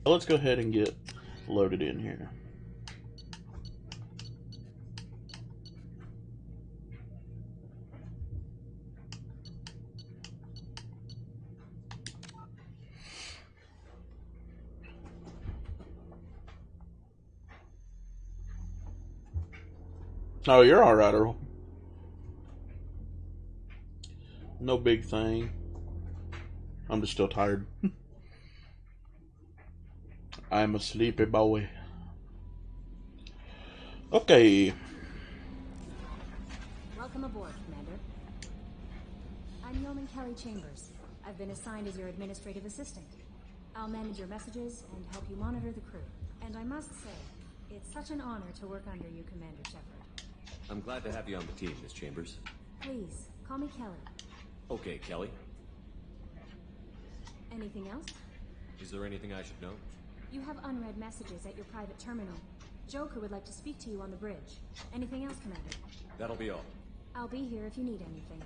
Let's go ahead and get loaded in here. Oh, you're alright, Earl. No big thing. I'm just still tired. I'm a sleepy boy. Okay. Welcome aboard, Commander. I'm Yeoman Kelly Chambers. I've been assigned as your administrative assistant. I'll manage your messages and help you monitor the crew. And I must say, it's such an honor to work under you, Commander Shepard. I'm glad to have you on the team, Miss Chambers. Please, call me Kelly. Okay, Kelly. Anything else? Is there anything I should know? You have unread messages at your private terminal. Joker would like to speak to you on the bridge. Anything else, Commander? That'll be all. I'll be here if you need anything.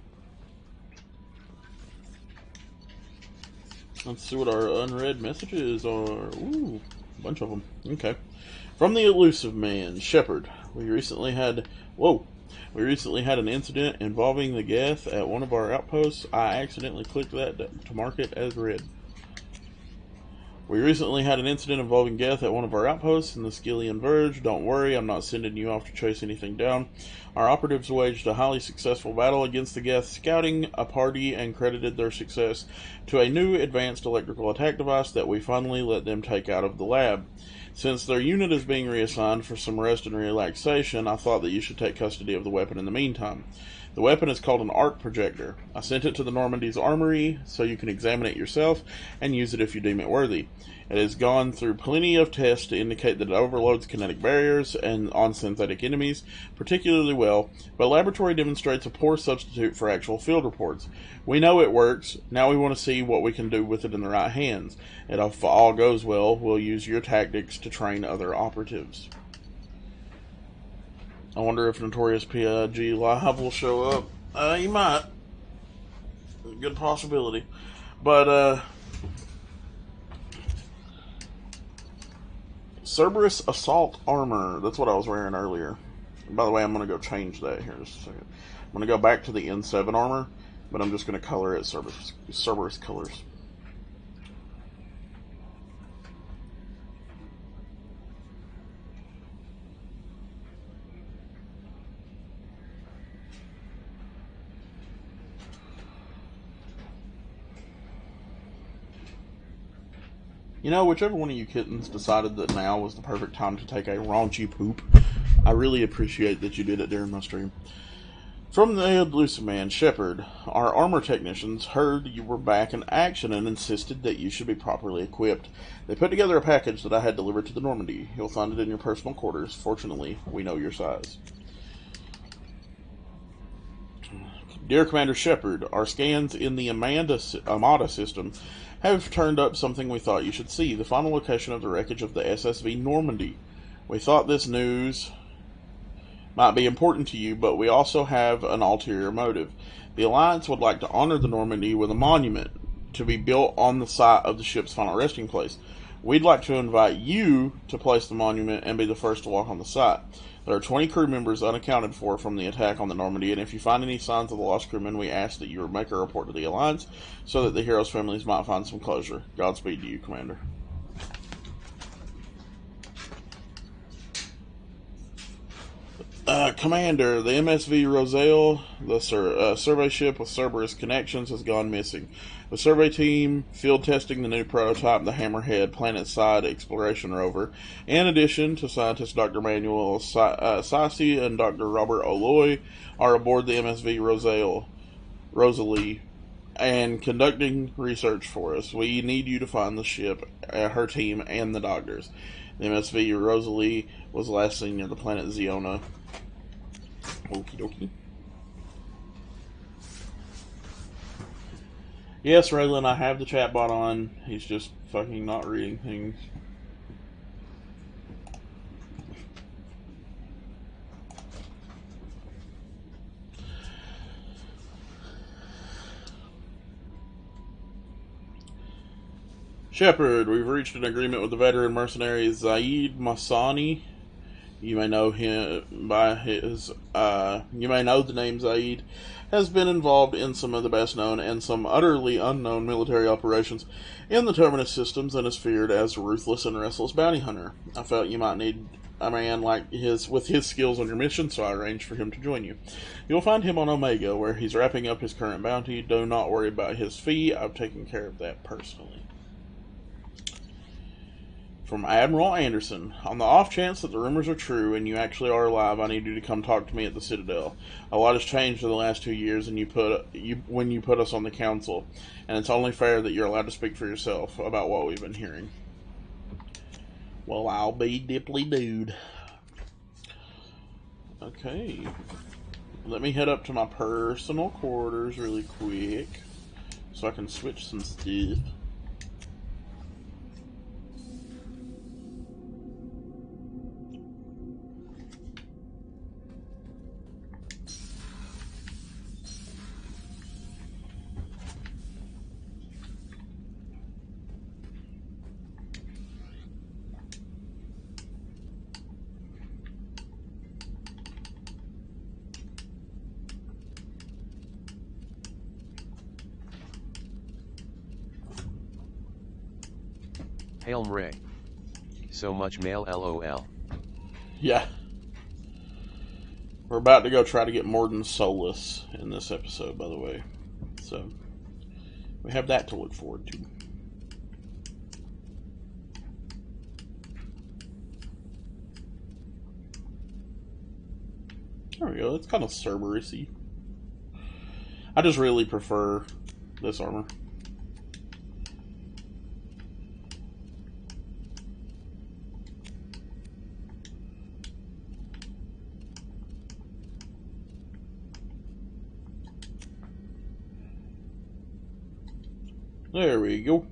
Let's see what our unread messages are. Ooh, a bunch of them. Okay. From the elusive man, Shepard. We recently had an incident involving the Geth at one of our outposts. I accidentally clicked that to mark it as read. We recently had an incident involving Geth at one of our outposts in the Skillian Verge. Don't worry, I'm not sending you off to chase anything down. Our operatives waged a highly successful battle against the Geth, scouting a party and credited their success to a new advanced electrical attack device that we finally let them take out of the lab. Since their unit is being reassigned for some rest and relaxation, I thought that you should take custody of the weapon in the meantime. The weapon is called an arc projector. I sent it to the Normandy's armory so you can examine it yourself and use it if you deem it worthy. It has gone through plenty of tests to indicate that it overloads kinetic barriers and on synthetic enemies particularly well, but laboratory demonstrates a poor substitute for actual field reports. We know it works. Now we want to see what we can do with it in the right hands. And if all goes well, we'll use your tactics to train other operatives. I wonder if Notorious PIG Live will show up. He might. Good possibility. But, Cerberus Assault Armor. That's what I was wearing earlier. By the way, I'm going to go change that here in just a second. I'm going to go back to the N7 armor, but I'm just going to color it Cerberus colors. You know, whichever one of you kittens decided that now was the perfect time to take a raunchy poop, I really appreciate that you did it during my stream. From the elusive man, Shepard, our armor technicians heard you were back in action and insisted that you should be properly equipped. They put together a package that I had delivered to the Normandy. You'll find it in your personal quarters. Fortunately, we know your size. Dear Commander Shepard, our scans in the Amada system have turned up something we thought you should see, the final location of the wreckage of the SSV Normandy. We thought this news might be important to you, but we also have an ulterior motive. The Alliance would like to honor the Normandy with a monument to be built on the site of the ship's final resting place. We'd like to invite you to place the monument and be the first to walk on the site. There are 20 crew members unaccounted for from the attack on the Normandy, and if you find any signs of the lost crewmen, we ask that you make a report to the Alliance so that the heroes' families might find some closure. Godspeed to you, Commander. Commander, the MSV Rosale, the survey ship with Cerberus connections, has gone missing. The survey team field testing the new prototype, the Hammerhead planet-side exploration rover. In addition to scientists Dr. Manuel Sassi and Dr. Robert Oloy are aboard the MSV Rosalie and conducting research for us. We need you to find the ship, her team, and the doctors. The MSV Rosalie was last seen near the planet Ziona. Okie dokie. Yes, Raylan, I have the chatbot on. He's just fucking not reading things. Shepard, we've reached an agreement with the veteran mercenary Zaid Masani. You may know him by his. You may know the name Zaid has been involved in some of the best known and some utterly unknown military operations in the Terminus systems, and is feared as a ruthless and restless bounty hunter. I felt you might need a man like his with his skills on your mission, so I arranged for him to join you. You'll find him on Omega, where he's wrapping up his current bounty. Do not worry about his fee. I've taken care of that personally. From Admiral Anderson. On the off chance that the rumors are true and you actually are alive, I need you to come talk to me at the Citadel. A lot has changed in the last 2 years when you put us on the council, and it's only fair that you're allowed to speak for yourself about what we've been hearing. Well, I'll be dipply dude. Okay. Let me head up to my personal quarters really quick so I can switch some stuff. HamLIVE. So much mail, lol. Yeah. We're about to go try to get Morden Solus in this episode, by the way. So, we have that to look forward to. There we go. It's kind of Cerberus-y. I just really prefer this armor. There we go.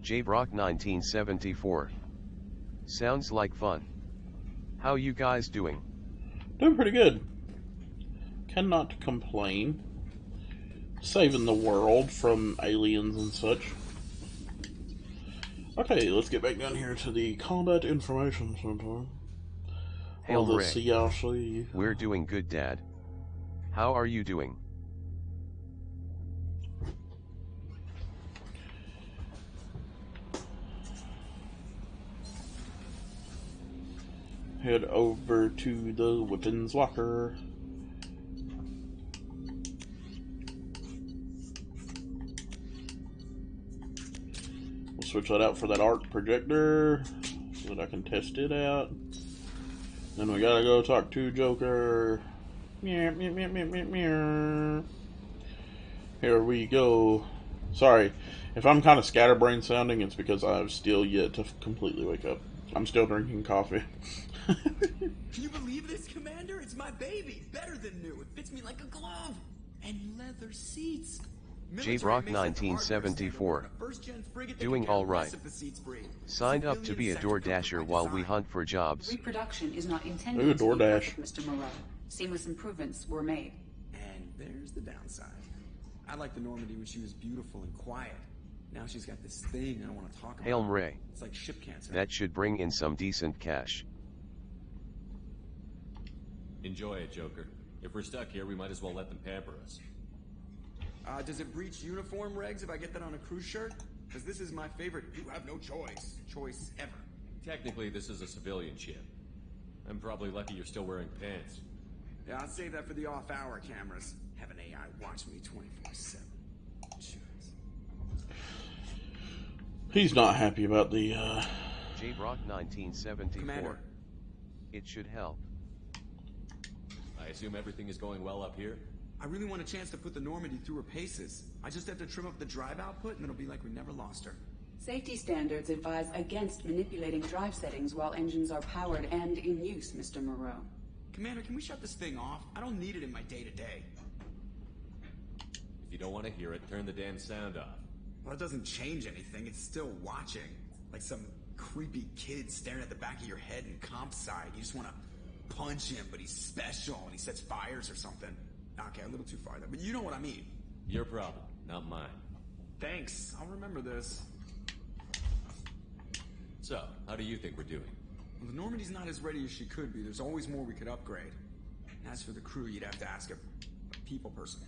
J. Brock 1974. Sounds like fun. How you guys doing? Doing pretty good. Cannot complain. Saving the world from aliens and such. Okay, let's get back down here to the combat information center. All the HamLIVE. CRC. We're doing good, Dad. How are you doing? Head over to the weapons locker. We'll switch that out for that arc projector so that I can test it out. Then we gotta go talk to Joker. Meow, meow, meow, meow, meow, meow. Here we go. Sorry, if I'm kind of scatterbrain sounding, it's because I've still yet to completely wake up. I'm still drinking coffee. Can you believe this, Commander? It's my baby. Better than new. It fits me like a glove. And leather seats. J. Brock 1974. Doing all right. Signed up to be a DoorDasher while we hunt for jobs. Reproduction is not intended Ooh, to be DoorDash. perfect, Mr. Moreau. Seamless improvements were made. And there's the downside. I liked the Normandy when she was beautiful and quiet. Now she's got this thing I don't want to talk about. HamLIVE. It's like ship cancer. That should bring in some decent cash. Enjoy it, Joker. If we're stuck here, we might as well let them pamper us. Does it breach uniform regs if I get that on a cruise shirt? Because this is my favorite. You have no choice ever. Technically, this is a civilian ship. I'm probably lucky you're still wearing pants. Yeah, I'll save that for the off-hour cameras. Have an AI watch me 24/7. Cheers. He's not happy about the, J. Brock 1974. Commander. It should help. I assume everything is going well up here? I really want a chance to put the Normandy through her paces. I just have to trim up the drive output and it'll be like we never lost her. Safety standards advise against manipulating drive settings while engines are powered and in use, Mr. Moreau. Commander, can we shut this thing off? I don't need it in my day-to-day. If you don't want to hear it, turn the damn sound off. Well, it doesn't change anything. It's still watching. Like some creepy kid staring at the back of your head in comp side. You just want to punch him, but he's special and he sets fires or something. Okay, a little too far there, but you know what I mean. Your problem, not mine. Thanks. I'll remember this. So, how do you think we're doing? Well, the Normandy's not as ready as she could be. There's always more we could upgrade. And as for the crew, you'd have to ask a people person.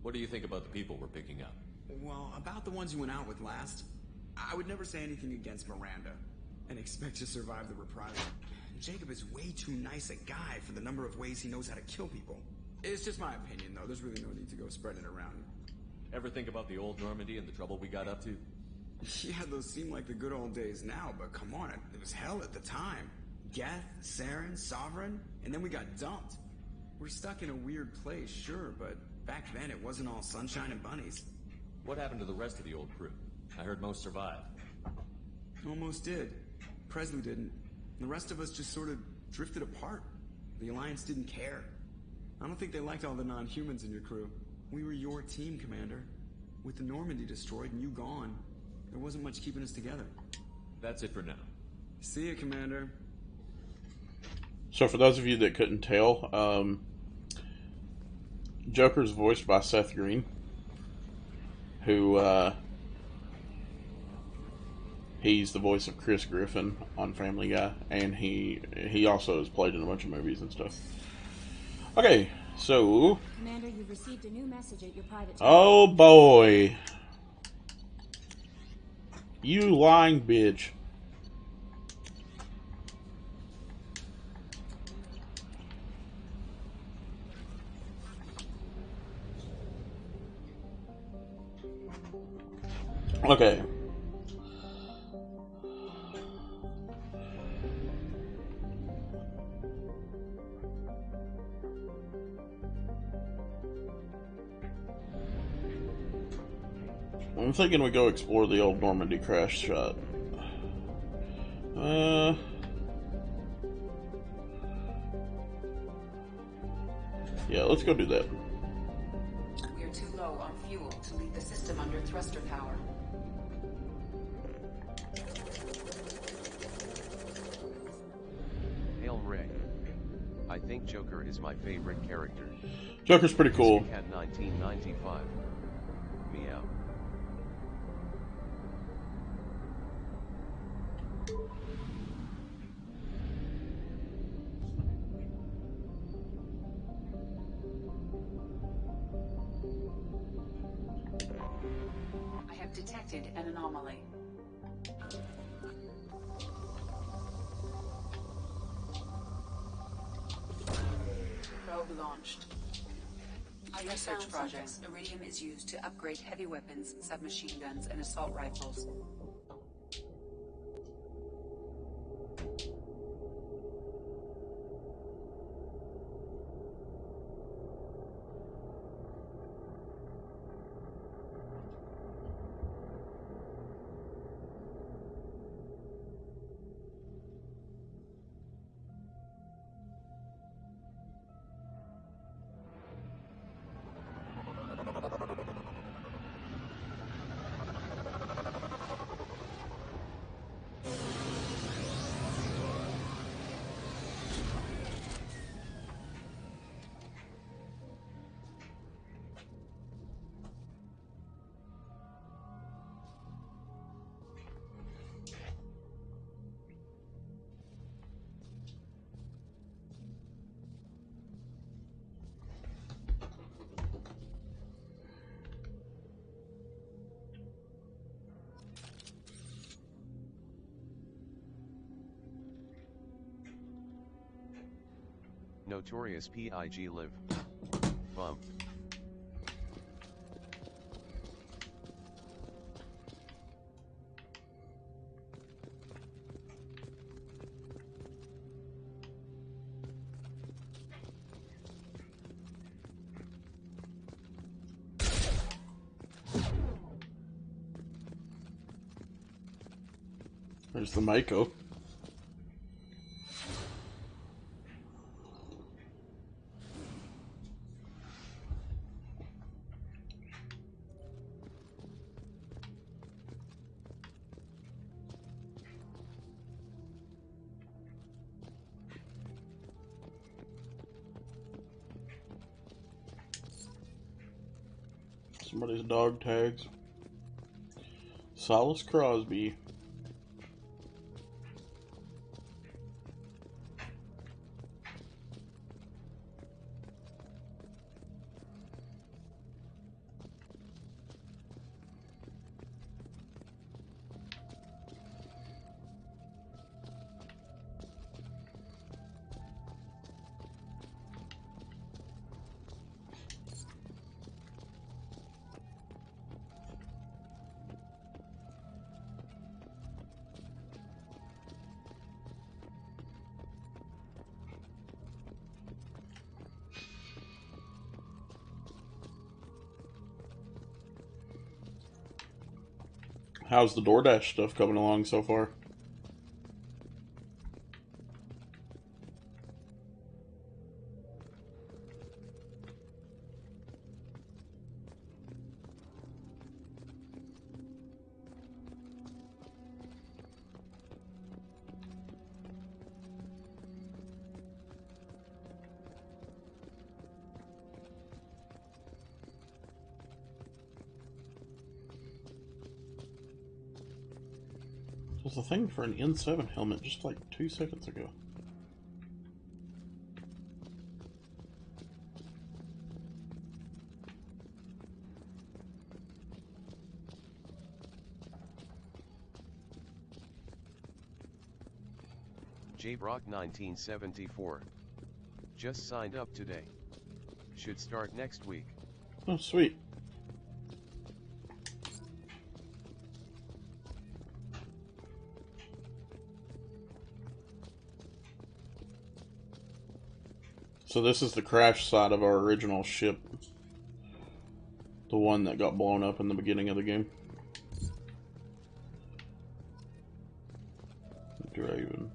What do you think about the people we're picking up? Well, about the ones you went out with last, I would never say anything against Miranda and expect to survive the reprisal. Jacob is way too nice a guy for the number of ways he knows how to kill people. It's just my opinion, though. There's really no need to go spreading it around. Ever think about the old Normandy and the trouble we got up to? Yeah, those seem like the good old days now, but come on, it was hell at the time. Geth, Saren, Sovereign, and then we got dumped. We're stuck in a weird place, sure, but back then it wasn't all sunshine and bunnies. What happened to the rest of the old crew? I heard most survived. Almost did. Presley didn't. The rest of us just sort of drifted apart. The Alliance didn't care. I don't think they liked all the non-humans in your crew. We were your team, Commander. With the Normandy destroyed and you gone, there wasn't much keeping us together. That's it for now. See ya, Commander. So for those of you that couldn't tell, Joker's voiced by Seth Green, who he's the voice of Chris Griffin on Family Guy, and he also has played in a bunch of movies and stuff. Okay, so Commander, you've received a new message at your private. Oh boy, you lying bitch. Okay. I'm thinking we go explore the old Normandy crash shot. Yeah, let's go do that. We're too low on fuel to leave the system under thruster power. Hail Ray. I think Joker is my favorite character. Joker's pretty cool. Cat 1995. Meow. I have detected an anomaly. Probe launched. On research projects, iridium is used to upgrade heavy weapons, submachine guns, and assault rifles. Notorious PIG live. Bump. There's the Mako. Somebody's dog tags. Silas Crosby. How's the DoorDash stuff coming along so far? There's a thing for an N7 helmet just like 2 seconds ago. J-Brock 1974. Just signed up today. Should start next week. Oh, sweet. So this is the crash site of our original ship. The one that got blown up in the beginning of the game. Draven.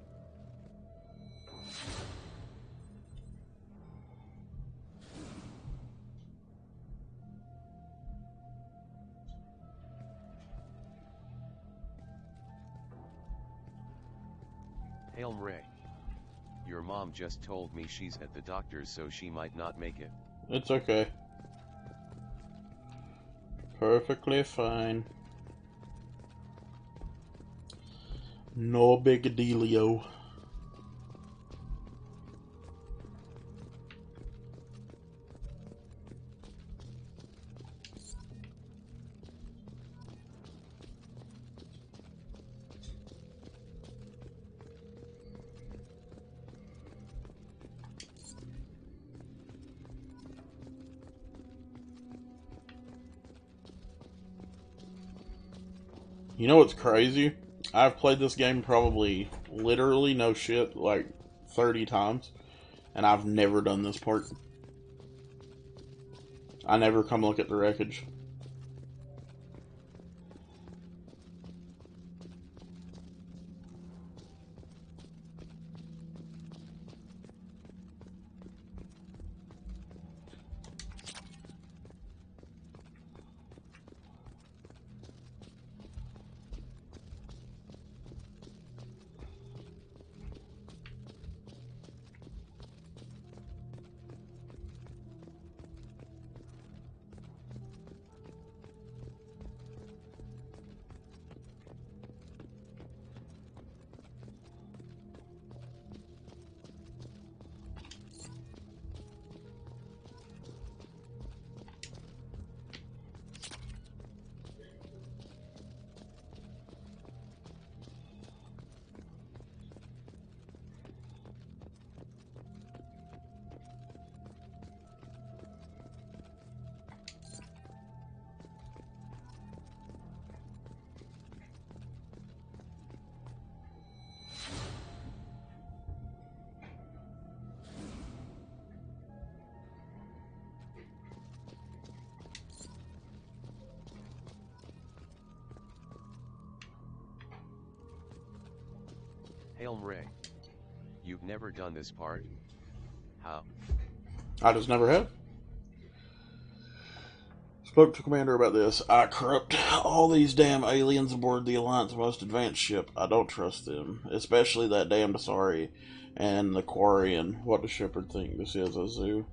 Hail Ray. Your mom just told me she's at the doctor's, so she might not make it. It's okay. Perfectly fine. No big dealio. You know what's crazy? I've played this game probably, literally, no shit, like 30 times, and I've never done this part. I never come look at the wreckage. Hail Ray. You've never done this part? How? I just never have. Spoke to Commander about this. I corrupt all these damn aliens aboard the Alliance most advanced ship. I don't trust them. Especially that damn Asari and the Quarian. What does Shepard think this is, a zoo?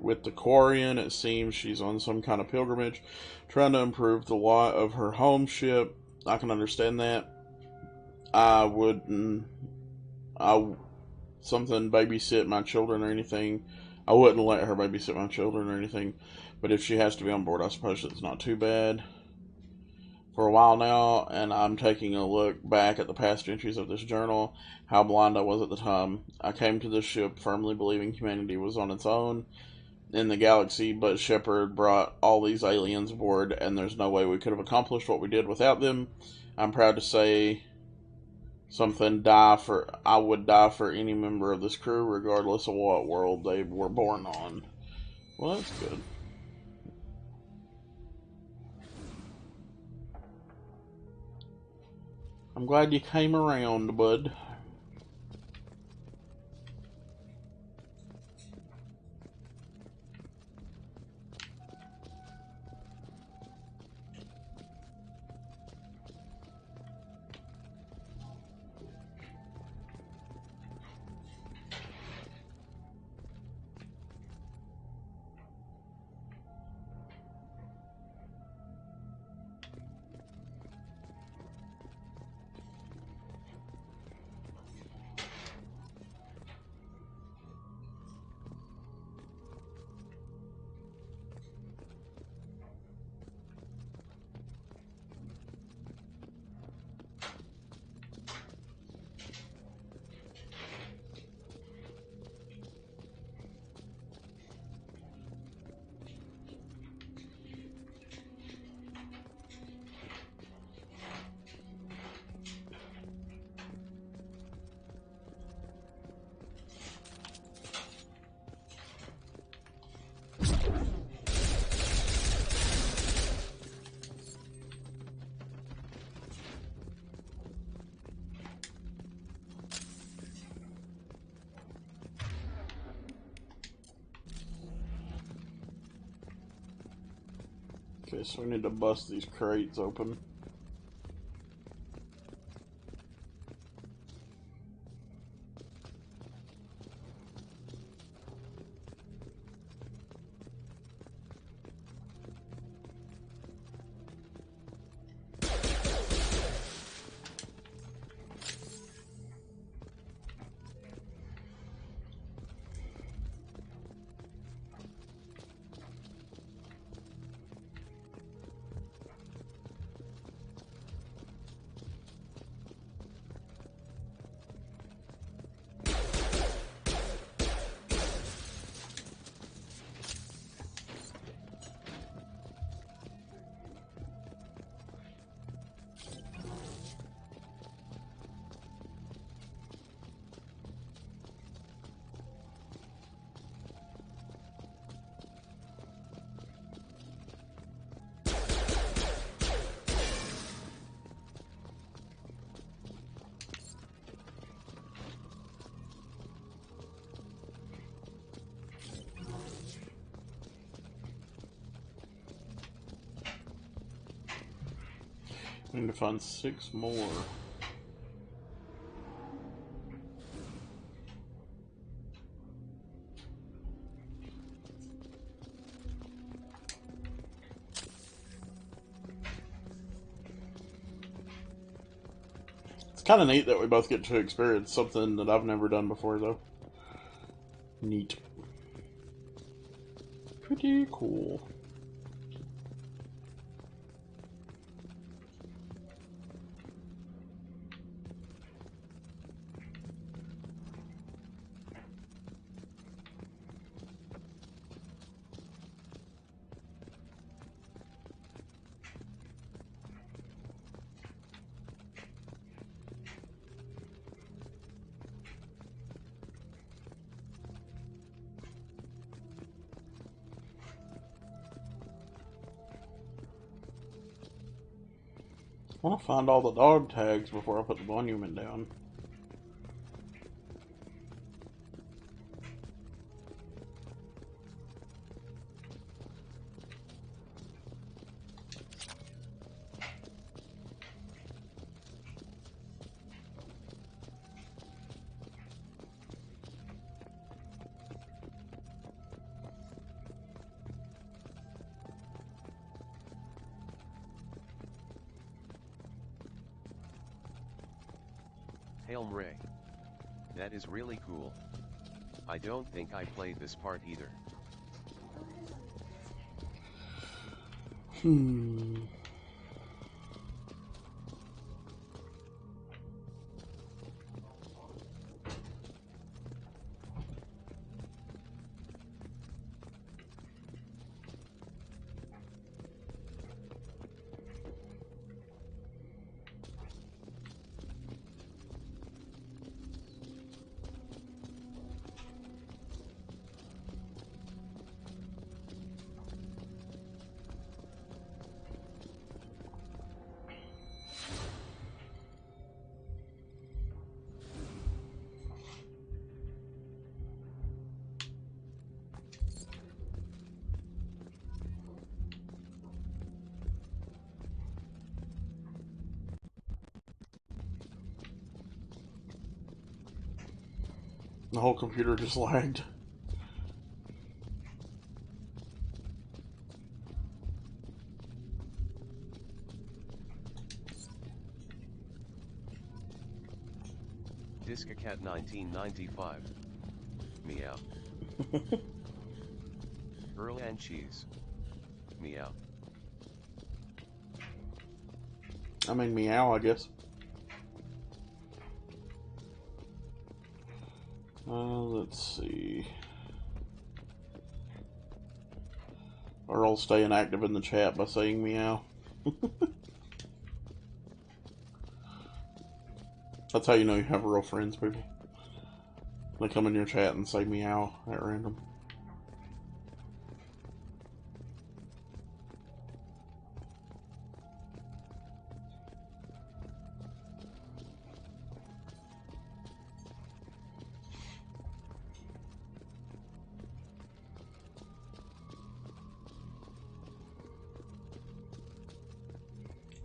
with the Quarian. It seems she's on some kind of pilgrimage, trying to improve the lot of her home ship. I can understand that. I wouldn't, something babysit my children or anything. I wouldn't let her babysit my children or anything. But if she has to be on board, I suppose it's not too bad. For a while now, and I'm taking a look back at the past entries of this journal, how blind I was at the time. I came to this ship firmly believing humanity was on its own in the galaxy, but Shepard brought all these aliens aboard, and there's no way we could have accomplished what we did without them. I'm proud to say I would die for any member of this crew, regardless of what world they were born on. Well, that's good. I'm glad you came around, bud. Okay, so we need to bust these crates open. I need to find 6 more. It's kind of neat that we both get to experience something that I've never done before, though. Neat. Pretty cool. I want to find all the dog tags before I put the monument down. Hail Ray. That is really cool. I don't think I played this part either. The whole computer just lagged. Discacat 1995. Meow. Earl and Cheese. Meow. I mean, meow, I guess. Let's see. Earl staying active in the chat by saying meow. That's how you know you have real friends, people. They come in your chat and say meow at random.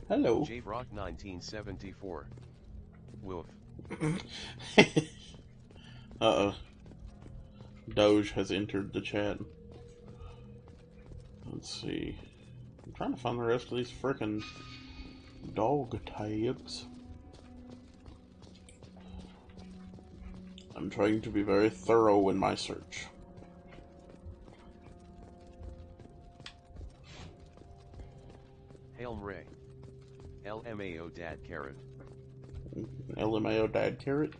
Hello. J-Rock 1974. Woof. Uh-oh. Doge has entered the chat. Let's see. I'm trying to find the rest of these frickin' dog tags. I'm trying to be very thorough in my search. Hail Ray. LMAO Dad Carrot. LMAO Dad Carrot?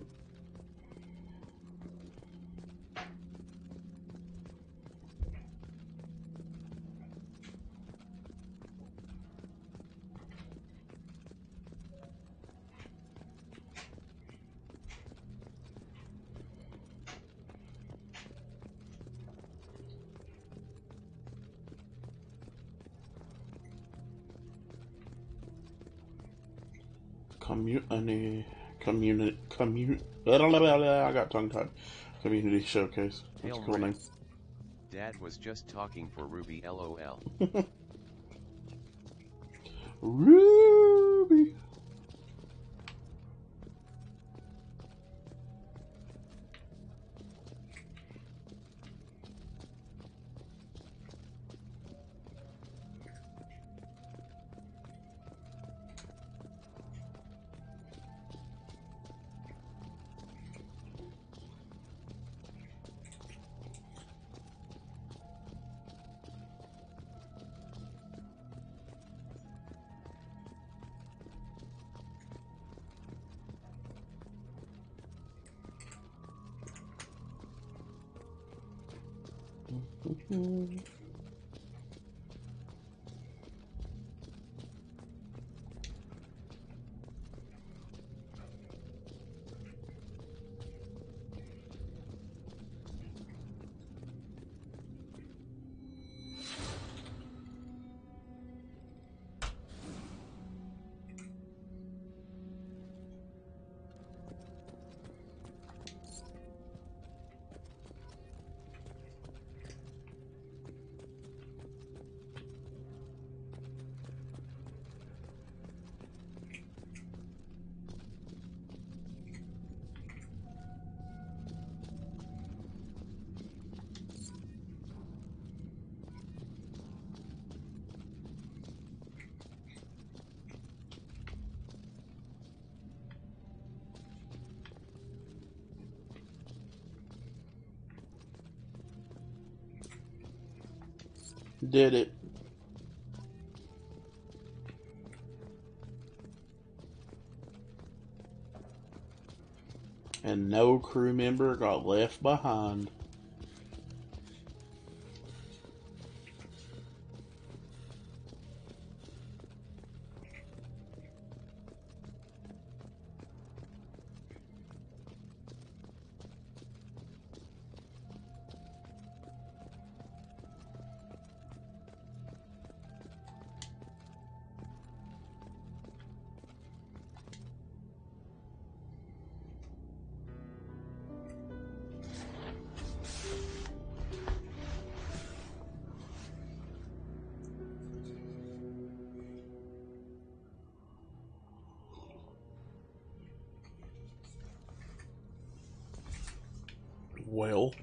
I got tongue-tied. Community Showcase. That's a cool name. Dad was just talking for Ruby, LOL. Ruby! Did it. And no crew member got left behind. Well,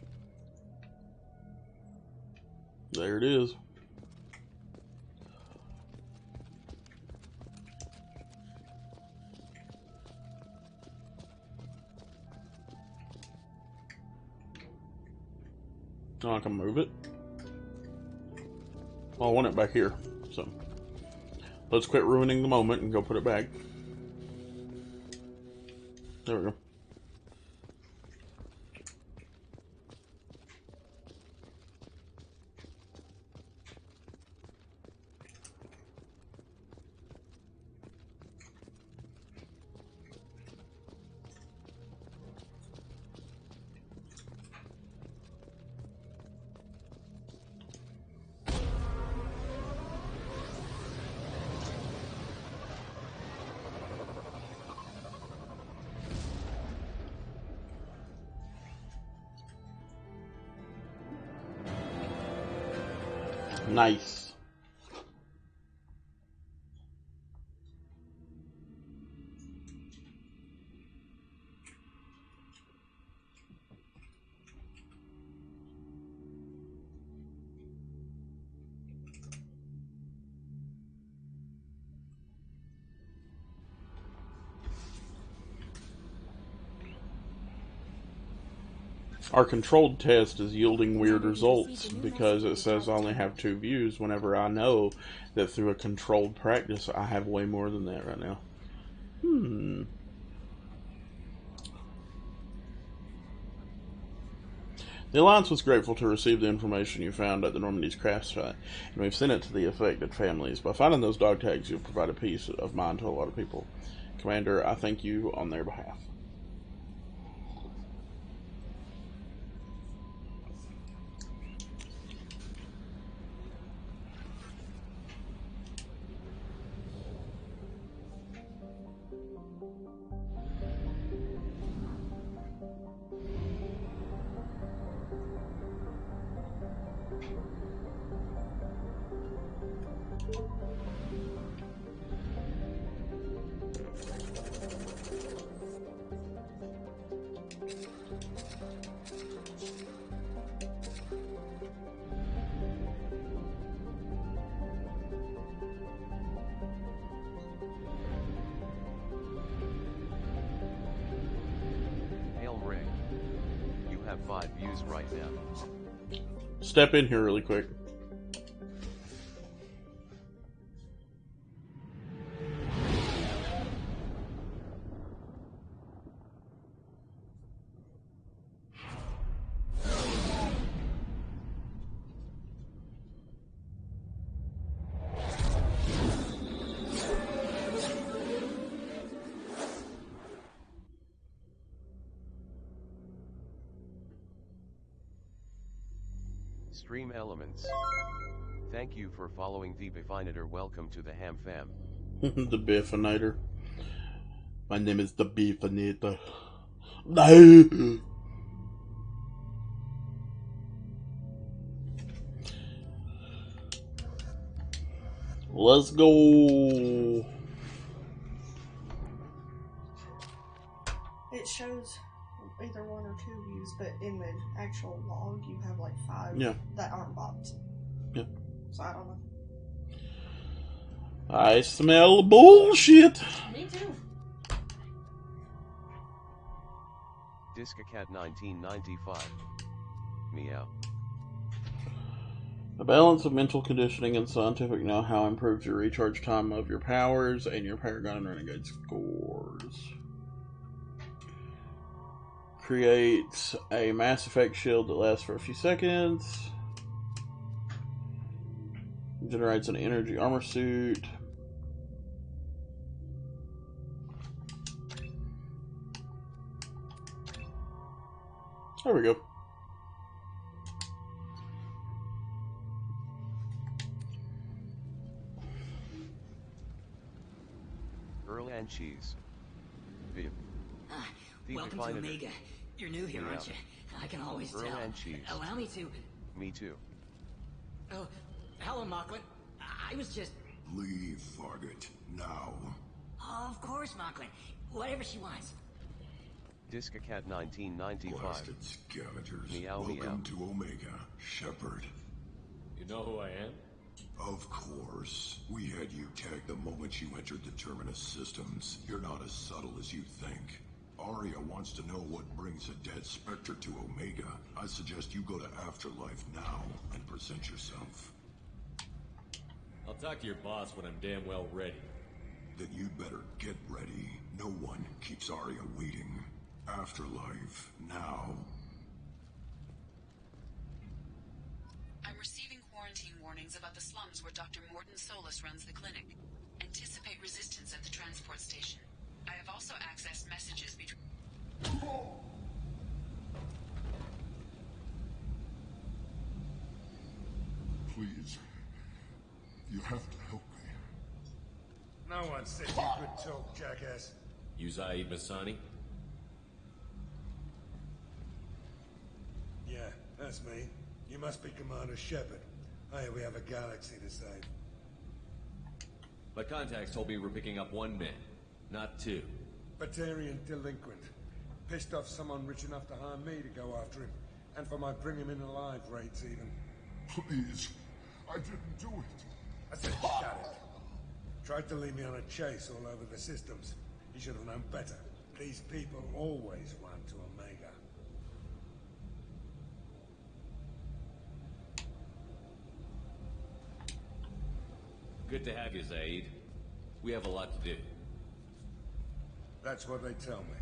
there it is. Oh, I can move it. Well, I want it back here, so let's quit ruining the moment and go put it back. There we go. Nice. Our controlled test is yielding weird results because it says I only have 2 views whenever I know that through a controlled practice I have way more than that right now. The Alliance was grateful to receive the information you found at the Normandy's crash site, and we've sent it to the affected families. By finding those dog tags, you've provided peace of mind to a lot of people. Commander, I thank you on their behalf. You have 5 views right now. Step in here really quick. Stream Elements. Thank you for following the Biffinator. Welcome to the Ham Fam. The Biffinator. My name is the Biffinator. No. Let's go. It shows either 1 or 2 views, but in the actual log you have like 5 that aren't bots. Yeah. So I don't know. I smell bullshit. Me too. Discacat 1995. Meow. A balance of mental conditioning and scientific know-how improves your recharge time of your powers and your Paragon and Renegade scores. Creates a mass effect shield that lasts for a few seconds. Generates an energy armor suit. There we go. Earl and cheese. Viv. Welcome to Omega. You're new here, aren't you? I can always Earl tell. and cheese. Allow me to... Me too. Oh, hello, Mocklin. I was just... Leave, Fargate. Now. Oh, of course, Mocklin. Whatever she wants. Discacat 1995. Blasted scavengers. Meow, Welcome meow. to Omega, Shepard. You know who I am? Of course. We had you tagged the moment you entered the Terminus systems. You're not as subtle as you think. Aria wants to know what brings a dead Spectre to Omega. I suggest you go to Afterlife now and present yourself. I'll talk to your boss when I'm damn well ready. Then you'd better get ready. No one keeps Aria waiting. Afterlife now. I'm receiving quarantine warnings about the slums where Dr. Morton Solus runs the clinic. Anticipate resistance at the transport station. I have also accessed messages between... Please. You have to help me. No one said you could talk, jackass. You Zaid Masani? Yeah, that's me. You must be Commander Shepard. Hey, we have a galaxy to save. My contacts told me we're picking up one man, not two. Batarian delinquent. Pissed off someone rich enough to hire me to go after him. And for my bring him in alive rates even. Please. I didn't do it. I said shut it. Tried to lead me on a chase all over the systems. He should have known better. These people always run to Omega. Good to have you, Zaid. We have a lot to do. That's what they tell me.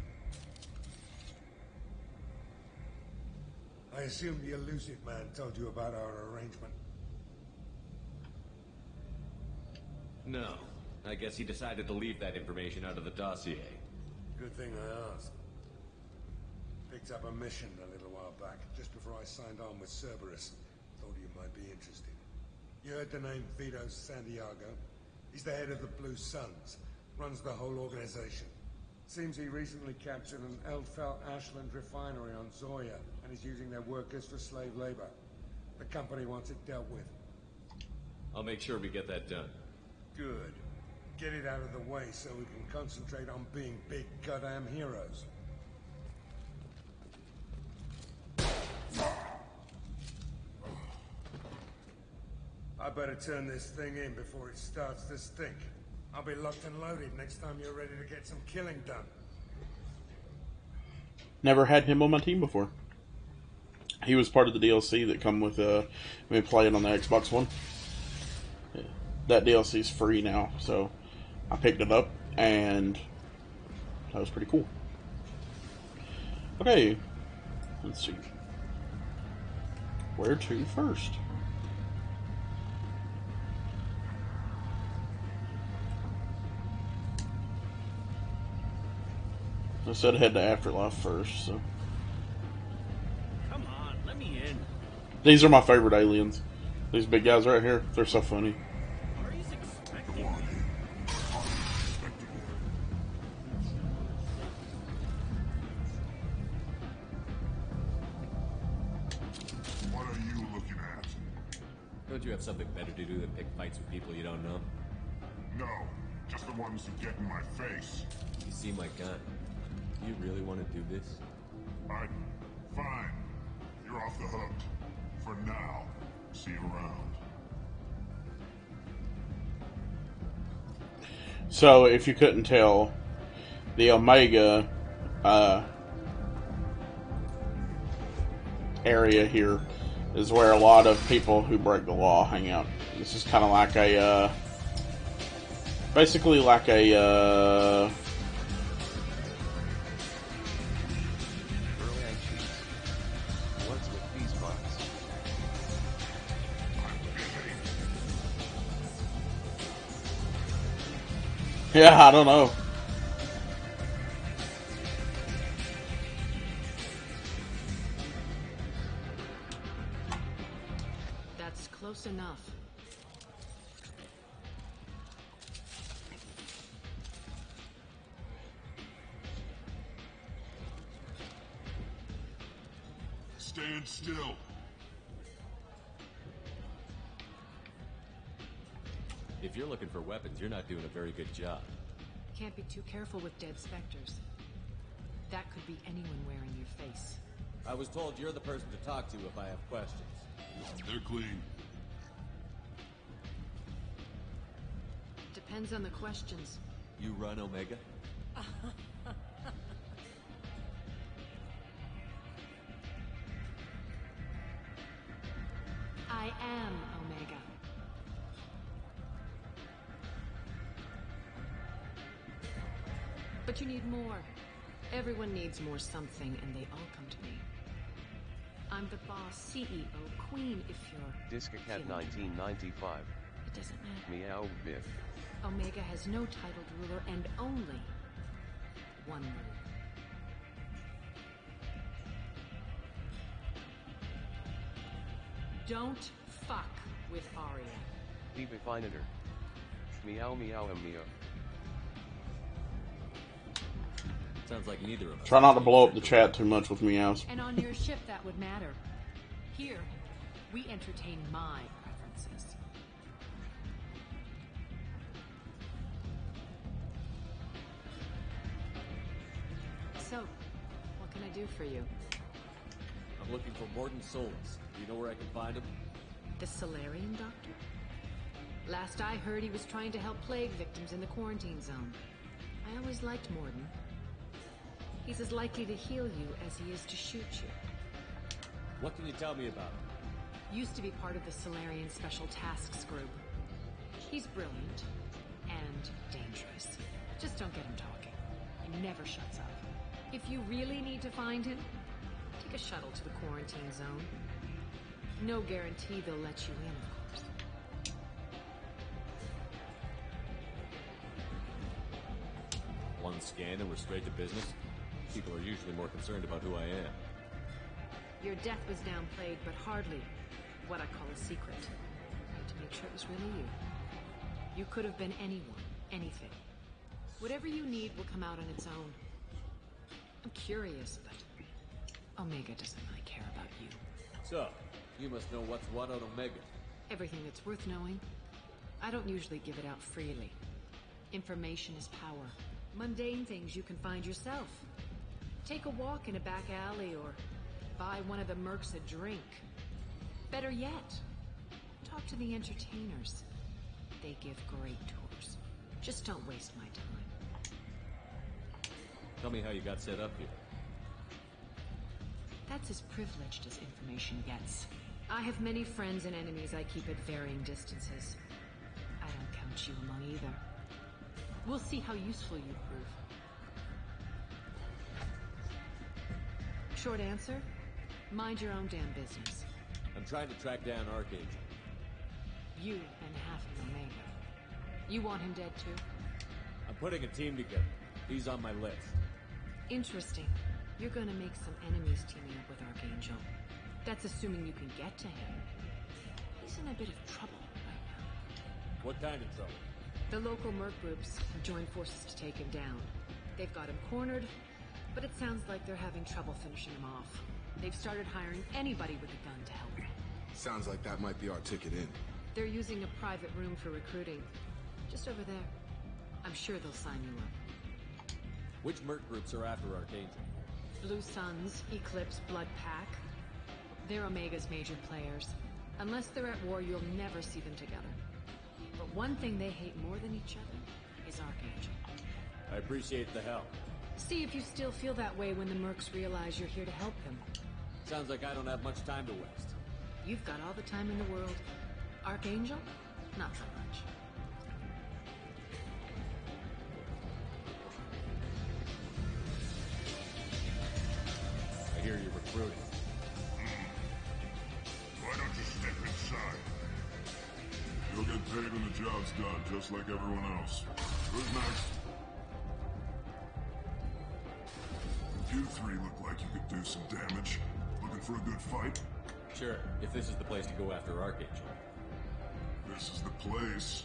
I assume the elusive man told you about our arrangement. No. I guess he decided to leave that information out of the dossier. Good thing I asked. Picked up a mission a little while back, just before I signed on with Cerberus. Thought you might be interested. You heard the name Vito Santiago? He's the head of the Blue Suns. Runs the whole organization. Seems he recently captured an Eldfell Ashland refinery on Zoya, and is using their workers for slave labor. The company wants it dealt with. I'll make sure we get that done. Good. Get it out of the way so we can concentrate on being big goddamn heroes. I better turn this thing in before it starts to stink. I'll be locked and loaded next time you're ready to get some killing done. Never had him on my team before. He was part of the DLC that come with me playing on the Xbox One. That DLC is free now, so I picked it up, and that was pretty cool. Okay, let's see. Where to first? I said head to Afterlife first, so. Come on, let me in. These are my favorite aliens. These big guys right here, they're so funny. What are you looking at? Don't you have something better to do than pick fights with people you don't know? No, just the ones who get in my face. You seem like God. You really want to do this? Fine. You're off the hook. For now. See you around. So, if you couldn't tell, the Omega area here is where a lot of people who break the law hang out. This is kind of like a, basically like a, What's with these bots? yeah, I don't know. That's close enough. Stand still. If you're looking for weapons, you're not doing a very good job. Can't be too careful with dead specters. That could be anyone wearing your face. I was told you're the person to talk to if I have questions. They're clean. Depends on the questions. You run Omega? I am Omega. But you need more. Everyone needs more something, and they all come to me. I'm the boss, CEO, queen, if you're... Discacat 1995. It doesn't matter. Meow Biff. Omega has no titled ruler and only one rule. Don't fuck with Arya. Definitor. Meow meow meow. Sounds like neither of us. Try not to blow up the chat too much with meows. And on your ship, that would matter. Here, we entertain my preferences. So, what can I do for you? I'm looking for Morden Solus. Do you know where I can find him? The Solarian doctor? Last I heard, he was trying to help plague victims in the quarantine zone. I always liked Morden. He's as likely to heal you as he is to shoot you. What can you tell me about him? Used to be part of the Solarian Special Tasks Group. He's brilliant and dangerous. Just don't get him talking. He never shuts up. If you really need to find him, take a shuttle to the quarantine zone. No guarantee they'll let you in, of course. One scan and we're straight to business? People are usually more concerned about who I am. Your death was downplayed, but hardly what I call a secret. I had to make sure it was really you. You could have been anyone, anything. Whatever you need will come out on its own. I'm curious, but Omega doesn't really care about you. So, you must know what's what on Omega. Everything that's worth knowing. I don't usually give it out freely. Information is power. Mundane things you can find yourself. Take a walk in a back alley or buy one of the mercs a drink. Better yet, talk to the entertainers. They give great tours. Just don't waste my time. Tell me how you got set up here. That's as privileged as information gets. I have many friends and enemies I keep at varying distances. I don't count you among either. We'll see how useful you prove. Short answer, mind your own damn business. I'm trying to track down Archangel. You and half of Omega. You want him dead too? I'm putting a team together. He's on my list. Interesting. You're gonna make some enemies teaming up with Archangel. That's assuming you can get to him. He's in a bit of trouble right now. What kind of trouble? The local merc groups have joined forces to take him down. They've got him cornered, but it sounds like they're having trouble finishing him off. They've started hiring anybody with a gun to help them. Sounds like that might be our ticket in. They're using a private room for recruiting. Just over there. I'm sure they'll sign you up. Which merc groups are after Archangel? Blue Suns, Eclipse, Blood Pack. They're Omega's major players. Unless they're at war, you'll never see them together. But one thing they hate more than each other is Archangel. I appreciate the help. See if you still feel that way when the mercs realize you're here to help them. Sounds like I don't have much time to waste. You've got all the time in the world. Archangel? Not so much. I hear you're recruiting. Why don't you step inside? You'll get paid when the job's done, just like everyone else. Who's next? You three look like you could do some damage. Looking for a good fight? Sure, if this is the place to go after Archangel. This is the place.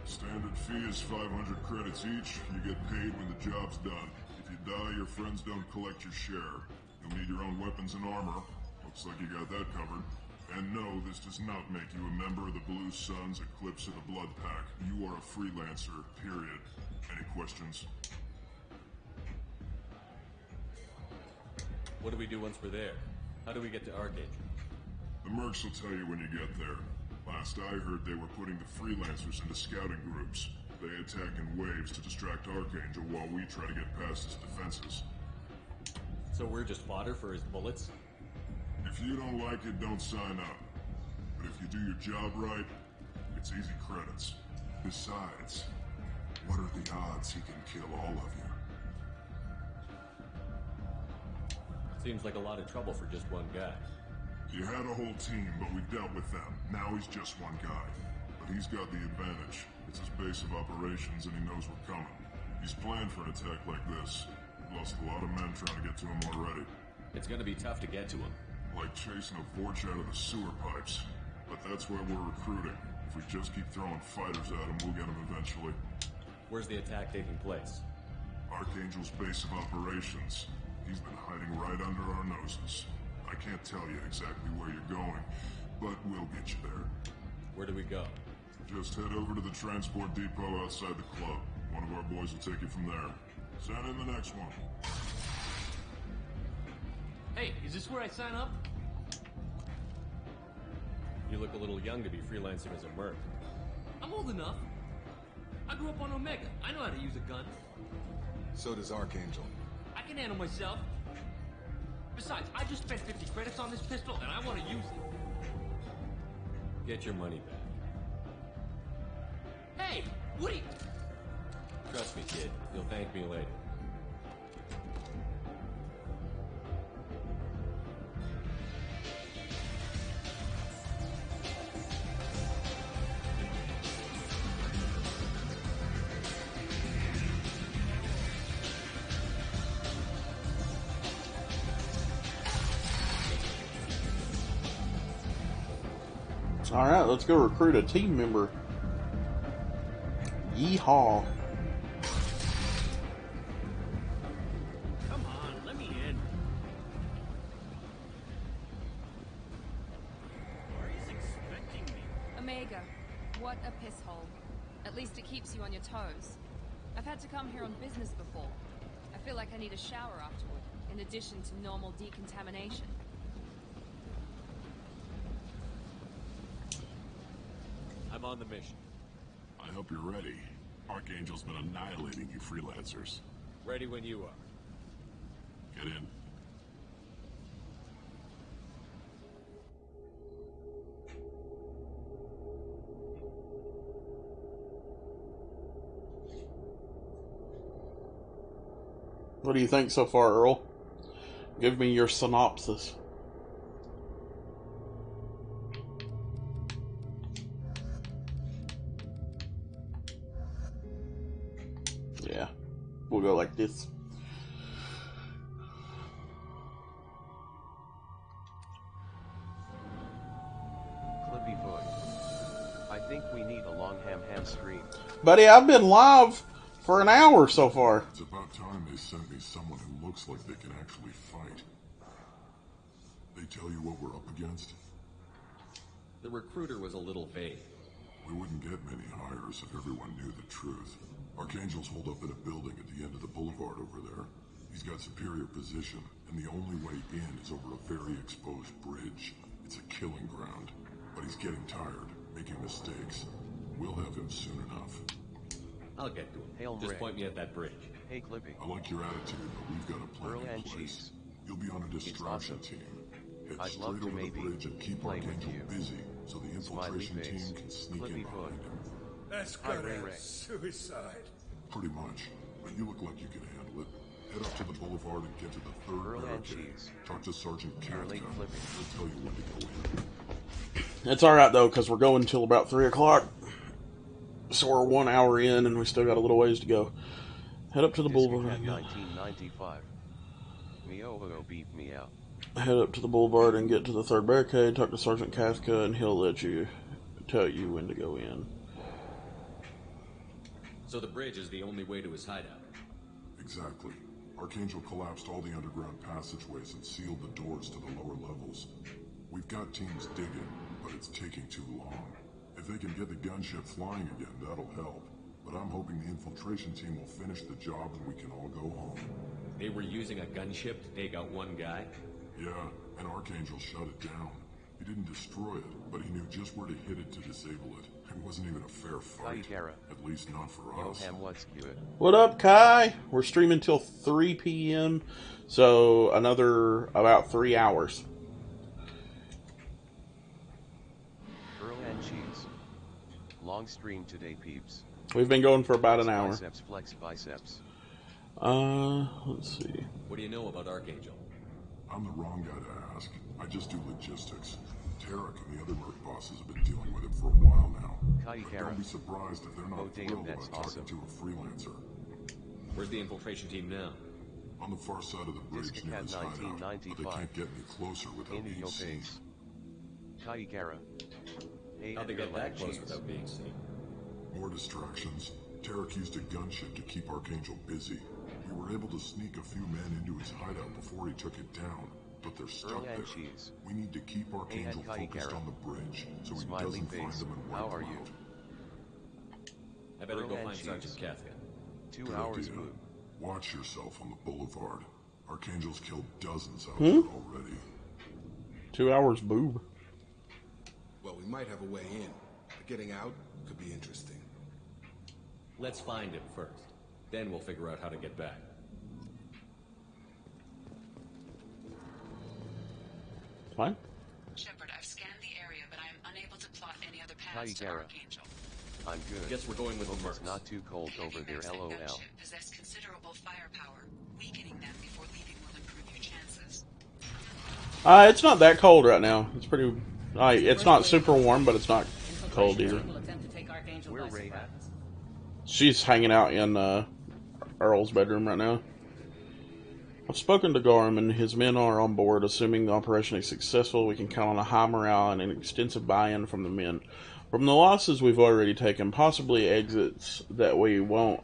Standard fee is 500 credits each. You get paid when the job's done. If you die, your friends don't collect your share. You'll need your own weapons and armor. Looks like you got that covered. And no, this does not make you a member of the Blue Suns, Eclipse, or the Blood Pack. You are a freelancer, period. Any questions? What do we do once we're there? How do we get to Archangel? The mercs will tell you when you get there. Last I heard, they were putting the freelancers into scouting groups. They attack in waves to distract Archangel while we try to get past his defenses. So we're just fodder for his bullets? If you don't like it, don't sign up. But if you do your job right, it's easy credits. Besides, what are the odds he can kill all of you? Seems like a lot of trouble for just one guy. He had a whole team, but we dealt with them. Now he's just one guy. But he's got the advantage. It's his base of operations and he knows we're coming. He's planned for an attack like this. We've lost a lot of men trying to get to him already. It's gonna be tough to get to him. Like chasing a Vorch out of the sewer pipes. But that's why we're recruiting. If we just keep throwing fighters at him, we'll get him eventually. Where's the attack taking place? Archangel's base of operations. He's been hiding right under our noses. I can't tell you exactly where you're going, but we'll get you there. Where do we go? Just head over to the transport depot outside the club. One of our boys will take you from there. Send in the next one. Hey, is this where I sign up? You look a little young to be freelancing as a merc. I'm old enough. I grew up on Omega. I know how to use a gun. So does Archangel. I can handle myself. Besides, I just spent 50 credits on this pistol, and I want to use it. Get your money back. Hey, Woody! Trust me, kid. You'll thank me later. Alright, let's go recruit a team member. Yeehaw. Come on, let me in. Where is expecting me? Omega, what a piss hole. At least it keeps you on your toes. I've had to come here on business before. I feel like I need a shower afterward, in addition to normal decontamination. I'm on the mission. I hope you're ready. Archangel's been annihilating you freelancers. Ready when you are. Get in. What do you think so far, Earl? Give me your synopsis. Yeah, we'll go like this. Clippy boy. I think we need a long ham stream. Buddy, I've been live for an hour so far. It's about time they sent me someone who looks like they can actually fight. They tell you what we're up against? The recruiter was a little vague. We wouldn't get many hires if everyone knew the truth. Archangel's holed up in a building at the end of the boulevard over there. He's got superior position, and the only way in is over a very exposed bridge. It's a killing ground. But he's getting tired, making mistakes. We'll have him soon enough. I'll get to him. Hail Just Rick. point me at that bridge. Hey Clippy. I like your attitude, but we've got a plan Earl in and place. cheese. You'll be on a distraction awesome. team. Head I'd straight love to over the maybe bridge and keep play with Archangel you. busy so the infiltration team can sneak in behind him. That's Hi, kind Ray of Ray. suicide. Pretty much, but you look like you can handle it. Head up to the boulevard and get to the third Earl and barricade. cheese. Talk to Sergeant You're Kafka. late flipping. He'll tell you when to go in. It's alright though, because we're going till about 3 o'clock. So we're 1 hour in and we still got a little ways to go. Head up to the boulevard. 1995. Mioho beep me out. Head up to the boulevard and get to the third barricade. Talk to Sergeant Kafka and he'll tell you when to go in. So the bridge is the only way to his hideout? Exactly. Archangel collapsed all the underground passageways and sealed the doors to the lower levels. We've got teams digging, but it's taking too long. If they can get the gunship flying again, that'll help. But I'm hoping the infiltration team will finish the job and we can all go home. They were using a gunship to take out one guy? Yeah, and Archangel shut it down. He didn't destroy it, but he knew just where to hit it to disable it. It wasn't even a fair fight. At least not for us. What's good? What up, Kai? We're streaming till 3 p.m. So another about 3 hours. Earl and cheese. Long stream today, peeps. We've been going for about an hour. Biceps, flex biceps. Let's see. What do you know about Archangel? I'm the wrong guy to ask. I just do logistics. Tarek and the other merc bosses have been dealing with him for a while now. But don't be surprised if they're not thrilled about talking to a freelancer. Where's the infiltration team now? On the far side of the bridge near his hideout, but they can't get any closer without being seen. Kaikara. How'd they get that close without being seen? More distractions. Tarek used a gunship to keep Archangel busy. We were able to sneak a few men into his hideout before he took it down, but they're stuck there. We need to keep Archangel focused on the bridge so he doesn't find them and wipe them out. I better go find Sergeant Kafka. 2 hours move. Watch yourself on the boulevard. Archangel's killed dozens out there already. 2 hours, boob. Well, we might have a way in, but getting out could be interesting. Let's find him first. Then we'll figure out how to get back. Fine. Shepard, I've scanned the area, but I am unable to plot any other paths to Archangel. I'm good. Guess we're going with the It's not too cold over there, LOL. Possess considerable firepower. Weakening them before leaving will improve your chances. It's not that cold right now. It's pretty. It's not super warm, but it's not cold either. Where Ray at? She's hanging out in Earl's bedroom right now. I've spoken to Gorham and his men are on board. Assuming the operation is successful, we can count on a high morale and an extensive buy-in from the men. From the losses we've already taken, possibly exits that we won't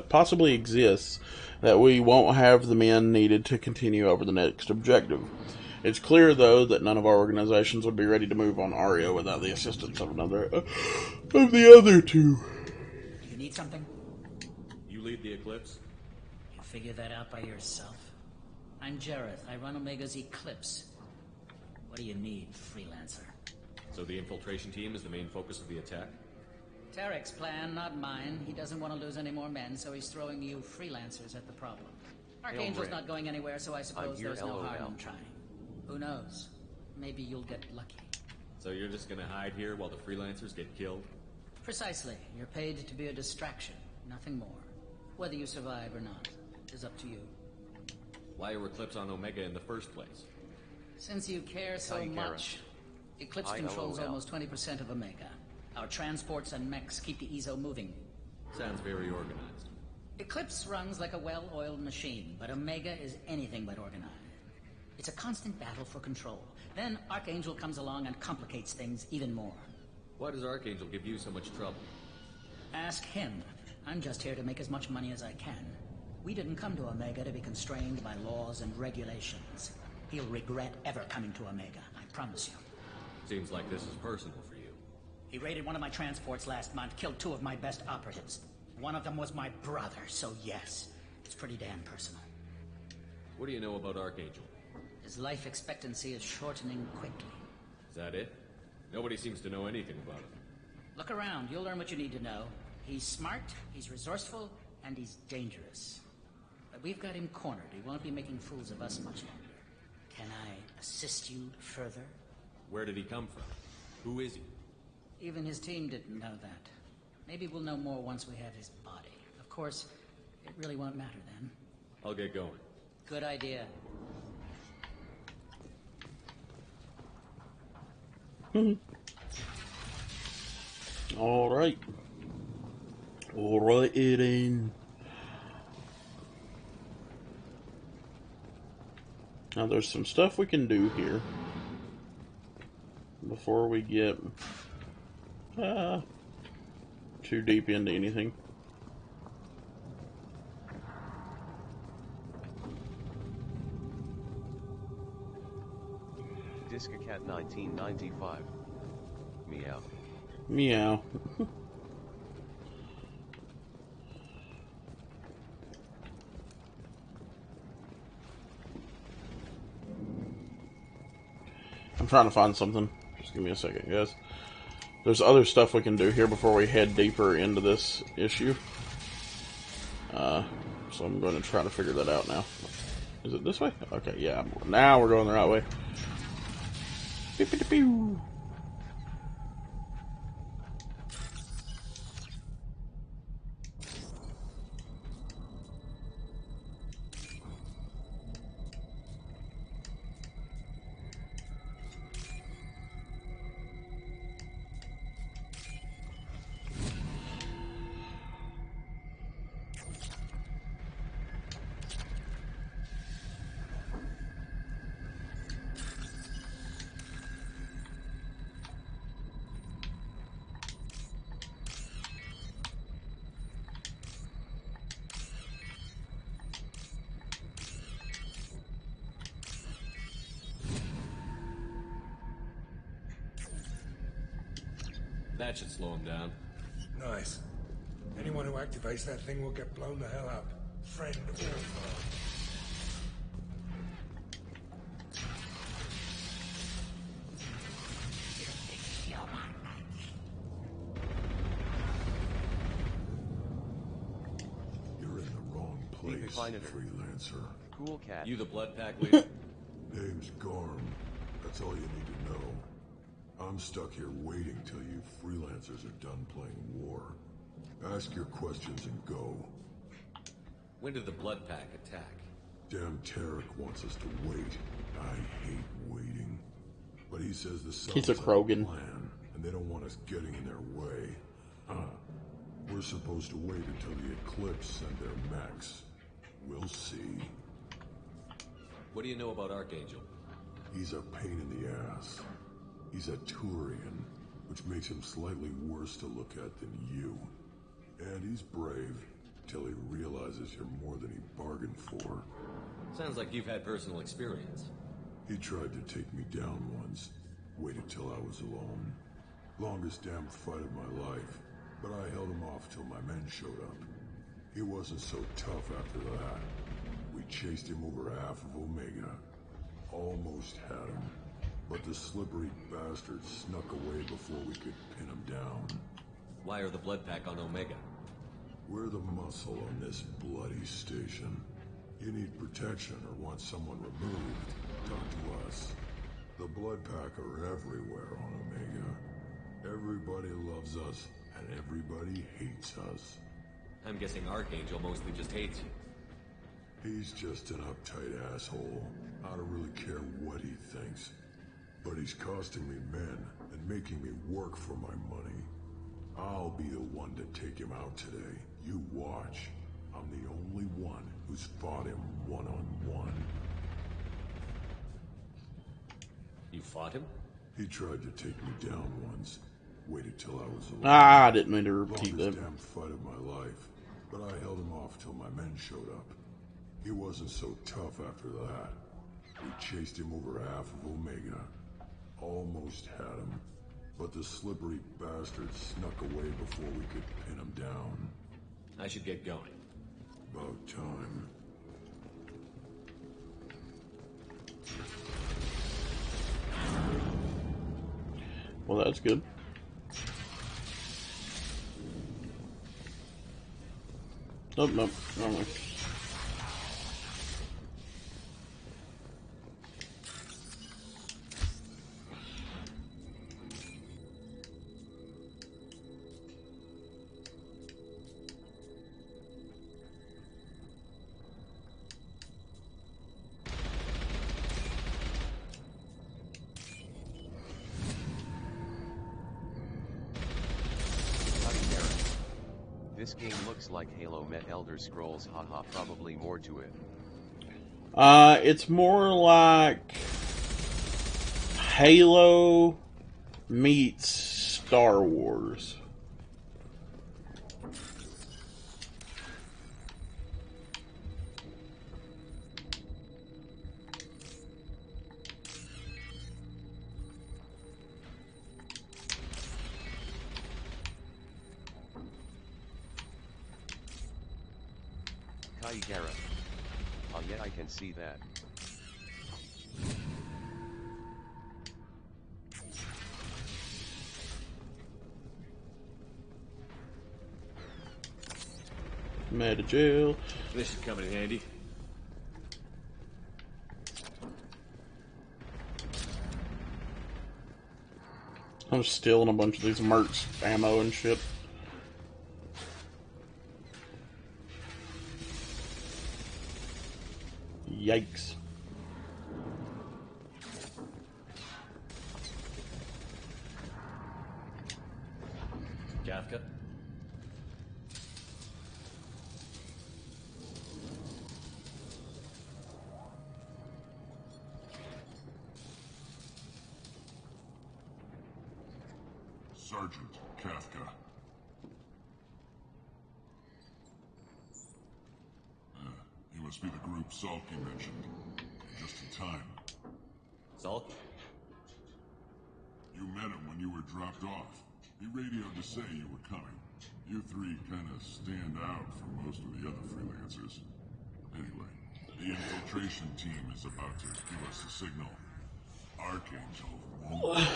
possibly exists that we won't have the men needed to continue over the next objective. It's clear, though, that none of our organizations would be ready to move on Aria without the assistance of the other two. You need something? You lead the Eclipse? You figure that out by yourself? I'm Jareth. I run Omega's Eclipse. What do you need, freelancer? So the infiltration team is the main focus of the attack? Tarek's plan, not mine. He doesn't want to lose any more men, so he's throwing you freelancers at the problem. Archangel's not going anywhere, so I suppose there's no harm in trying. Who knows? Maybe you'll get lucky. So you're just gonna hide here while the freelancers get killed? Precisely. You're paid to be a distraction, nothing more. Whether you survive or not is up to you. Why are Eclipse on Omega in the first place? Since you care so much, Eclipse controls almost 20% of Omega. Our transports and mechs keep the EZO moving. Sounds very organized. Eclipse runs like a well-oiled machine, but Omega is anything but organized. It's a constant battle for control. Then Archangel comes along and complicates things even more. Why does Archangel give you so much trouble? Ask him. I'm just here to make as much money as I can. We didn't come to Omega to be constrained by laws and regulations. He'll regret ever coming to Omega, I promise you. Seems like this is personal for you. He raided one of my transports last month, killed 2 of my best operatives. One of them was my brother, so yes, it's pretty damn personal. What do you know about Archangel? His life expectancy is shortening quickly. Is that it? Nobody seems to know anything about him. Look around, you'll learn what you need to know. He's smart, he's resourceful, and he's dangerous. But we've got him cornered. He won't be making fools of us much longer. Can I assist you further? Where did he come from? Who is he? Even his team didn't know that. Maybe we'll know more once we have his body. Of course, it really won't matter then. I'll get going. Good idea. All right. All right, then. Now, there's some stuff we can do here before we get too deep into anything. Discacat 1995. Meow. Meow. I'm trying to find something. Just give me a second, guys. There's other stuff we can do here before we head deeper into this issue. So I'm going to try to figure that out now. Is it this way? Okay, yeah. Now we're going the right way. Pew-pew-pew. That should slow him down. Nice. Anyone who activates that thing will get blown the hell up. Friend or foe. You're in the wrong place, freelancer. Cool cat. You the blood pack leader? Name's Garm. That's all you need to know. I'm stuck here waiting till you freelancers are done playing war. Ask your questions and go. When did the blood pack attack? Damn Tarek wants us to wait. I hate waiting. But he says the Suns He's a Krogan. plan, and they don't want us getting in their way. We're supposed to wait until the Eclipse send their mechs. We'll see. What do you know about Archangel? He's a pain in the ass. He's a Turian, which makes him slightly worse to look at than you. And he's brave, till he realizes you're more than he bargained for. Sounds like you've had personal experience. He tried to take me down once. Waited till I was alone. Longest damn fight of my life, but I held him off till my men showed up. He wasn't so tough after that. We chased him over half of Omega. Almost had him. But the slippery bastard snuck away before we could pin him down. Why are the blood pack on Omega? We're the muscle on this bloody station. You need protection or want someone removed, talk to us. The blood pack are everywhere on Omega. Everybody loves us, and everybody hates us. I'm guessing Archangel mostly just hates you. He's just an uptight asshole. I don't really care what he thinks. But he's costing me men and making me work for my money. I'll be the one to take him out today. You watch. I'm the only one who's fought him one-on-one. You fought him? He tried to take me down once. Waited till I was alone. I didn't mean to repeat that. Longest damn fight of my life. But I held him off till my men showed up. He wasn't so tough after that. We chased him over half of Omega. Almost had him, but the slippery bastard snuck away before we could pin him down. I should get going. About time. Well, that's good. Nope, nope, wrong way. This game looks like Halo met Elder Scrolls, haha, probably more to it. It's more like Halo meets Star Wars. Kaigara. Oh yeah, I can see that. Mad jail. This should come in handy. I'm stealing a bunch of these merch ammo and shit. Yikes. Kafka? Sergeant Kafka. You must be the group Salk you mentioned. Just in time. Salk? You met him when you were dropped off. He radioed to say you were coming. You three kind of stand out from most of the other freelancers. Anyway, the infiltration team is about to give us a signal. Archangel won't.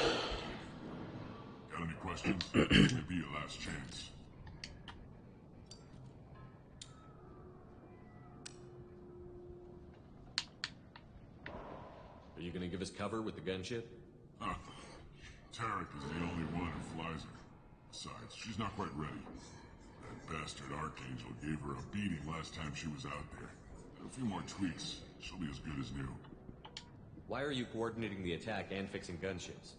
Got any questions? This may be your last chance. Are you gonna give us cover with the gunship? Huh. Tarek is the only one who flies her. Besides, she's not quite ready. That bastard Archangel gave her a beating last time she was out there. A few more tweaks, she'll be as good as new. Why are you coordinating the attack and fixing gunships?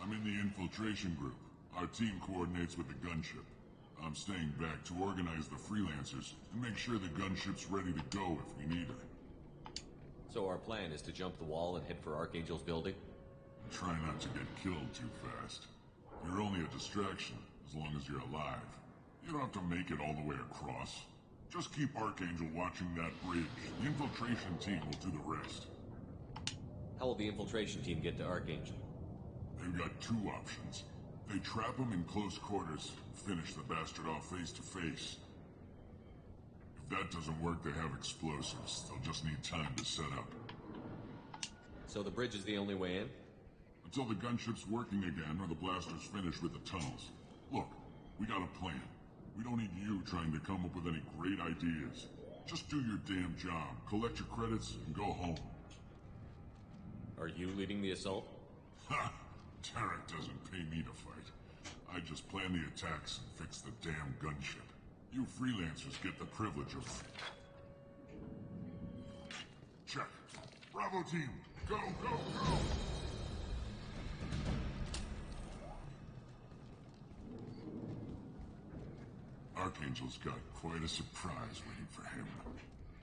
I'm in the infiltration group. Our team coordinates with the gunship. I'm staying back to organize the freelancers and make sure the gunship's ready to go if we need her. So our plan is to jump the wall and head for Archangel's building? Try not to get killed too fast. You're only a distraction, as long as you're alive. You don't have to make it all the way across. Just keep Archangel watching that bridge. The infiltration team will do the rest. How will the infiltration team get to Archangel? They've got two options. They trap him in close quarters, finish the bastard off face to face. If that doesn't work, they have explosives. They'll just need time to set up. So the bridge is the only way in? Until the gunship's working again or the blasters finish with the tunnels. Look, we got a plan. We don't need you trying to come up with any great ideas. Just do your damn job, collect your credits, and go home. Are you leading the assault? Ha! Tarek doesn't pay me to fight. I just plan the attacks and fix the damn gunship. You freelancers get the privilege of... Check. Bravo team, go, go, go! Archangel's got quite a surprise waiting for him.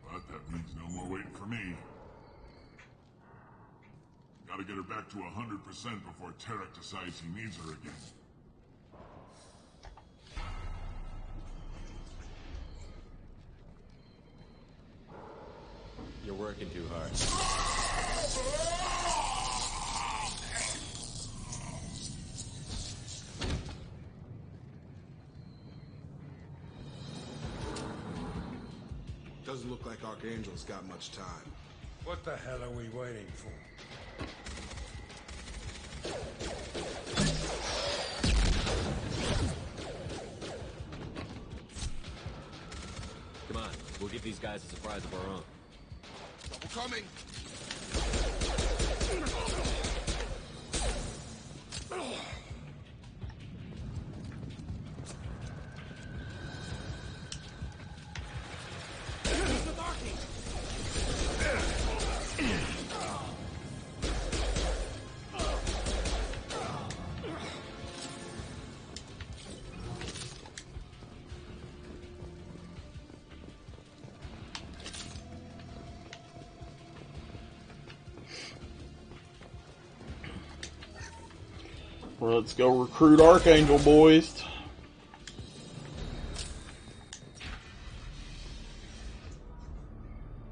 But that means no more waiting for me. Gotta get her back to 100% before Tarek decides he needs her again. You're working too hard. Doesn't look like Archangel's got much time. What the hell are we waiting for? Come on, we'll give these guys a surprise of our own. Double coming! Let's go recruit Archangel, boys.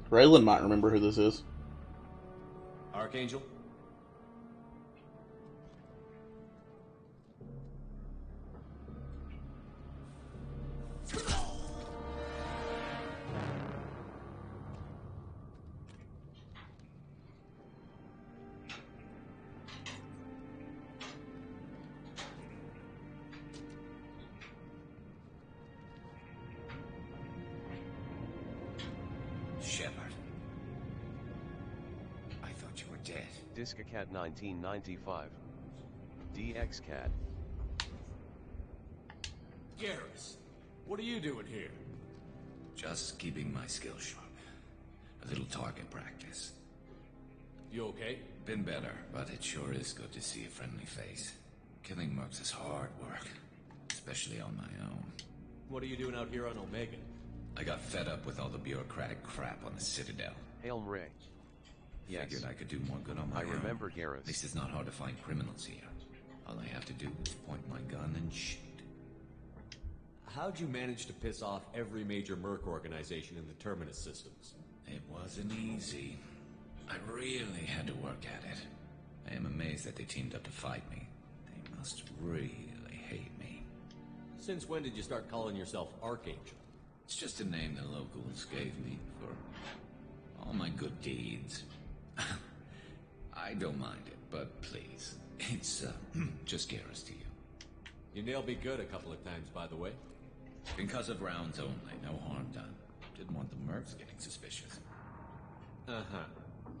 Raylan might remember who this is. Archangel? Discacat 1995. DXCat. Garrus, what are you doing here? Just keeping my skills sharp. A little target practice. You okay? Been better, but it sure is good to see a friendly face. Killing mercs is hard work, especially on my own. What are you doing out here on Omega? I got fed up with all the bureaucratic crap on the Citadel. HamLIVE. Yes. Figured I could do more good on my own. I remember Garrus. At least it's not hard to find criminals here. All I have to do is point my gun and shoot. How'd you manage to piss off every major merc organization in the Terminus systems? It wasn't easy. I really had to work at it. I am amazed that they teamed up to fight me. They must really hate me. Since when did you start calling yourself Archangel? It's just a name the locals gave me for all my good deeds. I don't mind it, but please, it's just Garrus to you. You nailed me good a couple of times, by the way. Because of rounds only, no harm done. Didn't want the mercs getting suspicious. Uh-huh.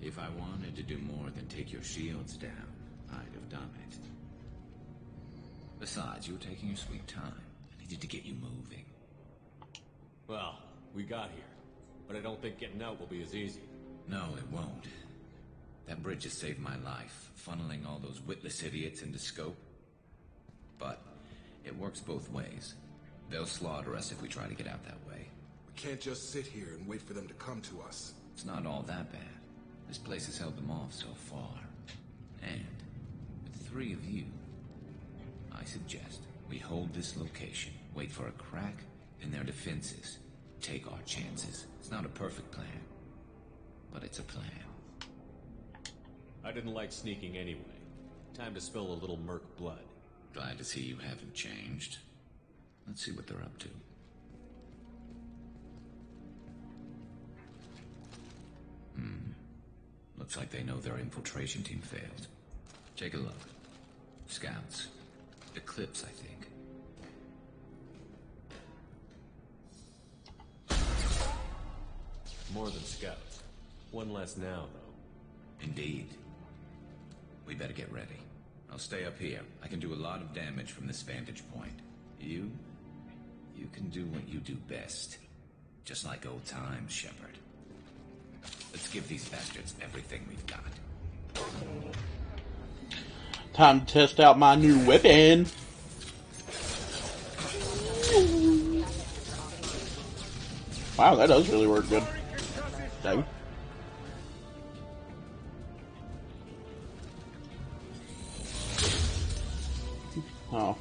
If I wanted to do more than take your shields down, I'd have done it. Besides, you were taking your sweet time. I needed to get you moving. Well, we got here, but I don't think getting out will be as easy. No, it won't. That bridge has saved my life, funneling all those witless idiots into scope. But it works both ways. They'll slaughter us if we try to get out that way. We can't just sit here and wait for them to come to us. It's not all that bad. This place has held them off so far. And with 3 of you, I suggest we hold this location, wait for a crack in their defenses, take our chances. It's not a perfect plan, but it's a plan. I didn't like sneaking anyway. Time to spill a little merc blood. Glad to see you haven't changed. Let's see what they're up to. Looks like they know their infiltration team failed. Take a look. Scouts. Eclipse, I think. More than scouts. One less now, though. Indeed. We better get ready. I'll stay up here. I can do a lot of damage from this vantage point. You can do what you do best. Just like old times, Shepard. Let's give these bastards everything we've got. Time to test out my new weapon. Wow, that does really work good. Dang. Oh.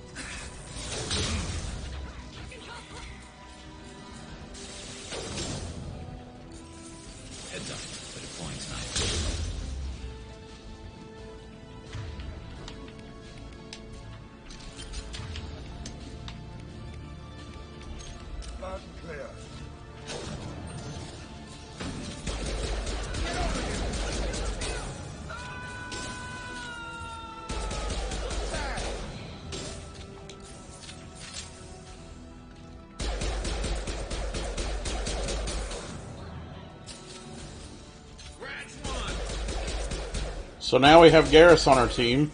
Heads up, but it points nice. Loud and clear. So now we have Garrus on our team.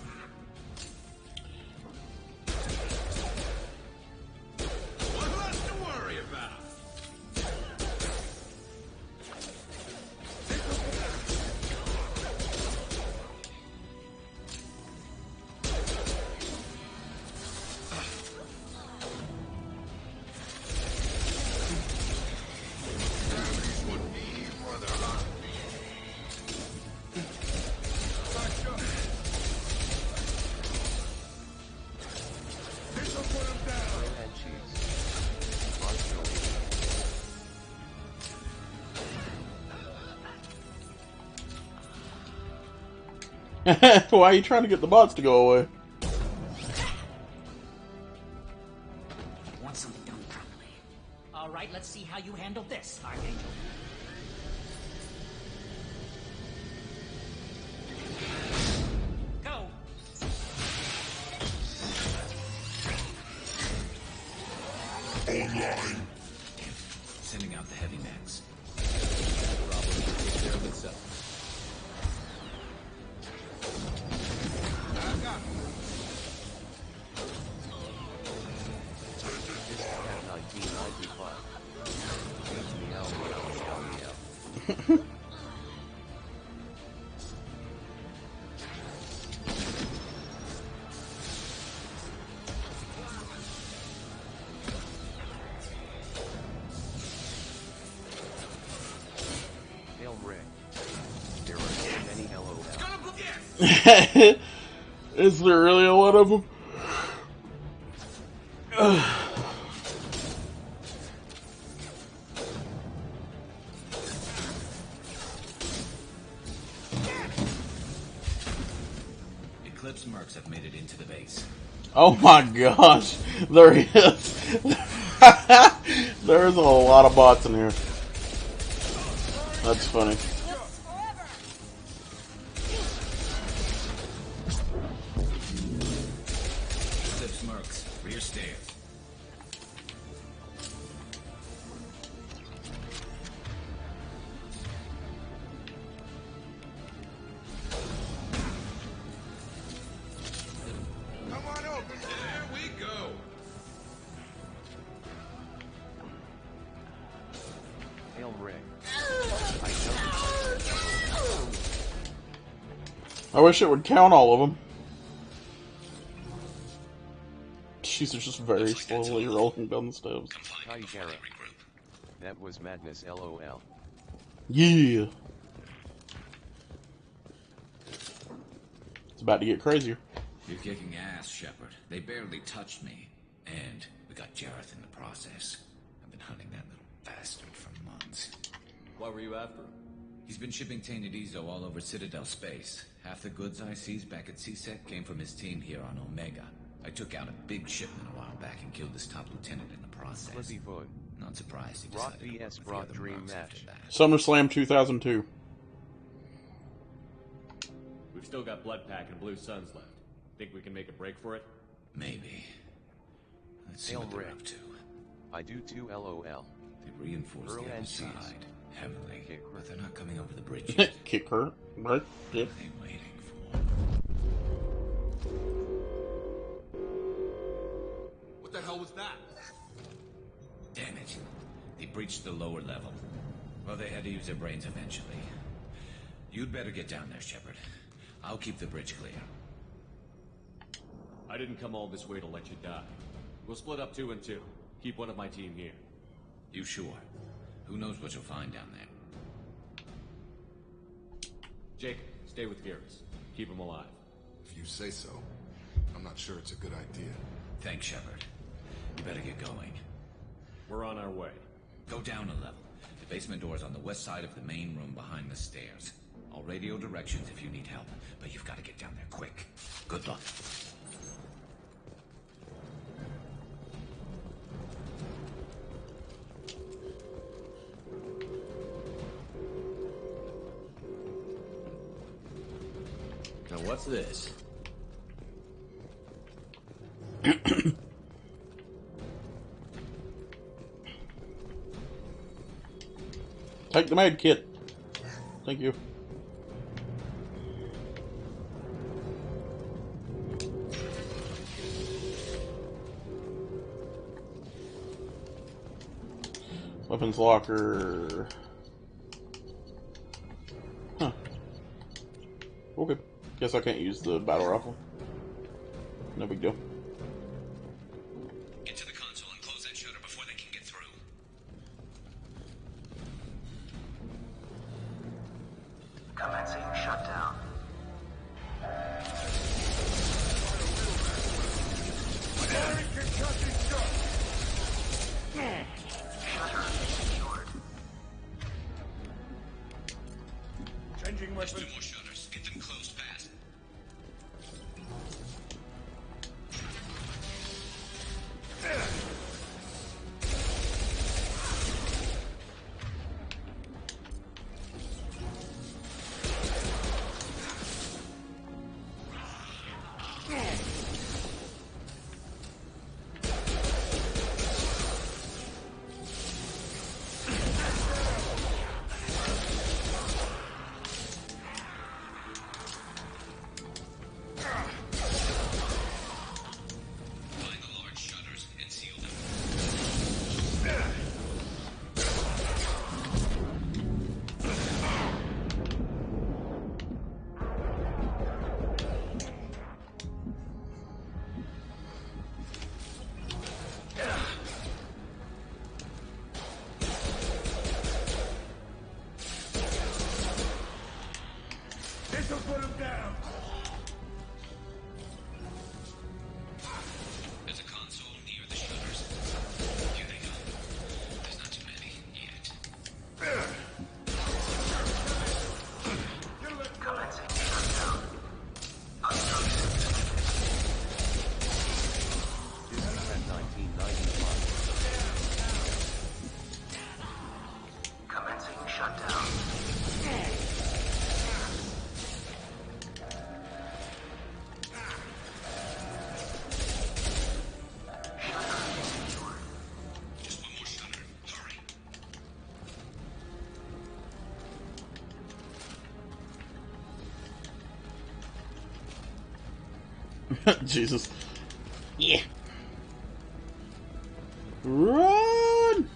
Why are you trying to get the bots to go away? Want something done properly. All right, let's see how you handle this, Archangel. Go. Online. Sending out the heavy max. Problem will take care of itself. I got it. 1995. Hail Rick. There are so many LOL. Is there really a lot of them? Eclipse mercs have made it into the base. Oh my gosh, there is. There's a lot of bots in here. That's funny. Eclipse mercs, rear stairs. Come on over. There we go. Hail Rick. I wish it would count all of them. She's just very slowly rolling down the steps. Hi, Garrett. That was madness, LOL. Yeah. It's about to get crazier. You're kicking ass, Shepard. They barely touched me. And we got Jareth in the process. I've been hunting that little bastard for months. What were you after? He's been shipping tainted Ezo all over Citadel space. Half the goods I seized back at CSEC came from his team here on Omega. I took out a big shipment a while back and killed his top lieutenant in the process. Flippy Foot. Not surprised he Rock decided vs. to Brock the Dream mercs match. after that. SummerSlam 2002. We've still got Blood Pack and Blue Suns left. Think we can make a break for it? Maybe. Let's see Hail what they're Rick. up to. I do too, LOL. They reinforced Earl the other and cheese. side heavily, but they're not coming over the bridge yet. Kick her. Right? Yep. What are they waiting for? What the hell was that? Damn it. They breached the lower level. Well, they had to use their brains eventually. You'd better get down there, Shepard. I'll keep the bridge clear. I didn't come all this way to let you die. We'll split up 2 and 2. Keep one of my team here. You sure? Who knows what you'll find down there? Jacob, stay with Garrus. Keep him alive. If you say so. I'm not sure it's a good idea. Thanks, Shepard. You better get going. We're on our way. Go down a level. The basement door's on the west side of the main room behind the stairs. I'll radio directions if you need help, but you've got to get down there quick. Good luck. Now what's this? Take the med kit. Thank you. Weapons locker. Huh. Okay. Guess I can't use the battle rifle. No big deal. Get to the console and close that shutter before they can get through. Commencing shutdown. Shutter secured. Changing There's weapons. 2 more shutters. Get them closed fast. to put him down. There's a console near the shutters. Here they go. There's not too many yet. Commencing shutdown. At 1995. Commencing shutdown. Just one more shutter. Hurry. Jesus. Yeah. Run!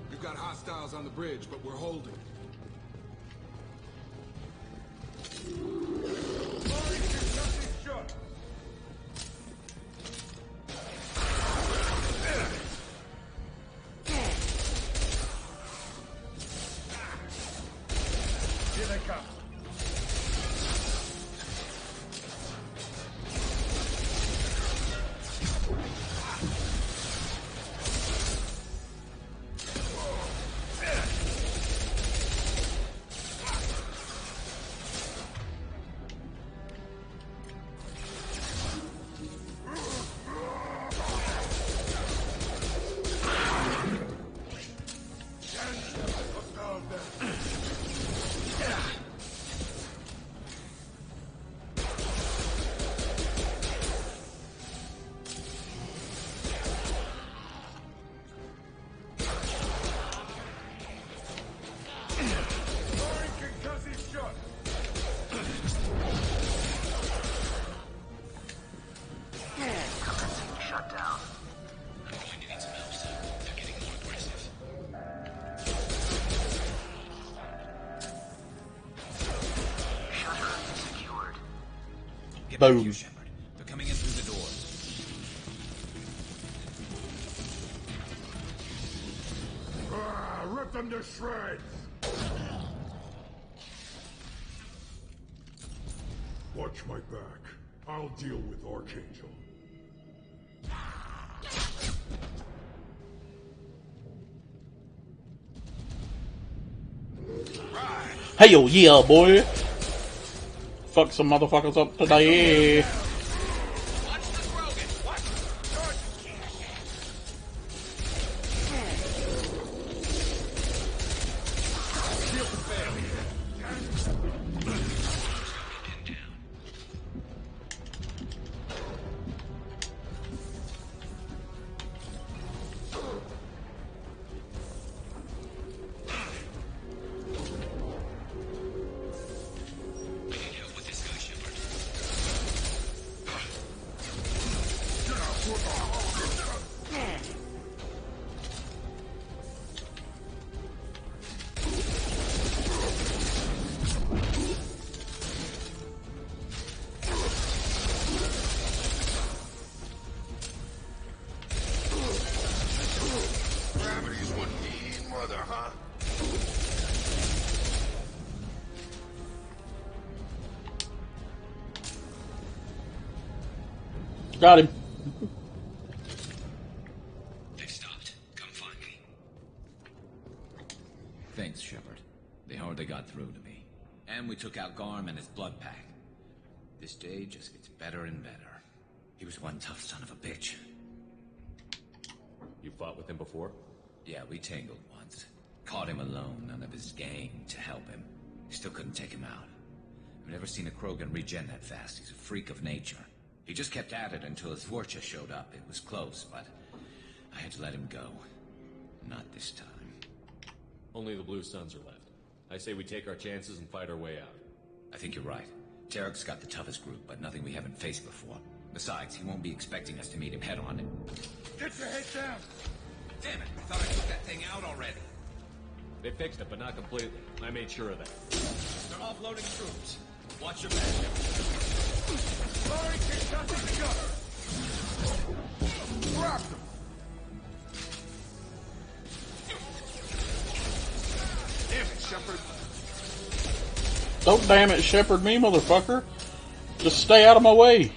We've got hostiles on the bridge, but we're holding. Here they come. Shutdown. I'm going to need some help, sir. They're getting more aggressive. Shutter secured. Get back Boom. here, Shepard. They're coming in through the doors. Rip them to shreds. Watch my back. I'll deal with Archangel. Hell yeah, boy! Fuck some motherfuckers up today. Gravity's one mean mother, huh? Got him. They've stopped. Come find me. Thanks, Shepard. They hardly got through to me. And we took out Garm and his blood pack. This day just gets better and better. He was one tough son of a bitch. You fought with him before? Yeah, we tangled once. Caught him alone, none of his gang to help him. Still couldn't take him out. I've never seen a Krogan regen that fast. He's a freak of nature. He just kept at it until his Vorcha showed up. It was close, but I had to let him go. Not this time. Only the Blue Suns are left. I say we take our chances and fight our way out. I think you're right. Tarek's got the toughest group, but nothing we haven't faced before. Besides, he won't be expecting us to meet him head-on. Get your head down! Damn it, I thought I took that thing out already. They fixed it, but not completely. I made sure of that. They're offloading troops. Watch your back. Firing kick shot. Grab them. Damn it, Shepard. Don't damn it, Shepard me, motherfucker. Just stay out of my way.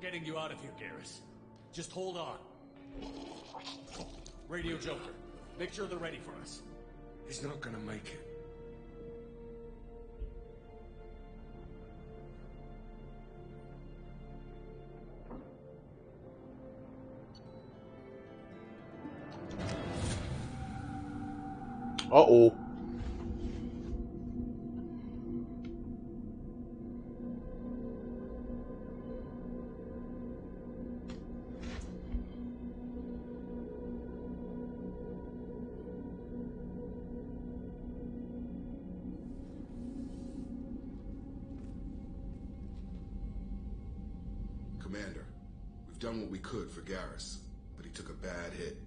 Getting you out of here, Garrus. Just hold on. Radio Joker, make sure they're ready for us. He's not gonna make it. Uh-oh. Commander, we've done what we could for Garrus, but he took a bad hit.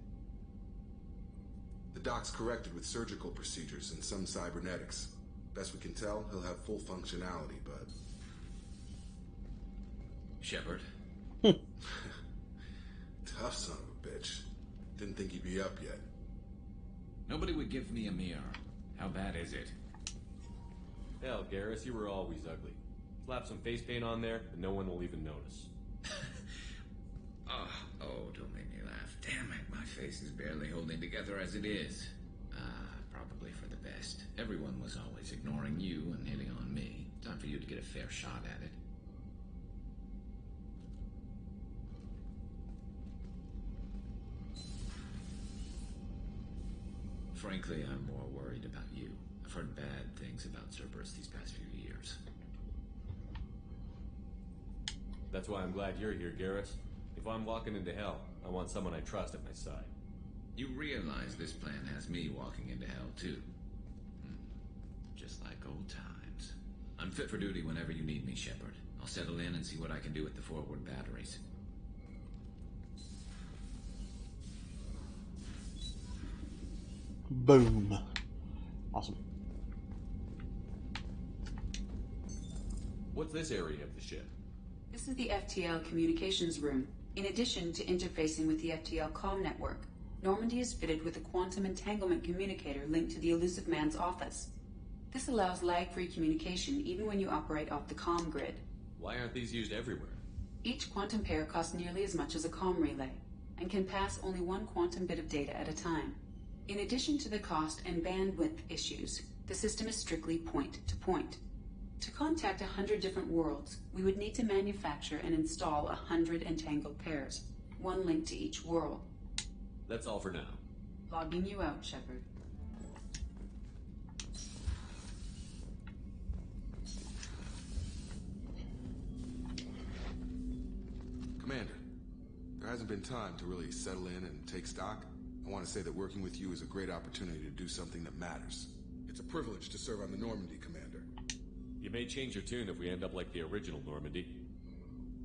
The doc's corrected with surgical procedures and some cybernetics. Best we can tell, he'll have full functionality, but... Shepard? Tough son of a bitch. Didn't think he'd be up yet. Nobody would give me a mirror. How bad is it? Hell, Garrus, you were always ugly. Slap some face paint on there, and no one will even notice. Oh, don't make me laugh. Damn it, my face is barely holding together as it is. Probably for the best. Everyone was always ignoring you and hitting on me. Time for you to get a fair shot at it. Frankly, I'm more worried about you. I've heard bad things about Cerberus these past few years. That's why I'm glad you're here, Garrus. If I'm walking into hell, I want someone I trust at my side. You realize this plan has me walking into hell, too. Just like old times. I'm fit for duty whenever you need me, Shepard. I'll settle in and see what I can do with the forward batteries. Boom. Awesome. What's this area of the ship? This is the FTL communications room. In addition to interfacing with the FTL comm network, Normandy is fitted with a quantum entanglement communicator linked to the Elusive Man's office. This allows lag-free communication even when you operate off the comm grid. Why aren't these used everywhere? Each quantum pair costs nearly as much as a comm relay, and can pass only one quantum bit of data at a time. In addition to the cost and bandwidth issues, the system is strictly point-to-point. To contact 100 different worlds, we would need to manufacture and install 100 entangled pairs, one link to each world. That's all for now. Logging you out, Shepard. Commander, there hasn't been time to really settle in and take stock. I want to say that working with you is a great opportunity to do something that matters. It's a privilege to serve on the Normandy, Commander. You may change your tune if we end up like the original Normandy.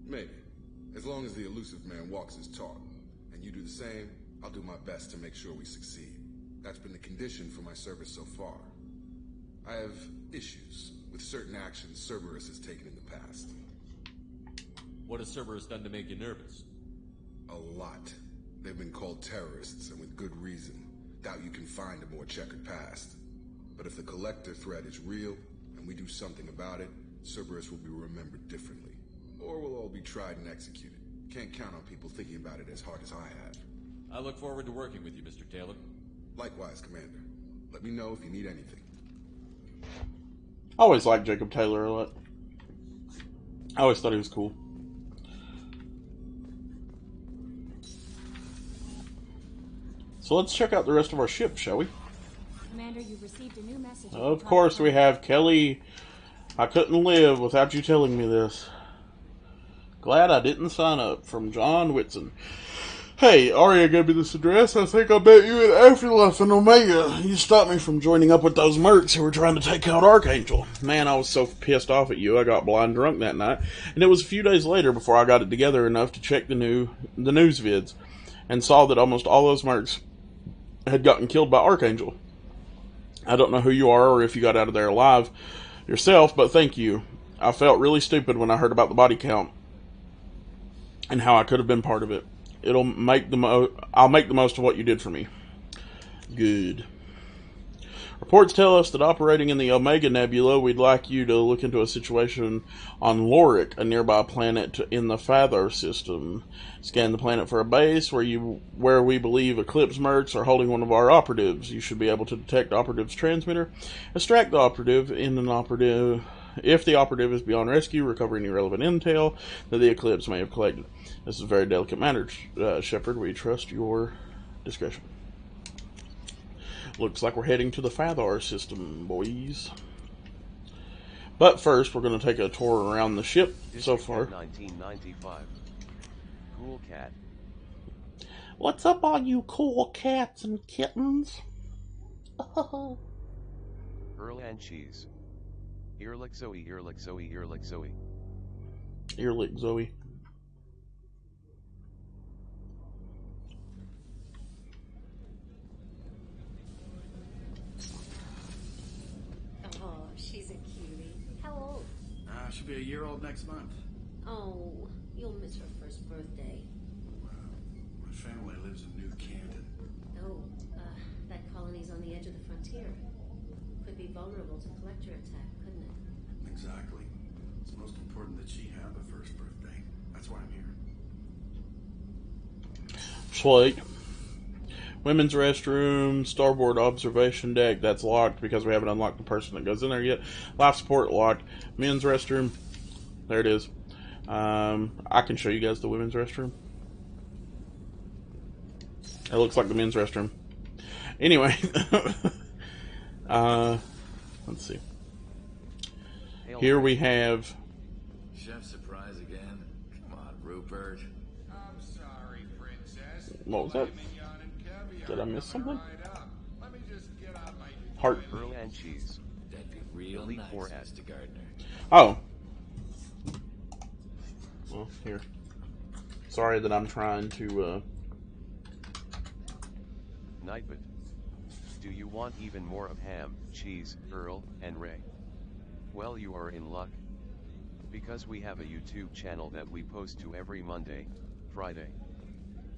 Maybe. As long as the Elusive Man walks his talk, and you do the same, I'll do my best to make sure we succeed. That's been the condition for my service so far. I have issues with certain actions Cerberus has taken in the past. What has Cerberus done to make you nervous? A lot. They've been called terrorists, and with good reason. Doubt you can find a more checkered past. But if the Collector threat is real, and we do something about it, Cerberus will be remembered differently. Or we'll all be tried and executed. Can't count on people thinking about it as hard as I have. I look forward to working with you, Mr. Taylor. Likewise, Commander. Let me know if you need anything. I always liked Jacob Taylor a lot. I always thought he was cool. So let's check out the rest of our ship, shall we? Commander, you've received a new message. Of course we have. Kelly, I couldn't live without you telling me this. Glad I didn't sign up. From John Whitson. Hey, Arya gave me this address. I think I met you at Afterlife in Omega. You stopped me from joining up with those mercs who were trying to take out Archangel. Man, I was so pissed off at you. I got blind drunk that night. And it was a few days later before I got it together enough to check the news vids. And saw that almost all those mercs had gotten killed by Archangel. I don't know who you are or if you got out of there alive yourself, but thank you. I felt really stupid when I heard about the body count and how I could have been part of it. I'll make the most of what you did for me. Good. Reports tell us that operating in the Omega Nebula, we'd like you to look into a situation on Lorik, a nearby planet in the Fathor system. Scan the planet for a base where we believe Eclipse mercs are holding one of our operatives. You should be able to detect operative's transmitter, extract the operative if the operative is beyond rescue, recover any relevant intel that the Eclipse may have collected. This is a very delicate matter, Shepard. We trust your discretion. Looks like we're heading to the Fathor system, boys. But first, we're going to take a tour around the ship so far. 1995. Cool cat. What's up, all you cool cats and kittens? Earl and cheese. Earlick Zoe, earlick Zoe, earlick Zoe. Earlick Zoe. Oh, she's a cutie. How old? She'll be a year old next month. Oh, you'll miss her first birthday. My family lives in New Canton. Oh, that colony's on the edge of the frontier. Could be vulnerable to collector attack, couldn't it? Exactly. It's most important that she have a first birthday. That's why I'm here. Sweet. Women's restroom, starboard observation deck, that's locked because we haven't unlocked the person that goes in there yet. Life support locked. Men's restroom, there it is. I can show you guys the women's restroom. It looks like the men's restroom. Anyway, let's see. Here we have. Chef surprise again? Come on, Rupert. I'm sorry, princess. What was that? Did I miss something? Let me just get out my Heart. Earl and cheese. That'd be real Elite nice, 4 Mr. Gardner. Oh. Well, here. Sorry that I'm trying to, Nightbot. Do you want even more of Ham, Cheese, Earl, and Ray? Well, you are in luck. Because we have a YouTube channel that we post to every Monday, Friday.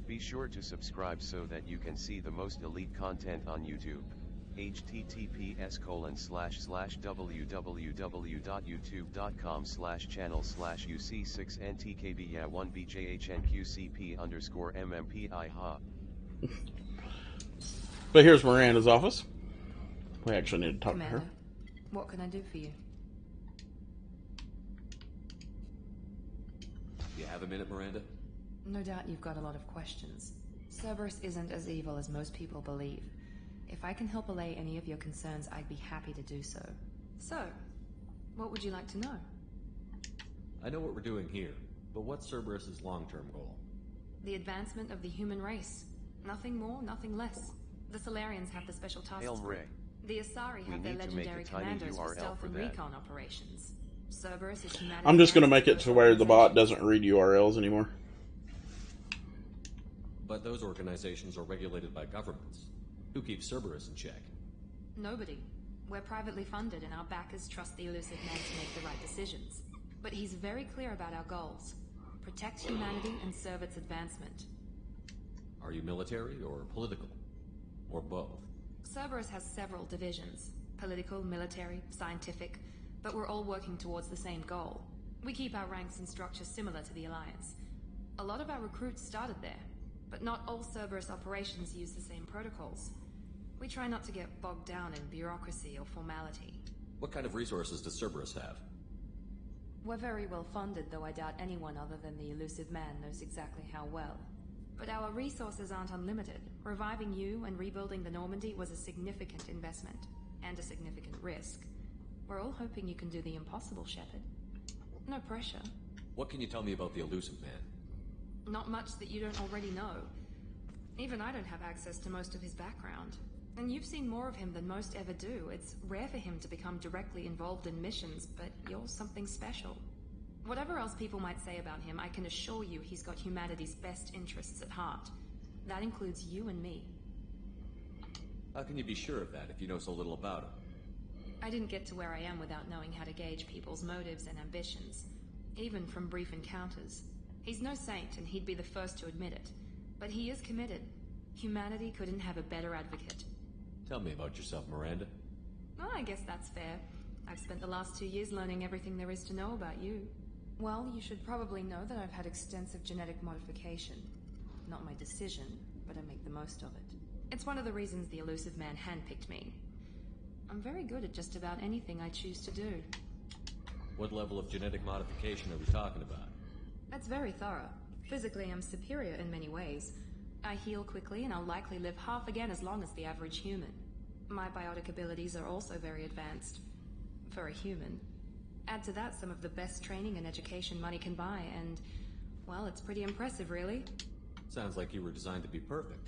Be sure to subscribe so that you can see the most elite content on YouTube. https://www.youtube.com/channel/UC6NTKBYA1BJHNQCP_MMPI But here's Miranda's office. We actually need to talk Commander, to her. what can I do for you? You have a minute, Miranda? No doubt you've got a lot of questions. Cerberus isn't as evil as most people believe. If I can help allay any of your concerns, I'd be happy to do so. So, what would you like to know? I know what we're doing here, but what's Cerberus's long-term goal? The advancement of the human race. Nothing more, nothing less. The Solarians have the special tasks. The Asari have their legendary commanders for stealth and recon operations. Cerberus is humanity's I'm just going to make it to where the bot doesn't read URLs anymore. But those organizations are regulated by governments. Who keeps Cerberus in check? Nobody. We're privately funded and our backers trust the elusive man to make the right decisions. But he's very clear about our goals. Protect humanity and serve its advancement. Are you military or political? Or both? Cerberus has several divisions. Political, military, scientific. But we're all working towards the same goal. We keep our ranks and structure similar to the Alliance. A lot of our recruits started there. But not all Cerberus operations use the same protocols. We try not to get bogged down in bureaucracy or formality. What kind of resources does Cerberus have? We're very well funded, though I doubt anyone other than the elusive man knows exactly how well. But our resources aren't unlimited. Reviving you and rebuilding the Normandy was a significant investment, and a significant risk. We're all hoping you can do the impossible, Shepard. No pressure. What can you tell me about the elusive man? Not much that you don't already know. Even I don't have access to most of his background. And you've seen more of him than most ever do. It's rare for him to become directly involved in missions, but you're something special. Whatever else people might say about him, I can assure you he's got humanity's best interests at heart. That includes you and me. How can you be sure of that if you know so little about him? I didn't get to where I am without knowing how to gauge people's motives and ambitions, even from brief encounters. He's no saint, and he'd be the first to admit it. But he is committed. Humanity couldn't have a better advocate. Tell me about yourself, Miranda. Well, I guess that's fair. I've spent the last 2 years learning everything there is to know about you. Well, you should probably know that I've had extensive genetic modification. Not my decision, but I make the most of it. It's one of the reasons the elusive man handpicked me. I'm very good at just about anything I choose to do. What level of genetic modification are we talking about? That's very thorough. Physically, I'm superior in many ways. I heal quickly, and I'll likely live half again as long as the average human. My biotic abilities are also very advanced. For a human. Add to that some of the best training and education money can buy, and, well, it's pretty impressive, really. Sounds like you were designed to be perfect.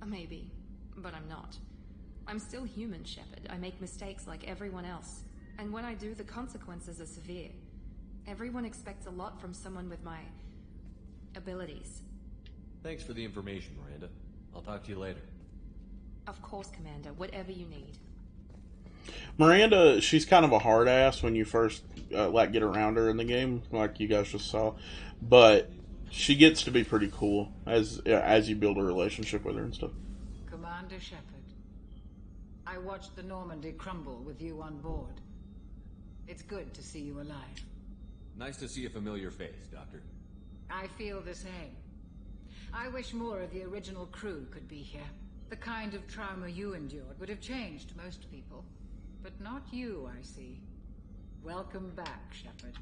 Maybe, but I'm not. I'm still human, Shepard. I make mistakes like everyone else. And when I do, the consequences are severe. Everyone expects a lot from someone with my abilities. Thanks for the information, Miranda. I'll talk to you later. Of course, Commander. Whatever you need. Miranda, she's kind of a hard ass when you first get around her in the game, like you guys just saw. But she gets to be pretty cool as you build a relationship with her and stuff. Commander Shepard, I watched the Normandy crumble with you on board. It's good to see you alive. Nice to see a familiar face, Doctor. I feel the same. I wish more of the original crew could be here. The kind of trauma you endured would have changed most people. But not you, I see. Welcome back, Shepard.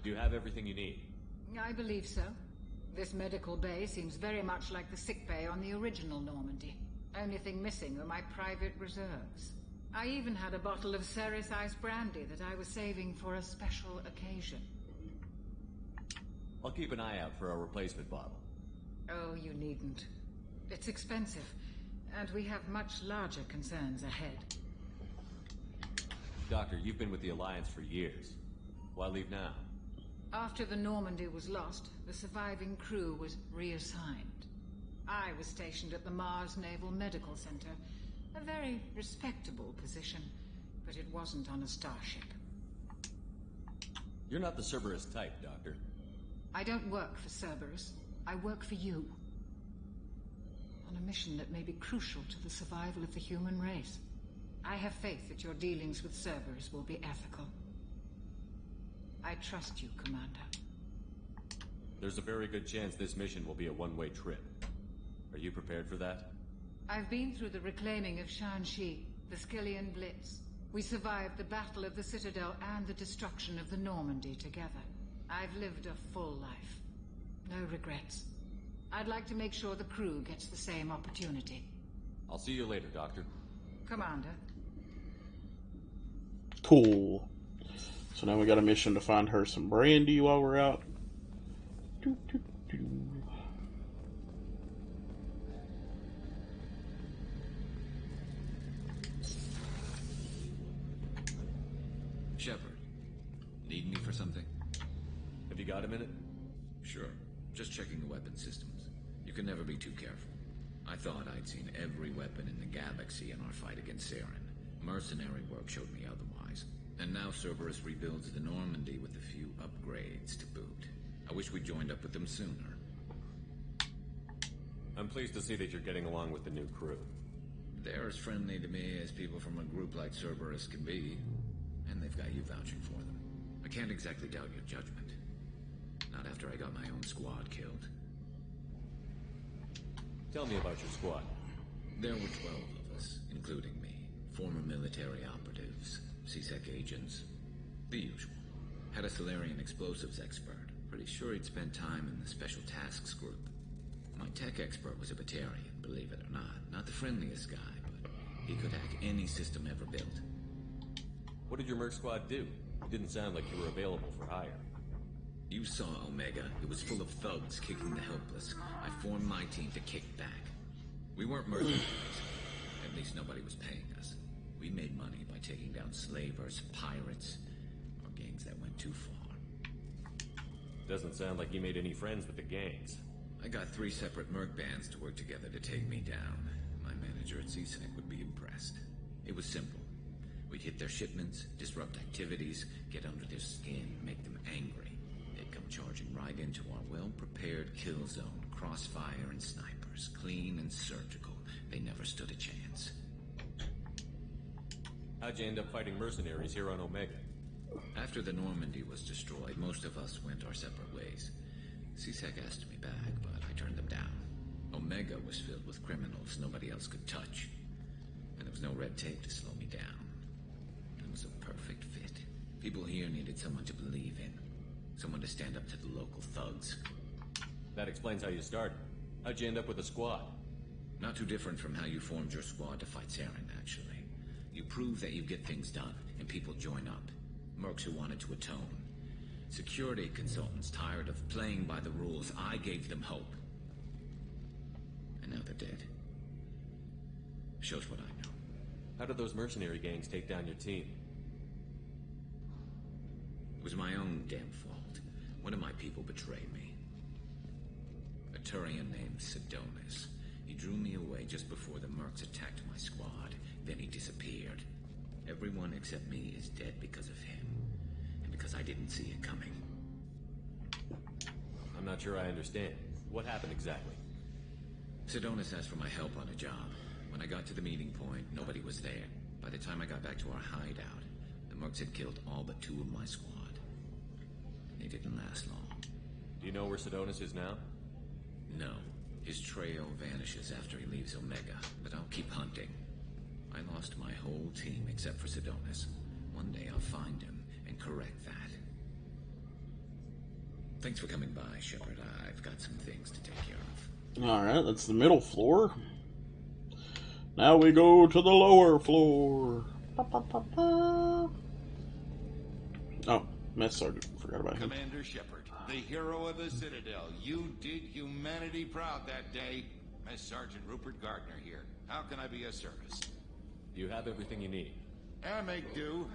Do you have everything you need? I believe so. This medical bay seems very much like the sick bay on the original Normandy. Only thing missing are my private reserves. I even had a bottle of Ceres Ice brandy that I was saving for a special occasion. I'll keep an eye out for a replacement bottle. Oh, you needn't. It's expensive, and we have much larger concerns ahead. Doctor, you've been with the Alliance for years. Why leave now? After the Normandy was lost, the surviving crew was reassigned. I was stationed at the Mars Naval Medical Center. A very respectable position, but it wasn't on a starship. You're not the Cerberus type, Doctor. I don't work for Cerberus. I work for you. On a mission that may be crucial to the survival of the human race. I have faith that your dealings with Cerberus will be ethical. I trust you, Commander. There's a very good chance this mission will be a one-way trip. Are you prepared for that? I've been through the reclaiming of Shanxi, the Skillian Blitz. We survived the Battle of the Citadel and the destruction of the Normandy together. I've lived a full life. No regrets. I'd like to make sure the crew gets the same opportunity. I'll see you later, Doctor. Commander. Cool. So now we got a mission to find her some brandy while we're out. Shepard, need me for something? Have you got a minute? Sure. Just checking the weapon systems. You can never be too careful. I thought I'd seen every weapon in the galaxy in our fight against Saren. Mercenary work showed me otherwise. And now Cerberus rebuilds the Normandy with a few upgrades to boot. I wish we joined up with them sooner. I'm pleased to see that you're getting along with the new crew. They're as friendly to me as people from a group like Cerberus can be. And they've got you vouching for them. I can't exactly doubt your judgment. Not after I got my own squad killed. Tell me about your squad. There were 12 of us, including me. Former military operatives, CSEC agents, the usual. Had a Solarian explosives expert. Pretty sure he'd spent time in the Special Tasks group. My tech expert was a Batarian, believe it or not. Not the friendliest guy, but he could hack any system ever built. What did your Merc squad do? It didn't sound like you were available for hire. You saw Omega. It was full of thugs kicking the helpless. I formed my team to kick back. We weren't mercenaries. At least nobody was paying us. We made money by taking down slavers, pirates, or gangs that went too far. Doesn't sound like you made any friends with the gangs. I got 3 separate merc bands to work together to take me down. My manager at CSEC would be impressed. It was simple. We'd hit their shipments, disrupt activities, get under their skin, make them angry. They'd come charging right into our well-prepared kill zone, crossfire and snipers, clean and surgical. They never stood a chance. How'd you end up fighting mercenaries here on Omega? After the Normandy was destroyed, most of us went our separate ways. CSEC asked me back, but I turned them down. Omega was filled with criminals nobody else could touch. And there was no red tape to slow me down. It was a perfect fit. People here needed someone to believe in. Someone to stand up to the local thugs. That explains how you started. How'd you end up with a squad? Not too different from how you formed your squad to fight Saren, actually. You prove that you get things done, and people join up. Mercs who wanted to atone. Security consultants tired of playing by the rules. I gave them hope. And now they're dead. Shows what I know. How did those mercenary gangs take down your team? It was my own damn fault. One of my people betrayed me. A Turian named Sidonis. He drew me away just before the mercs attacked my squad. Then he disappeared. Everyone except me is dead because of him. And because I didn't see it coming. I'm not sure I understand. What happened exactly? Sidonis asked for my help on a job. When I got to the meeting point, nobody was there. By the time I got back to our hideout, the mercs had killed all but 2 of my squad. And they didn't last long. Do you know where Sidonis is now? No. His trail vanishes after he leaves Omega, but I'll keep hunting. I lost my whole team except for Sidonis. One day I'll find him and correct that. Thanks for coming by, Shepard. I've got some things to take care of. Alright, that's the middle floor. Now we go to the lower floor. Oh, Mess Sergeant. Forgot about him. Commander Shepard, the hero of the Citadel. You did humanity proud that day. Mess Sergeant Rupert Gardner here. How can I be of service? You have everything you need. I make do.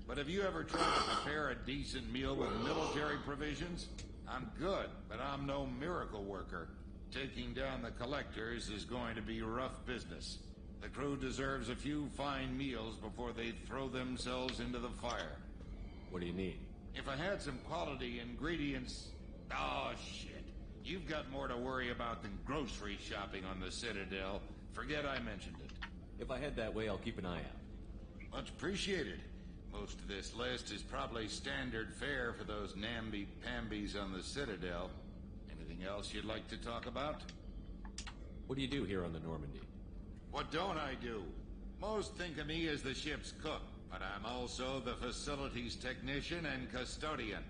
But have you ever tried to prepare a decent meal with military provisions? I'm good, but I'm no miracle worker. Taking down the collectors is going to be rough business. The crew deserves a few fine meals before they throw themselves into the fire. What do you need? If I had some quality ingredients... Oh, shit. You've got more to worry about than grocery shopping on the Citadel. Forget I mentioned it. If I head that way, I'll keep an eye out. Much appreciated. Most of this list is probably standard fare for those namby-pambies on the Citadel. Anything else you'd like to talk about? What do you do here on the Normandy? What don't I do? Most think of me as the ship's cook, but I'm also the facilities technician and custodian.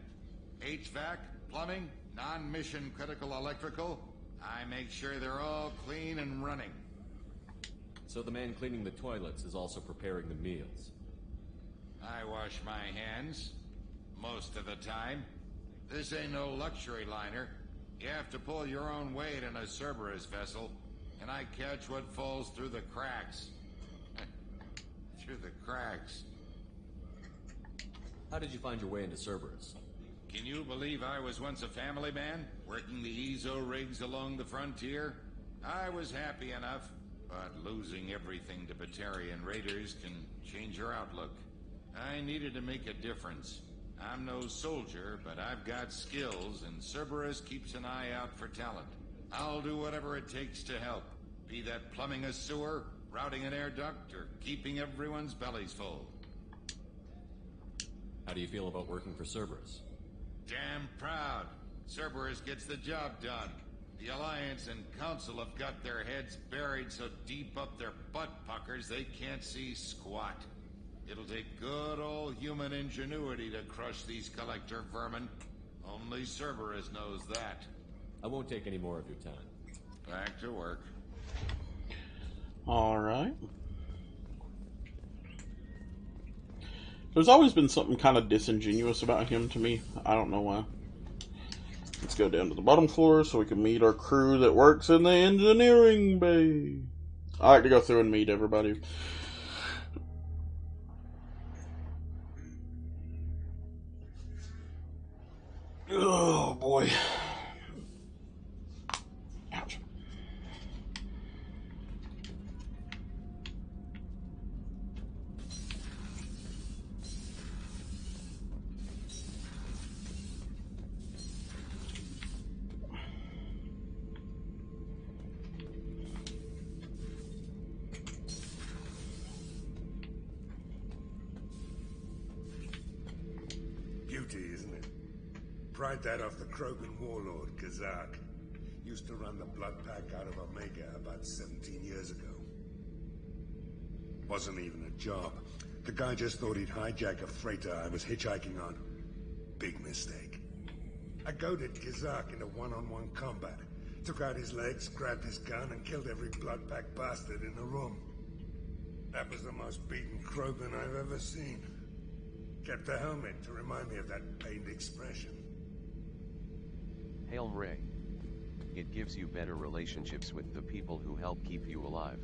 HVAC, plumbing, non-mission critical electrical, I make sure they're all clean and running. So the man cleaning the toilets is also preparing the meals? I wash my hands, most of the time. This ain't no luxury liner. You have to pull your own weight in a Cerberus vessel, and I catch what falls through the cracks. Through the cracks. How did you find your way into Cerberus? Can you believe I was once a family man, working the EZO rigs along the frontier? I was happy enough, but losing everything to Batarian raiders can change your outlook. I needed to make a difference. I'm no soldier, but I've got skills, and Cerberus keeps an eye out for talent. I'll do whatever it takes to help, be that plumbing a sewer, routing an air duct, or keeping everyone's bellies full. How do you feel about working for Cerberus? Damn proud. Cerberus gets the job done. The Alliance and Council have got their heads buried so deep up their butt puckers they can't see squat. It'll take good old human ingenuity to crush these collector vermin. Only Cerberus knows that. I won't take any more of your time. Back to work. Alright. There's always been something kind of disingenuous about him to me. I don't know why. Let's go down to the bottom floor so we can meet our crew that works in the engineering bay. I like to go through and meet everybody. Oh boy. Ouch. Isn't it? Pried that off the Krogan warlord, Kazak. Used to run the blood pack out of Omega about 17 years ago. Wasn't even a job. The guy just thought he'd hijack a freighter I was hitchhiking on. Big mistake. I goaded Kazak into one-on-one combat. Took out his legs, grabbed his gun, and killed every blood pack bastard in the room. That was the most beaten Krogan I've ever seen. Kept the helmet to remind me of that pained expression. Hail Ray. It gives you better relationships with the people who help keep you alive.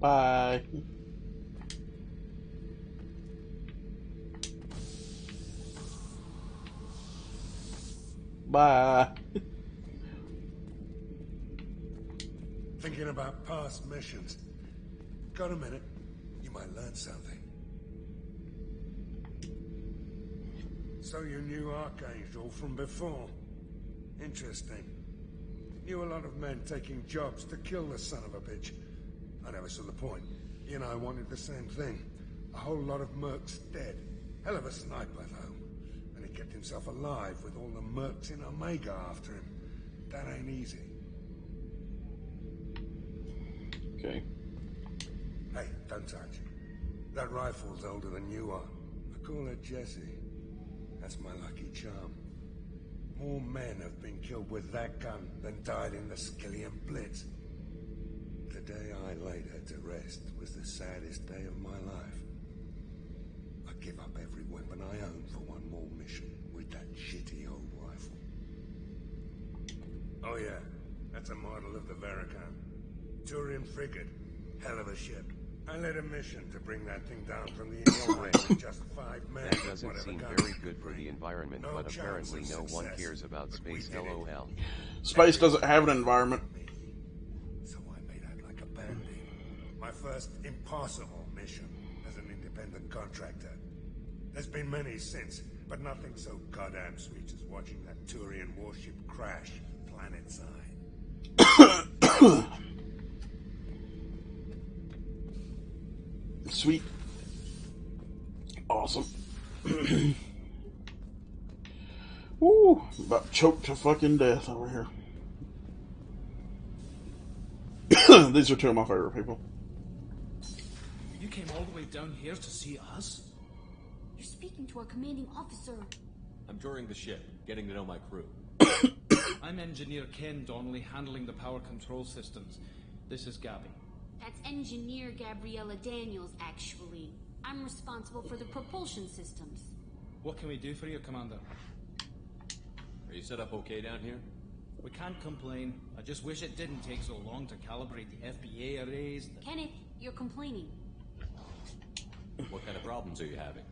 Bye. Bye. Thinking about past missions. Got a minute? You might learn something. So you knew Archangel from before. Interesting. Knew a lot of men taking jobs to kill the son of a bitch. I never saw the point. You and I wanted the same thing. A whole lot of mercs dead. Hell of a sniper, though. And he kept himself alive with all the mercs in Omega after him. That ain't easy. Okay. Hey, don't touch. That rifle's older than you are. I call her Jessie. That's my lucky charm. More men have been killed with that gun than died in the Skillian Blitz. The day I laid her to rest was the saddest day of my life. I give up every weapon I own for one more mission with that shitty old rifle. Oh yeah, that's a model of the Verican. Turian frigate. Hell of a ship. I led a mission to bring that thing down from the inner ring with just 5 men. That doesn't seem very good for the environment, but apparently no one cares about space. LOL. Space doesn't have an environment. first impossible mission as an independent contractor. There's been many since, but nothing so goddamn sweet as watching that Turian warship crash planetside. Sweet. Awesome. Woo! About choked to fucking death over here. These are two of my favorite people. You came all the way down here to see us? You're speaking to our commanding officer. I'm touring the ship, getting to know my crew. I'm Engineer Ken Donnelly, handling the power control systems. This is Gabby. That's Engineer Gabriella Daniels, actually. I'm responsible for the propulsion systems. What can we do for you, Commander? Are you set up okay down here? We can't complain. I just wish it didn't take so long to calibrate the FBA arrays. Kenneth, you're complaining. What kind of problems are you having?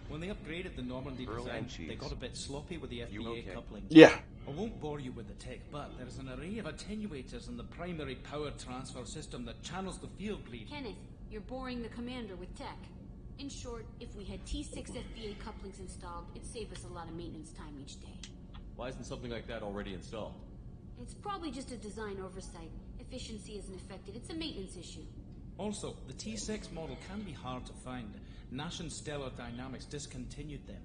When they upgraded the Normandy design, they got a bit sloppy with the FBA coupling. Yeah. I won't bore you with the tech, but there's an array of attenuators in the primary power transfer system that channels the field bleed. Kenneth, you're boring the commander with tech. In short, if we had T6 FBA couplings installed, it'd save us a lot of maintenance time each day. Why isn't something like that already installed? It's probably just a design oversight. Efficiency isn't affected. It's a maintenance issue. Also, the T6 model can be hard to find. Nash and Stellar Dynamics discontinued them.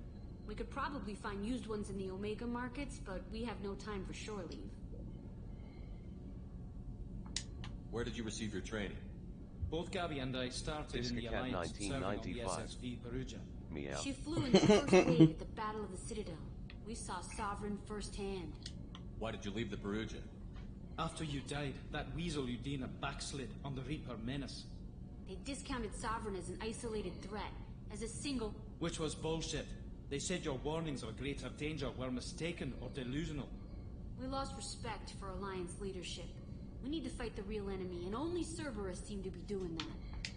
We could probably find used ones in the Omega markets, but we have no time for shore leave. Where did you receive your training? Both Gabby and I started in the Alliance, serving on the SSV Perugia. Meow. She flew in the first wave at the Battle of the Citadel. We saw Sovereign firsthand. Why did you leave the Perugia? After you died, that weasel Udina backslid on the Reaper menace. They discounted Sovereign as an isolated threat, as a single... Which was bullshit. They said your warnings of a greater danger were mistaken or delusional. We lost respect for Alliance leadership. We need to fight the real enemy, and only Cerberus seem to be doing that.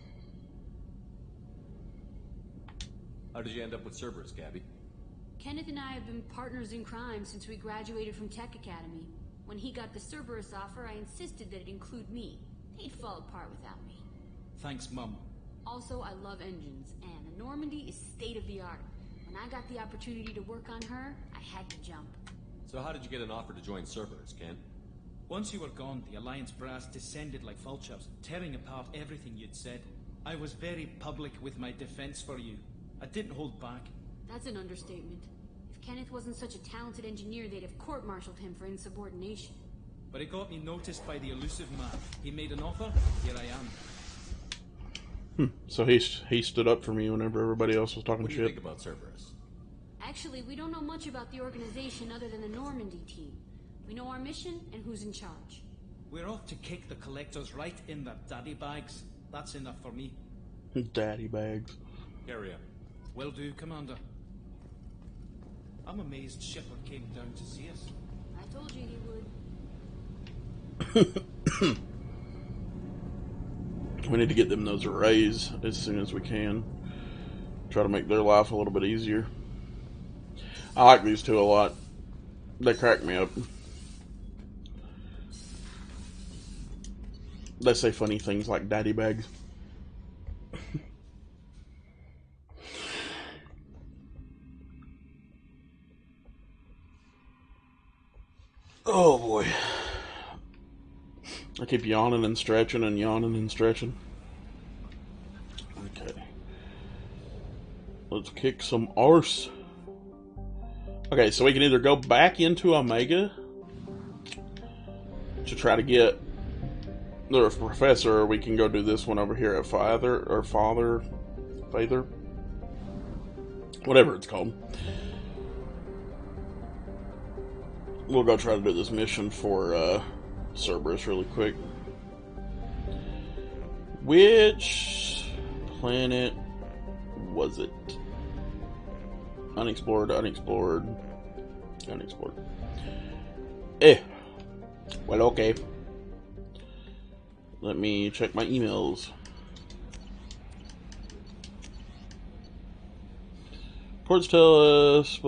How did you end up with Cerberus, Gabby? Kenneth and I have been partners in crime since we graduated from Tech Academy. When he got the Cerberus offer, I insisted that it include me. They'd fall apart without me. Thanks, Mum. Also, I love engines, and the Normandy is state-of-the-art. When I got the opportunity to work on her, I had to jump. So how did you get an offer to join Cerberus, Ken? Once you were gone, the Alliance brass descended like vultures, tearing apart everything you'd said. I was very public with my defense for you. I didn't hold back. That's an understatement. If Kenneth wasn't such a talented engineer, they'd have court-martialed him for insubordination. But it got me noticed by the elusive man. He made an offer, here I am. So he stood up for me whenever everybody else was talking shit. What do you think about Cerberus? Actually, we don't know much about the organization other than the Normandy team. We know our mission and who's in charge. We're off to kick the collectors right in their daddy bags. That's enough for me. Daddy bags. Carry on. Will do, Commander. I'm amazed Shepard came down to see us. I told you he would. We need to get them those arrays as soon as we can. Try to make their life a little bit easier. I like these two a lot. They crack me up. They say funny things like daddy bags. Oh boy. I keep yawning and stretching and yawning and stretching. Okay. Let's kick some arse. Okay, so we can either go back into Omega to try to get the professor, or we can go do this one over here at Father, whatever it's called. We'll go try to do this mission for Cerberus really quick. Which planet was it? Unexplored. Well, okay. Let me check my emails. Reports tell us,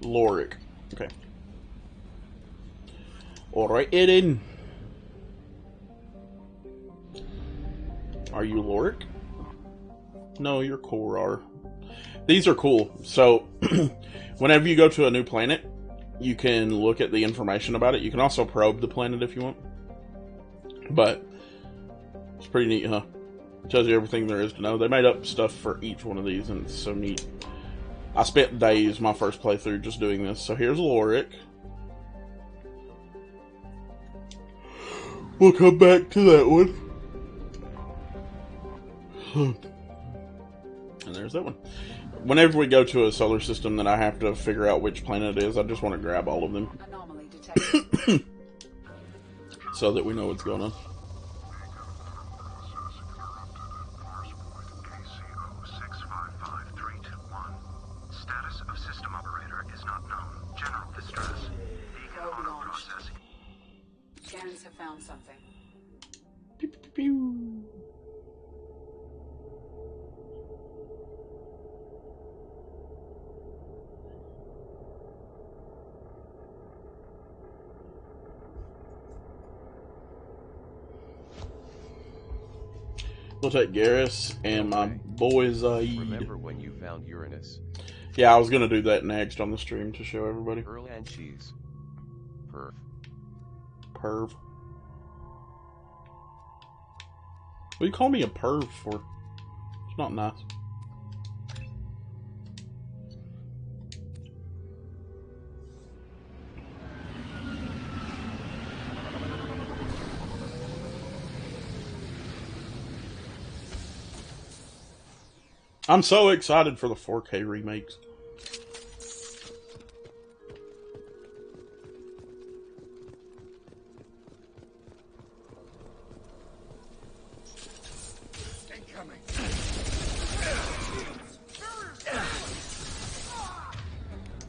Lorik. Okay. Alright, Eden. Are you Lorik? No, you're Korar. These are cool. So, whenever you go to a new planet, you can look at the information about it. You can also probe the planet if you want. But, it's pretty neat, huh? It tells you everything there is to know. They made up stuff for each one of these, and it's so neat. I spent days my first playthrough just doing this. So here's Lorik. We'll come back to that one. And there's that one. Whenever we go to a solar system that I have to figure out which planet it is, I just want to grab all of them. Anomaly detected. So that we know what's going on. Status of system operator is not known. General distress. Beacon auto processing. Scans have found something. Pew, pew, pew. We'll take Garrus and my boy Zaid. Remember when you found Uranus? Yeah, I was gonna do that next on the stream to show everybody. Earl and cheese. Perv. Perv. What do you call me a perv for? It's not nice. I'm so excited for the 4K remakes.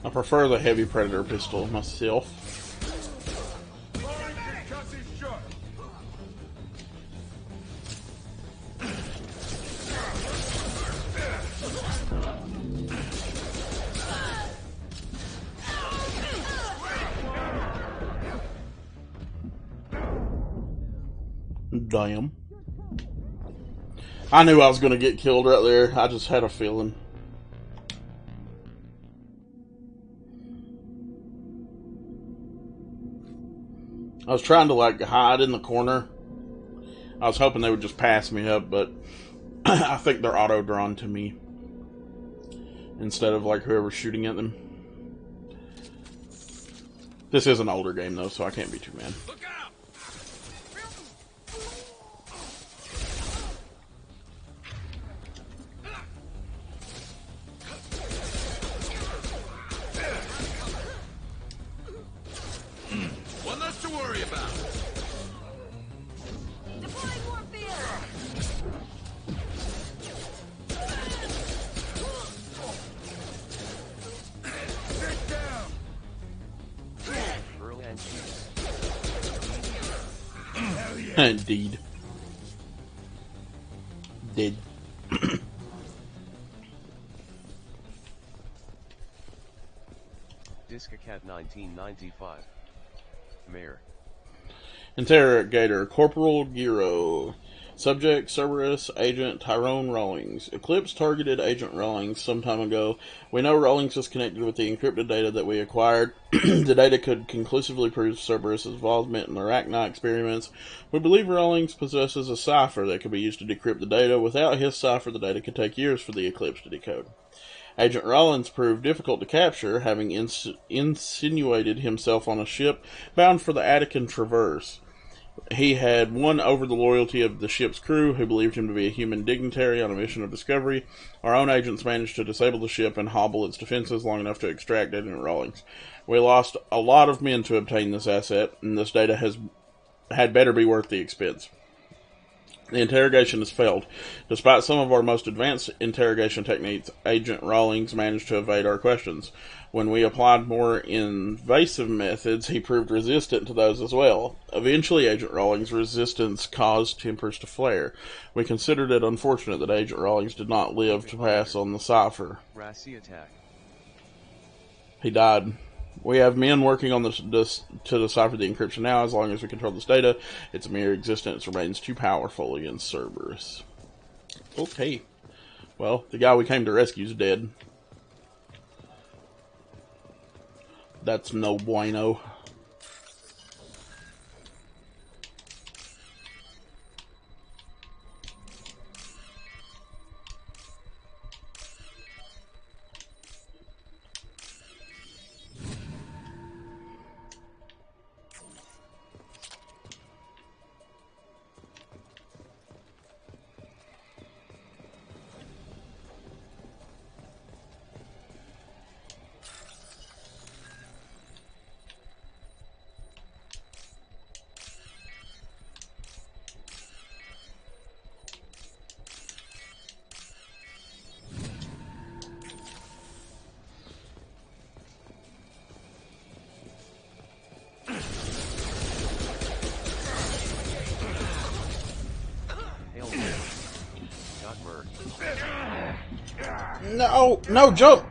I prefer the heavy predator pistol myself. Damn. I knew I was going to get killed right there. I just had a feeling. I was trying to like hide in the corner. I was hoping they would just pass me up, but I think they're auto-drawn to me instead of like whoever's shooting at them. This is an older game though, so I can't be too mad. One less to worry about. Deploying more Sit down. Earl and cheese. Hell yeah. Indeed. Dead. Discacat 1995. Mayor. Interrogator Corporal Giro. Subject Cerberus Agent Tyrone Rawlings. Eclipse targeted Agent Rawlings some time ago. We know Rawlings is connected with the encrypted data that we acquired. The data could conclusively prove Cerberus' involvement in the Arachni experiments. We believe Rawlings possesses a cipher that could be used to decrypt the data. Without his cipher, the data could take years for the Eclipse to decode. Agent Rawlings proved difficult to capture, having insinuated himself on a ship bound for the Attican Traverse. He had won over the loyalty of the ship's crew, who believed him to be a human dignitary on a mission of discovery. Our own agents managed to disable the ship and hobble its defenses long enough to extract Agent Rawlings. We lost a lot of men to obtain this asset, and this data had better be worth the expense. The interrogation has failed. Despite some of our most advanced interrogation techniques, Agent Rawlings managed to evade our questions. When we applied more invasive methods, he proved resistant to those as well. Eventually, Agent Rawlings' resistance caused tempers to flare. We considered it unfortunate that Agent Rawlings did not live to pass on the cipher. Rassi attack. He died. We have men working on this to decipher the encryption now. As long as we control this data, its mere existence remains too powerful against Cerberus. Okay. Well, the guy we came to rescue is dead. That's no bueno. No, no, jump!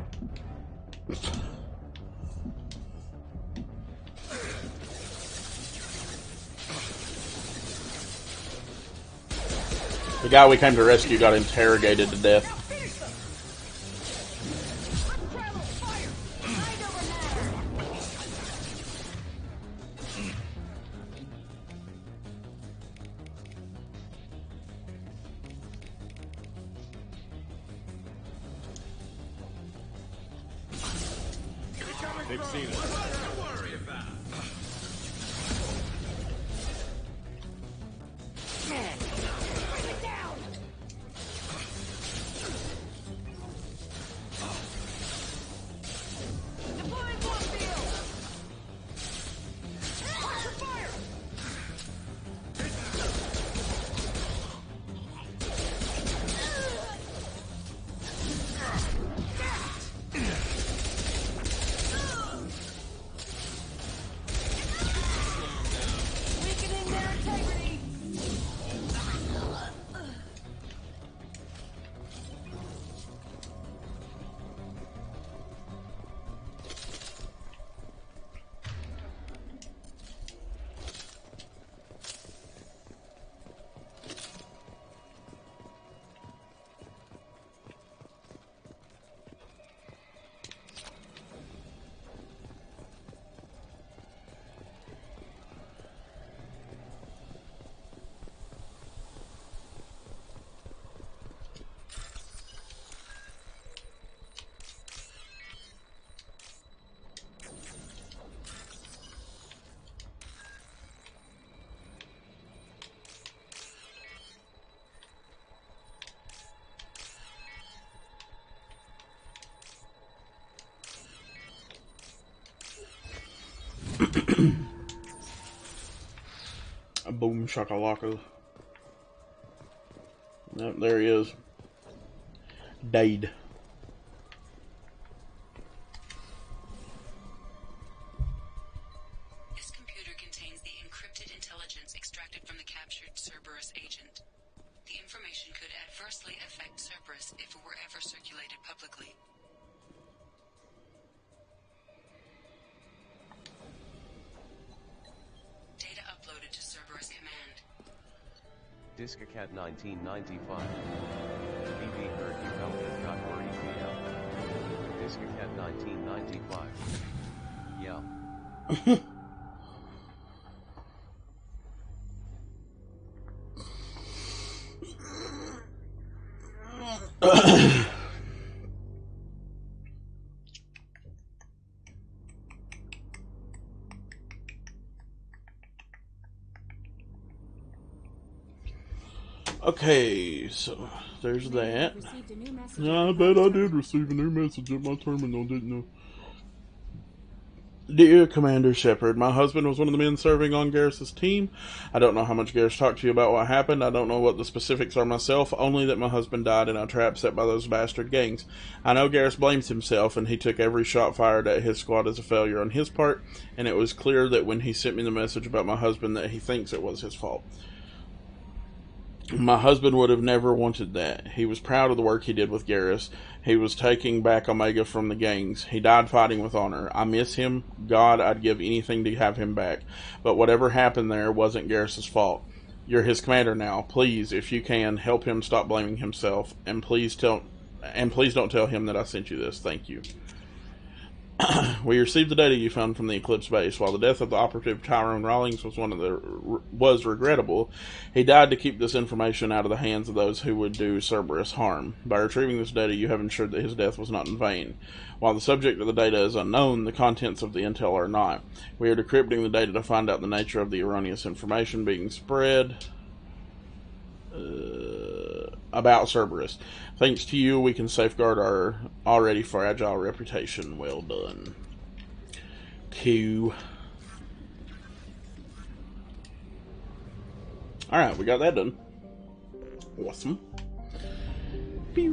The guy we came to rescue got interrogated to death. They've seen it. Don't worry about. A boom shakalaka. Yep, there he is. Died. This computer contains the encrypted intelligence extracted from the captured Cerberus agent. The information could adversely affect Cerberus if it were ever circulated publicly. Data uploaded to Cerberus Command. Discacat 1995. BB heard you help.org. Discacat 1995. Yeah. Okay, so there's that. Yeah, I bet I did receive a new message at my terminal, didn't I? Dear Commander Shepard, my husband was one of the men serving on Garrus's team. I don't know how much Garrus talked to you about what happened. I don't know what the specifics are myself, only that my husband died in a trap set by those bastard gangs. I know Garrus blames himself, and he took every shot fired at his squad as a failure on his part, and it was clear that when he sent me the message about my husband that he thinks it was his fault. My husband would have never wanted that. He was proud of the work he did with Garrus. He was taking back Omega from the gangs. He died fighting with honor. I miss him. God, I'd give anything to have him back. But whatever happened there wasn't Garrus's fault. You're his commander now. Please, if you can, help him stop blaming himself, and please don't tell him that I sent you this. Thank you. We received the data you found from the Eclipse base. While the death of the operative Tyrone Rawlings was regrettable, he died to keep this information out of the hands of those who would do Cerberus harm. By retrieving this data, you have ensured that his death was not in vain. While the subject of the data is unknown, the contents of the intel are not. We are decrypting the data to find out the nature of the erroneous information being spread about Cerberus. Thanks to you, we can safeguard our already fragile reputation. Well done. Q. Alright, we got that done. Awesome. We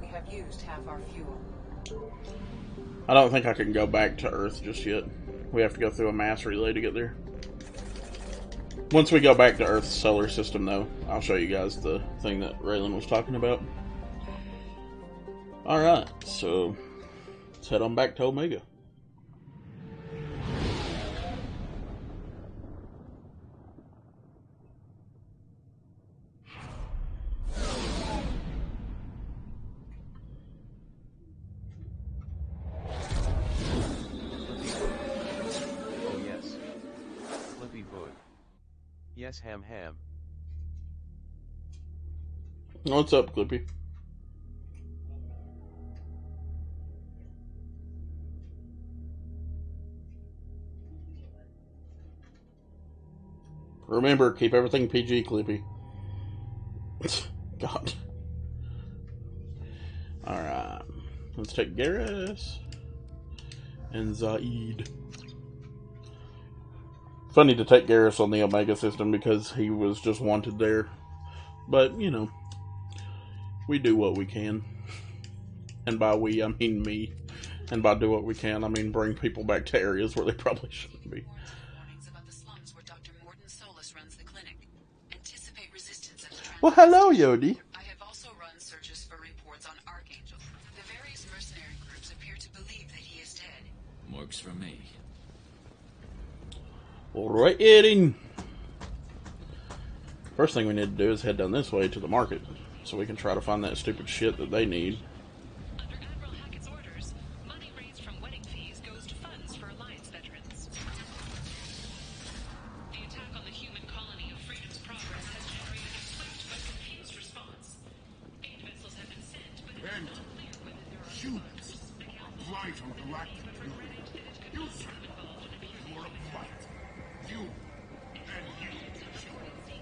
have used half our fuel. I don't think I can go back to Earth just yet. We have to go through a mass relay to get there. Once we go back to Earth's solar system, though, I'll show you guys the thing that Raylan was talking about. Alright, so let's head on back to Omega. Yes, Ham. What's up, Clippy? Remember, keep everything PG, Clippy. God. Alright. Let's take Garrus and Zaid. Funny to take Garrus on the Omega system because he was just wanted there. But, you know, we do what we can. And by we, I mean me. And by do what we can, I mean bring people back to areas where they probably shouldn't be. Well, hello, Yodi. I have also run searches for reports on Archangel. The various mercenary groups appear to believe that he is dead. Works for me. Alright, Eddie. First thing we need to do is head down this way to the market, so we can try to find that stupid shit that they need. Under Admiral Hackett's orders, money raised from wedding fees goes to funds for Alliance veterans. The attack on the human colony of Freedom's Progress has generated a swift but confused response. 8 vessels have been sent, but it is not clear whether there are Humans are blight on galactic unity. You, sir, you are a blight. You and you.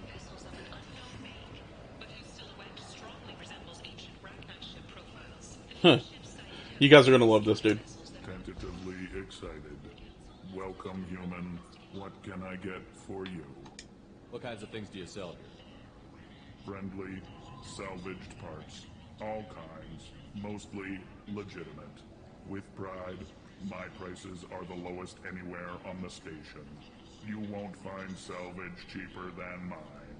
Vessels of an unknown make, but whose silhouette strongly resembles ancient Ragnar ship profiles. You guys are gonna love this dude. Tentatively excited. Welcome, human. What can I get for you? What kinds of things do you sell here? Friendly, salvaged parts. All kinds. Mostly legitimate. With pride, my prices are the lowest anywhere on the station. You won't find salvage cheaper than mine.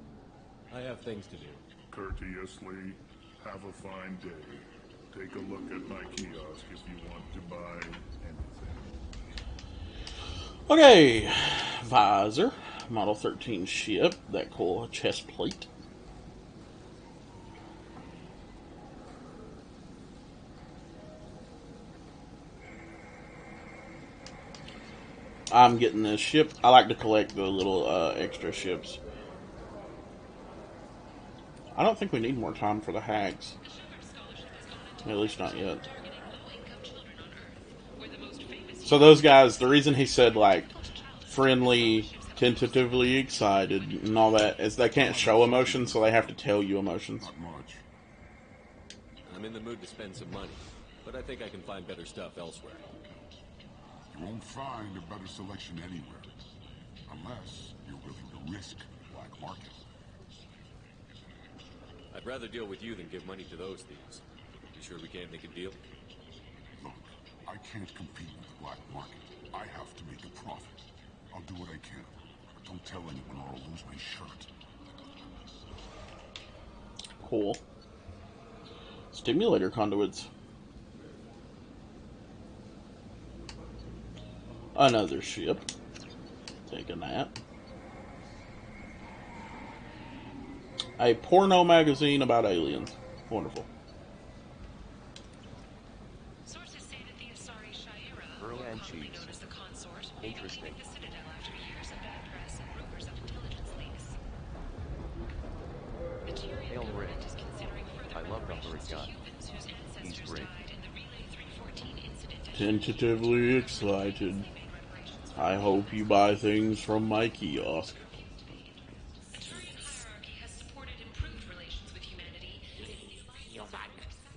I have things to do. Courteously, have a fine day. Take a look at my kiosk if you want to buy anything. Okay. Visor. Model 13 ship. That cool chest plate. I'm getting this ship. I like to collect the little extra ships. I don't think we need more time for the hags. At least not yet. So those guys, the reason he said like friendly, tentatively excited, and all that is they can't show emotions, so they have to tell you emotions. Not much. I'm in the mood to spend some money, but I think I can find better stuff elsewhere. You won't find a better selection anywhere. Unless you're willing to risk the black market. I'd rather deal with you than give money to those thieves. You sure we can't make a deal? Look, I can't compete with the black market. I have to make a profit. I'll do what I can. But don't tell anyone or I'll lose my shirt. Cool. Let's Stimulator conduits. Another ship. Taking that. A porno magazine about aliens. Wonderful. Sources say that the Asari Shaira, Earl and commonly Cheese. known as the Consort, Interesting. the Citadel after years of bad press and rumors of intelligence leaks. Hail Ray. Is considering further I love the reparations to guy. humans whose He's ancestors great. died in the Relay 314 incident. Tentatively excited. I hope you buy things from my kiosk.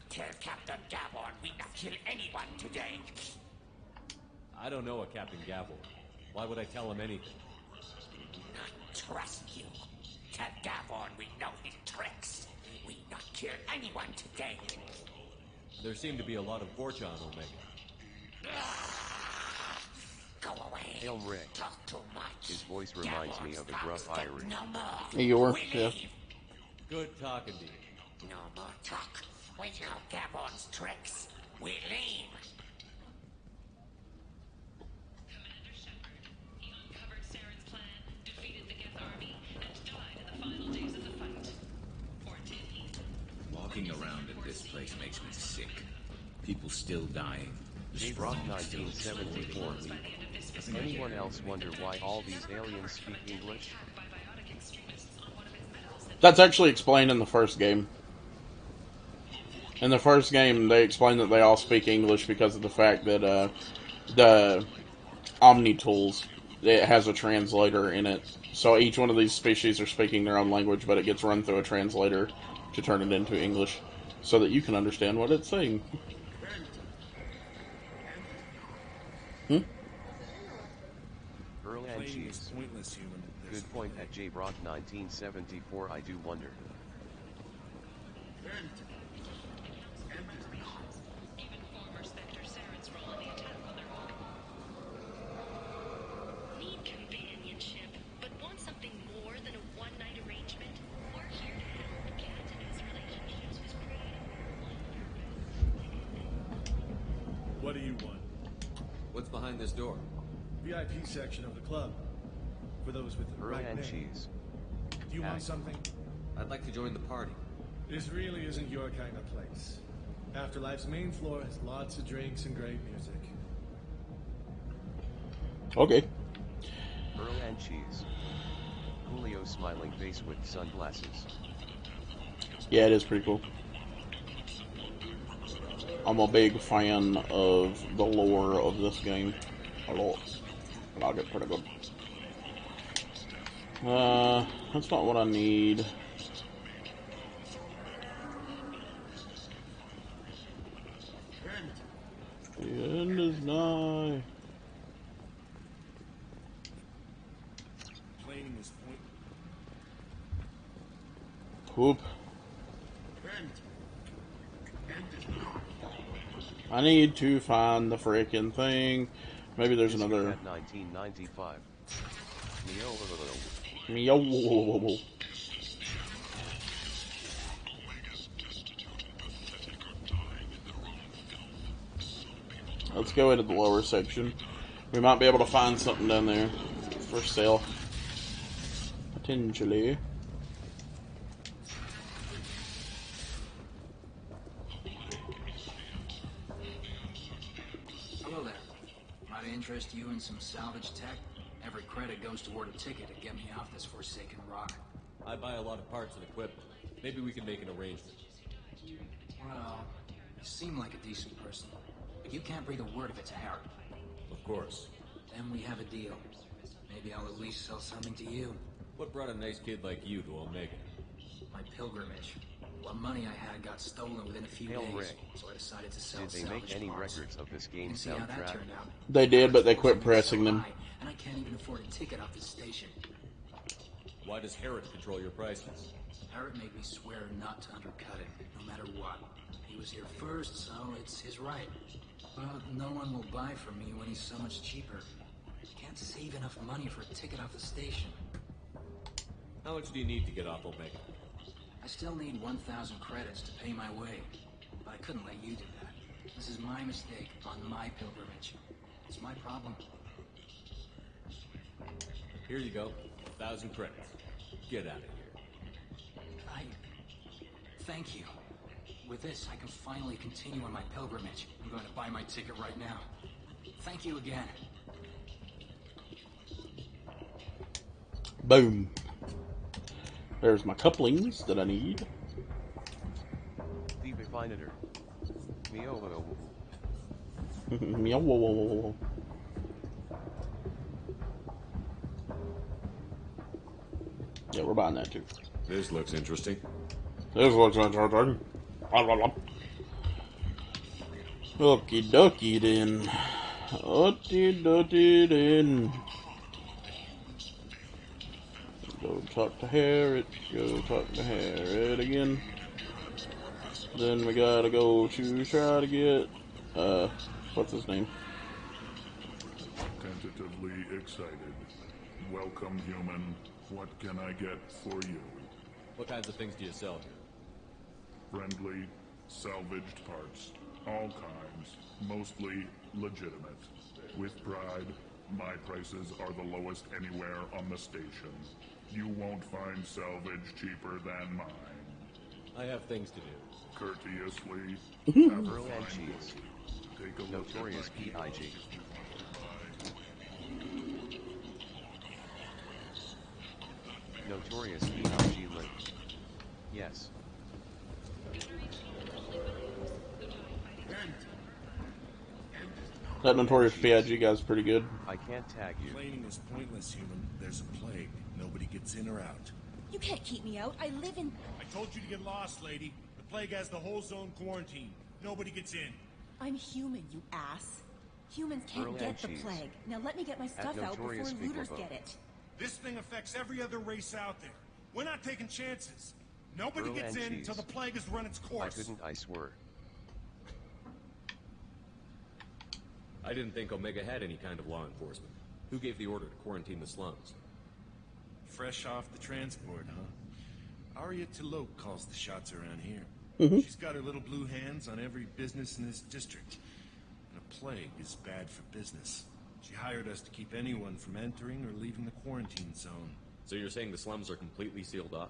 Tell Captain Gavon we not kill anyone today. I don't know a Captain Gavel. Why would I tell him anything? Not trust you. Tell Gavon we know his tricks. We not kill anyone today. There seem to be a lot of Vorcha on Omega. Go away. Hail Ray. Talk too much. His voice reminds me of a gruff Irish. No more. Eeyore, We yeah. leave. Good talking to you. No more talk. We know Gavon's tricks. We leave. Commander Shepard. He uncovered Saren's plan, defeated the Geth army, and died in the final days of the fight. Or did he? Walking around in this place makes me sick. People still dying. The J-Rock strong still 1974. exploited. Anyone else wonder why all these aliens speak English? That's actually explained in the first game. In the first game, they explain that they all speak English because of the fact that the Omni tools, it has a translator in it. So each one of these species are speaking their own language, but it gets run through a translator to turn it into English, so that you can understand what it's saying. Earl and Cheese. Good point at J-Brock 1974. I do wonder. Even former Spectre Saren's role in the attack on their home. Need companionship, but want something more than a one-night arrangement? We're here to help. Cat and his relationships was created for one purpose. What do you want? What's behind this door? VIP section of the club. For those with the Earl right and name. Cheese. Do you want something? I'd like to join the party. This really isn't your kind of place. Afterlife's main floor has lots of drinks and great music. Okay. Earl and Cheese. Julio's smiling face with sunglasses. Yeah, it is pretty cool. I'm a big fan of the lore of this game. A lot. And I'll get pretty good. That's not what I need. The end is nigh. Planing is point. Whoop. I need to find the freaking thing. Maybe there's another. 1995. Meow. Let's go into the lower section. We might be able to find something down there for sale. Potentially. Hello there. Might interest you in some salvage tech? Every credit goes toward a ticket to get me off this forsaken rock. I buy a lot of parts and equipment. Maybe we can make an arrangement. Well, you seem like a decent person, but you can't breathe a word of it to Harry. Of course. Then we have a deal. Maybe I'll at least sell something to you. What brought a nice kid like you to Omega? My pilgrimage. What money I had got stolen within a few Hail days, Ray. so I decided to sell Did they make salvage any parts. records of this game You see how that soundtrack? turned out? They did, but they quit pressing them. And I can't even afford a ticket off this station. Why does Herod control your prices? Harrod made me swear not to undercut it, no matter what. He was here first, so it's his right. But no one will buy from me when he's so much cheaper. Can't save enough money for a ticket off the station. How much do you need to get off Omega? I still need 1,000 credits to pay my way. but I couldn't let you do that. This is my mistake on my pilgrimage. It's my problem. Here you go. 1,000 credits. Get out of here. Thank you. With this, I can finally continue on my pilgrimage. I'm going to buy my ticket right now. Thank you again. Boom. There's my couplings that I need. The Refinator. Meow. Meow. Yeah, we're buying that too. This looks interesting. This looks interesting. Okie dokie then. Okie dokie then. Go talk to Harriet. Go talk to Harriet again. Then we gotta go to try to get, what's his name? Tentatively excited. Welcome, human. What can I get for you? What kinds of things do you sell here? Friendly, salvaged parts. All kinds. Mostly legitimate. With pride, my prices are the lowest anywhere on the station. You won't find salvage cheaper than mine. I have things to do. Courteously, Earl and Cheese. Take a Notorious PIG. Notorious PIG link. Yes. That Notorious PIG guy's pretty good. I can't tag you. Complaining is pointless, human. There's a plague. Nobody gets in or out. You can't keep me out. I live in... I told you to get lost, lady. The plague has the whole zone quarantined. Nobody gets in. I'm human, you ass. Humans can't get the plague. Now let me get my stuff out before looters get it. This thing affects every other race out there. We're not taking chances. Nobody gets in until the plague has run its course. I swear. I didn't think Omega had any kind of law enforcement. Who gave the order to quarantine the slums? Fresh off the transport, huh? Aria Tilok calls the shots around here. She's got her little blue hands on every business in this district. And a plague is bad for business. She hired us to keep anyone from entering or leaving the quarantine zone. So you're saying the slums are completely sealed off?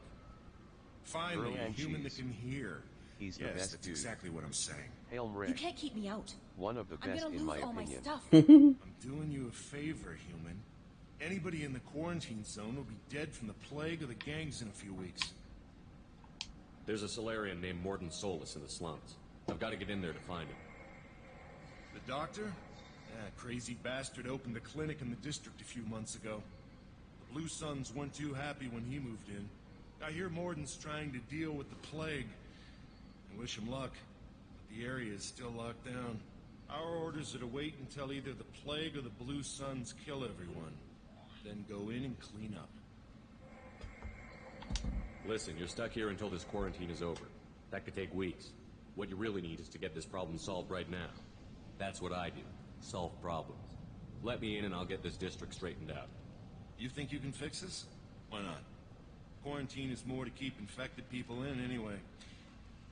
Finally, a human that can hear. He's the yes, best that's dude. exactly what I'm saying. Hail Rick. You can't keep me out. One of the best I'm gonna in my lose all opinion. my stuff. I'm doing you a favor, human. Anybody in the quarantine zone will be dead from the plague or the gangs in a few weeks. There's a Solarian named Morden Solus in the slums. I've got to get in there to find him. The doctor? Yeah, crazy bastard opened a clinic in the district a few months ago. The Blue Suns weren't too happy when he moved in. I hear Morden's trying to deal with the plague. I wish him luck, but the area is still locked down. Our orders are to wait until either the plague or the Blue Suns kill everyone. Then go in and clean up. Listen, you're stuck here until this quarantine is over. That could take weeks. What you really need is to get this problem solved right now. That's what I do. Solve problems. Let me in and I'll get this district straightened out. You think you can fix this? Why not? Quarantine is more to keep infected people in anyway.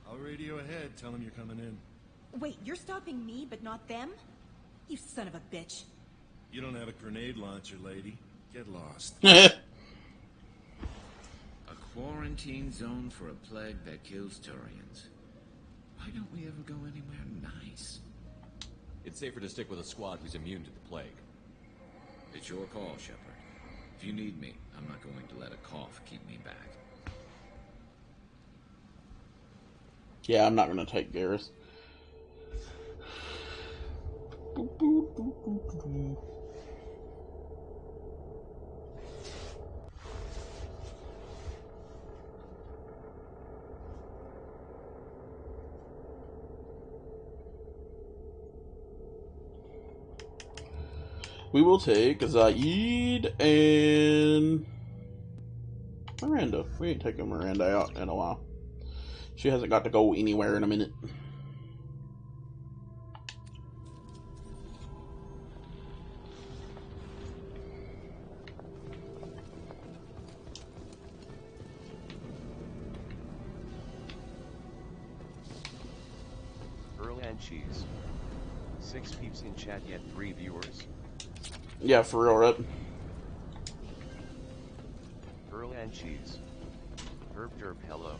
I'll radio ahead, tell them you're coming in. Wait, you're stopping me, but not them? You son of a bitch. You don't have a grenade launcher, lady. Get lost. A quarantine zone for a plague that kills Turians. Why don't we ever go anywhere nice? It's safer to stick with a squad who's immune to the plague. It's your call, Shepard. If you need me, I'm not going to let a cough keep me back. Yeah, I'm not gonna take Garrus. We will take Zaid and Miranda. We ain't taking Miranda out in a while. She hasn't got to go anywhere in a minute. and cheese. 6 peeps in chat yet 3 viewers. Yeah, for real, right? Earl and cheese. Herb derp hello.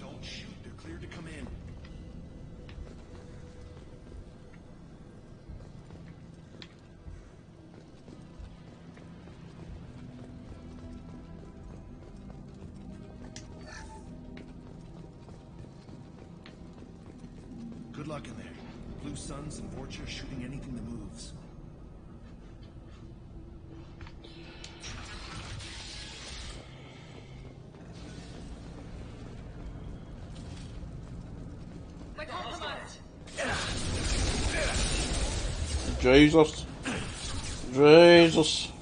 Don't shoot, they're cleared to come in. Good luck in there. Blue Suns and Vorcha shooting anything that moves. Jesus. Jesus.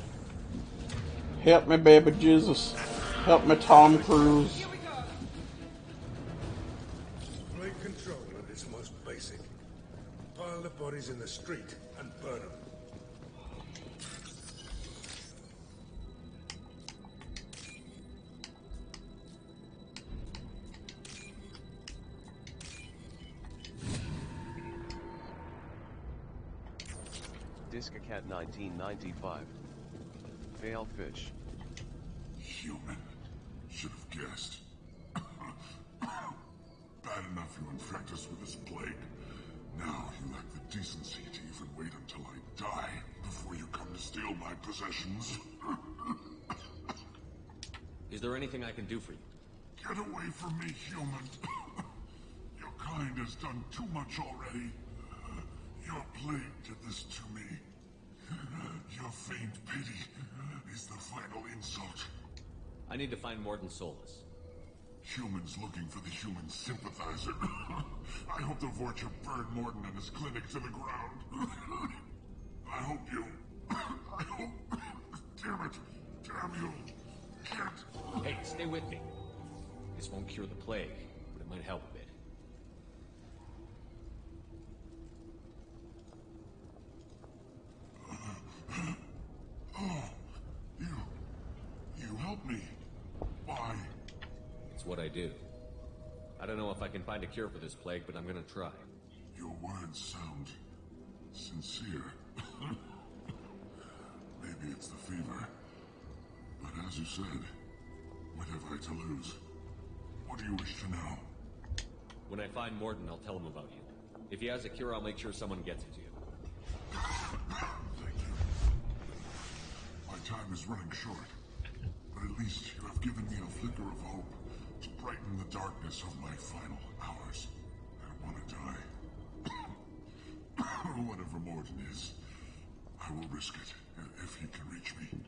Help me, baby Jesus. Help me, Tom Cruise. Blade control at its most basic. Pile the bodies in the street and burn them. Discacat 1995. Fail fish. Human. Should have guessed. Bad enough you infect us with this plague. Now you lack the decency to even wait until I die before you come to steal my possessions. Is there anything I can do for you? Get away from me, human. Your kind has done too much already. Your plague did this to me. Your faint pity is the final insult. I need to find Morton Solus. Humans looking for the human sympathizer. I hope the Vorcha burned Morton and his clinic to the ground. I hope you... I hope... Damn it. Damn you. Can't... Hey, stay with me. This won't cure the plague, but it might help a bit. Oh, you help me. Why? It's what I do. I don't know if I can find a cure for this plague, but I'm gonna try. Your words sound sincere. Maybe it's the fever. But as you said, what have I to lose? What do you wish to know? When I find Morton, I'll tell him about you. If he has a cure, I'll make sure someone gets it to you. Thank you. My time is running short, but at least you have given me a flicker of hope to brighten the darkness of my final hours. I want to die. Whatever Morton is, I will risk it if he can reach me.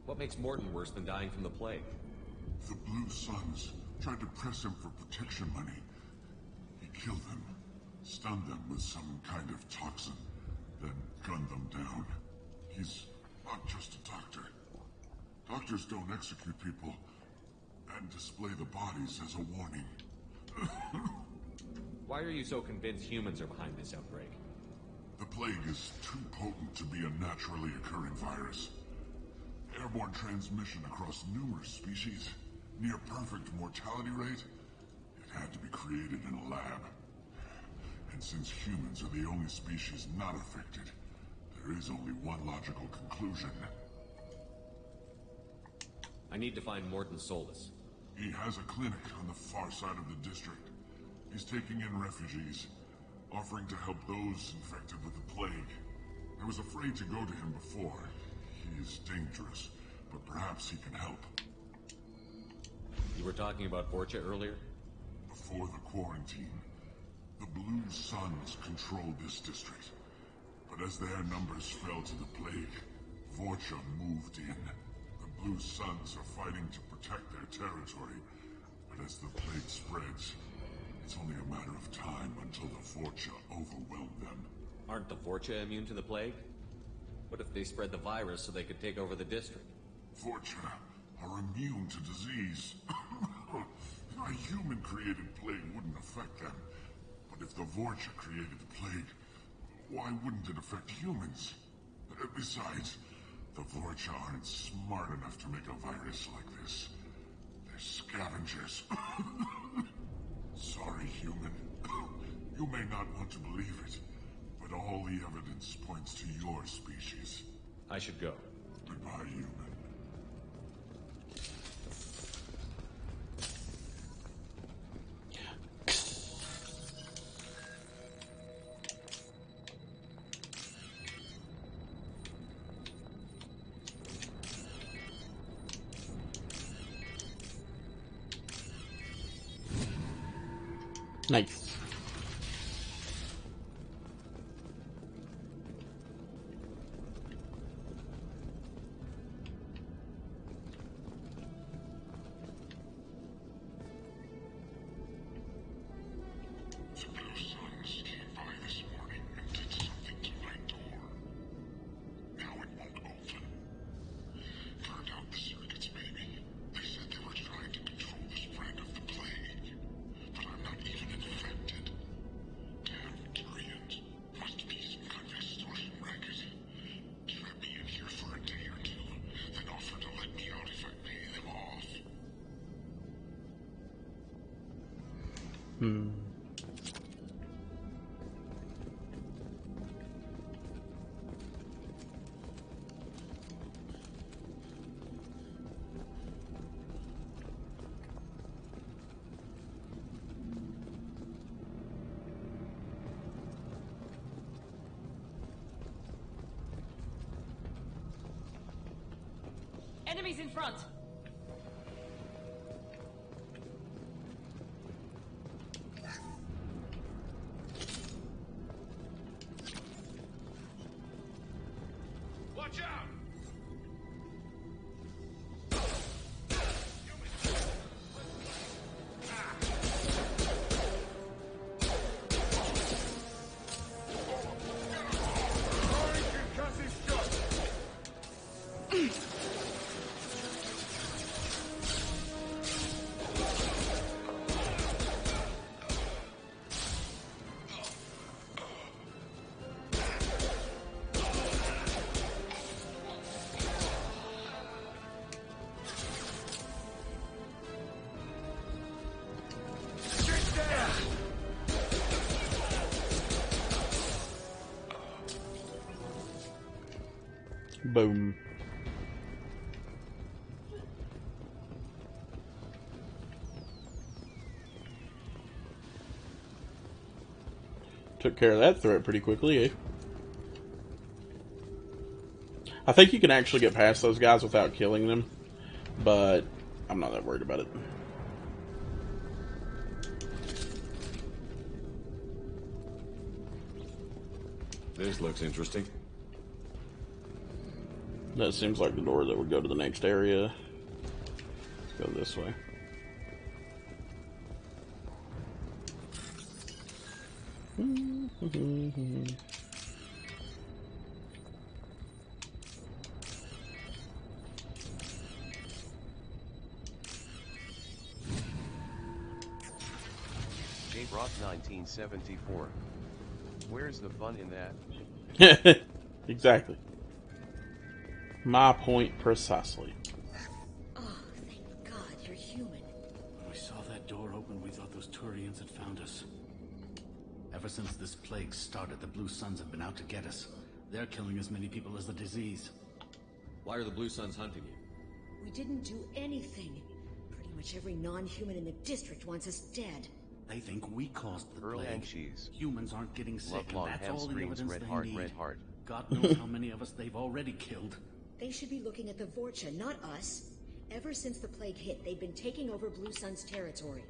What makes Morton worse than dying from the plague? The Blue Suns tried to press him for protection money. He killed them, stunned them with some kind of toxin, then gunned them down. He's not just a doctor. Doctors don't execute people and display the bodies as a warning. Why are you so convinced humans are behind this outbreak? The plague is too potent to be a naturally occurring virus. Airborne transmission across numerous species, near perfect mortality rate. It had to be created in a lab. And since humans are the only species not affected, there is only one logical conclusion. I need to find Morton Solus. He has a clinic on the far side of the district. He's taking in refugees, offering to help those infected with the plague. I was afraid to go to him before. He is dangerous, but perhaps he can help. You were talking about Vorcha earlier? Before the quarantine, the Blue Suns controlled this district. But as their numbers fell to the plague, Vorcha moved in. The Blue Suns are fighting to protect their territory, but as the plague spreads, it's only a matter of time until the Vorcha overwhelm them. Aren't the Vorcha immune to the plague? What if they spread the virus so they could take over the district? Vorcha are immune to disease. A human-created plague wouldn't affect them. But if the Vorcha created the plague, why wouldn't it affect humans? Besides, the Vorcha aren't smart enough to make a virus like this. They're Scavengers. Sorry, human. You may not want to believe it, but all the evidence points to your species. I should go. Goodbye, human. Nice. The Blue Suns came by this morning and did something to my door. Now it won't open. Turned out the circuits, maybe. They said they were trying to control the spread of the plague. But I'm not even infected. Damn Tyrians. Must be some kind of extortion racket. Trap me in here for a day or two, then offer to let me out if I pay them off. Enemies in front! Watch out! Boom. Took care of that threat pretty quickly, eh? I think you can actually get past those guys without killing them, but I'm not that worried about it. This looks interesting. That seems like the door that would go to the next area. Let's go this way. J-Rock 1974. Where's the fun in that? Exactly. My point precisely. Oh, thank God you're human. When we saw that door open, we thought those Turians had found us. Ever since this plague started, the Blue Suns have been out to get us. They're killing as many people as the disease. Why are the Blue Suns hunting you? We didn't do anything. Pretty much every non-human in the district wants us dead. They think we caused the Earl plague. and cheese. Humans aren't getting sick, and long that's ham all the screams, evidence red they heart, need. red heart. God knows how many of us they've already killed. They should be looking at the Vorcha, not us. Ever since the plague hit, they've been taking over Blue Sun's territory.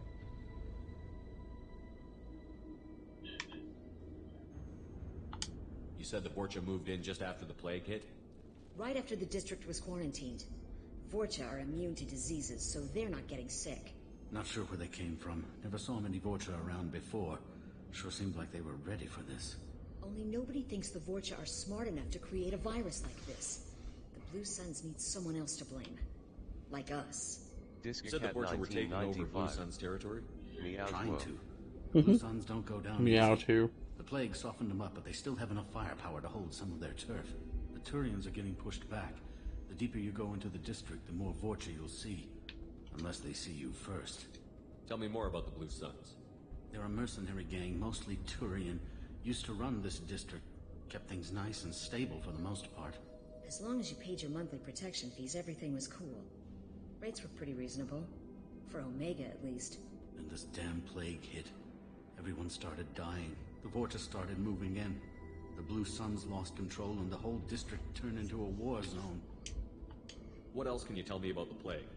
You said the Vorcha moved in just after the plague hit? Right after the district was quarantined. Vorcha are immune to diseases, so they're not getting sick. Not sure where they came from. Never saw many Vorcha around before. Sure seemed like they were ready for this. Only nobody thinks the Vorcha are smart enough to create a virus like this. The Blue Suns need someone else to blame. Like us. You said the Vorcha were taking over Blue Sun's territory? Trying to. Blue Suns don't go down Meow easy. too. The plague softened them up, but they still have enough firepower to hold some of their turf. The Turians are getting pushed back. The deeper you go into the district, the more Vorcha you'll see. Unless they see you first. Tell me more about the Blue Suns. They're a mercenary gang, mostly Turian. Used to run this district. Kept things nice and stable for the most part. As long as you paid your monthly protection fees, everything was cool. Rates were pretty reasonable. For Omega, at least. Then this damn plague hit. Everyone started dying. The Vortex started moving in. The Blue Suns lost control and the whole district turned into a war zone. What else can you tell me about the plague?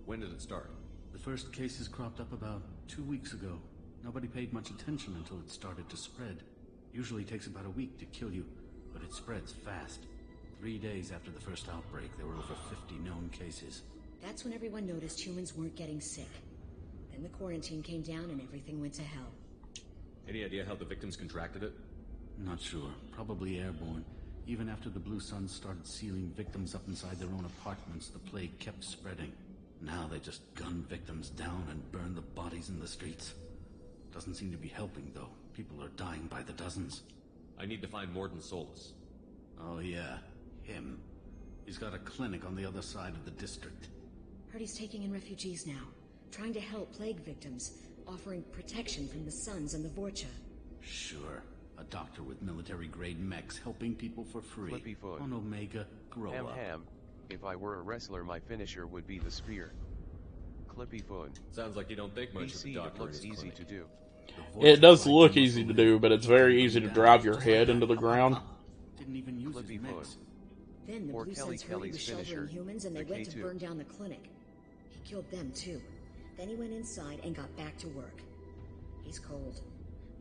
When did it start? The first cases cropped up about 2 weeks ago. Nobody paid much attention until it started to spread. Usually takes about a week to kill you, but it spreads fast. 3 days after the first outbreak, there were over 50 known cases. That's when everyone noticed humans weren't getting sick. Then the quarantine came down and everything went to hell. Any idea how the victims contracted it? Not sure. Probably airborne. Even after the Blue Suns started sealing victims up inside their own apartments, the plague kept spreading. Now they just gun victims down and burn the bodies in the streets. Doesn't seem to be helping, though. People are dying by the dozens. I need to find Morden Solus. Oh yeah, him. He's got a clinic on the other side of the district. Heard he's taking in refugees now. Trying to help plague victims. Offering protection from the Suns and the Vorcha. Sure. A doctor with military-grade mechs helping people for free. Flippy foot. On Omega, grow up. Ham. If I were a wrestler, my finisher would be the spear. Clippy foot. Sounds like you don't think much of the doctor. It looks easy to do. It does look easy to do, but it's very easy to drive your head into the ground. Didn't even use his mechs. Then the Blue Suns heard he was sheltering humans and they went to burn down the clinic. He killed them too. Then he went inside and got back to work. He's cold.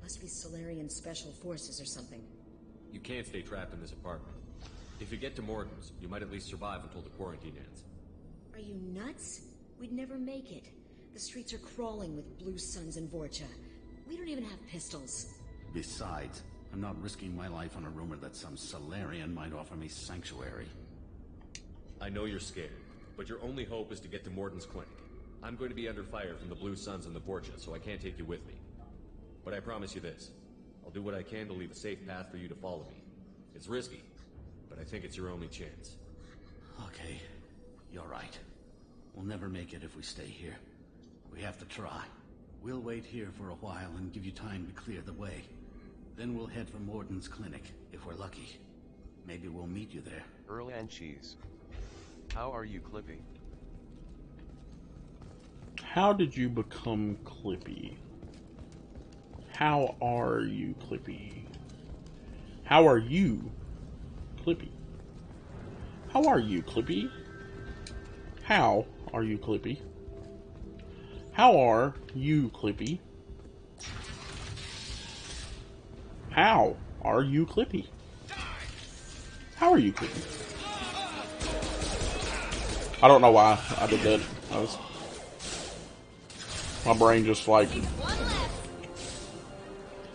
Must be Solarian Special Forces or something. You can't stay trapped in this apartment. If you get to Morden's, you might at least survive until the quarantine ends. Are you nuts? We'd never make it. The streets are crawling with Blue Suns and Vorcha. We don't even have pistols. Besides, I'm not risking my life on a rumor that some Solarian might offer me sanctuary. I know you're scared, but your only hope is to get to Morden's clinic. I'm going to be under fire from the Blue Suns and the Vorcha, so I can't take you with me. But I promise you this. I'll do what I can to leave a safe path for you to follow me. It's risky, but I think it's your only chance. Okay, you're right. We'll never make it if we stay here. We have to try. We'll wait here for a while and give you time to clear the way. Then we'll head for Morden's clinic, if we're lucky. Maybe we'll meet you there. Earl and Cheese. How are you, Clippy? How did you become Clippy? How are you, Clippy? How are you, Clippy? How are you, Clippy? How are you, Clippy? How are you, Clippy? How are you, Clippy? How are you, Clippy? I don't know why I did that. My brain just like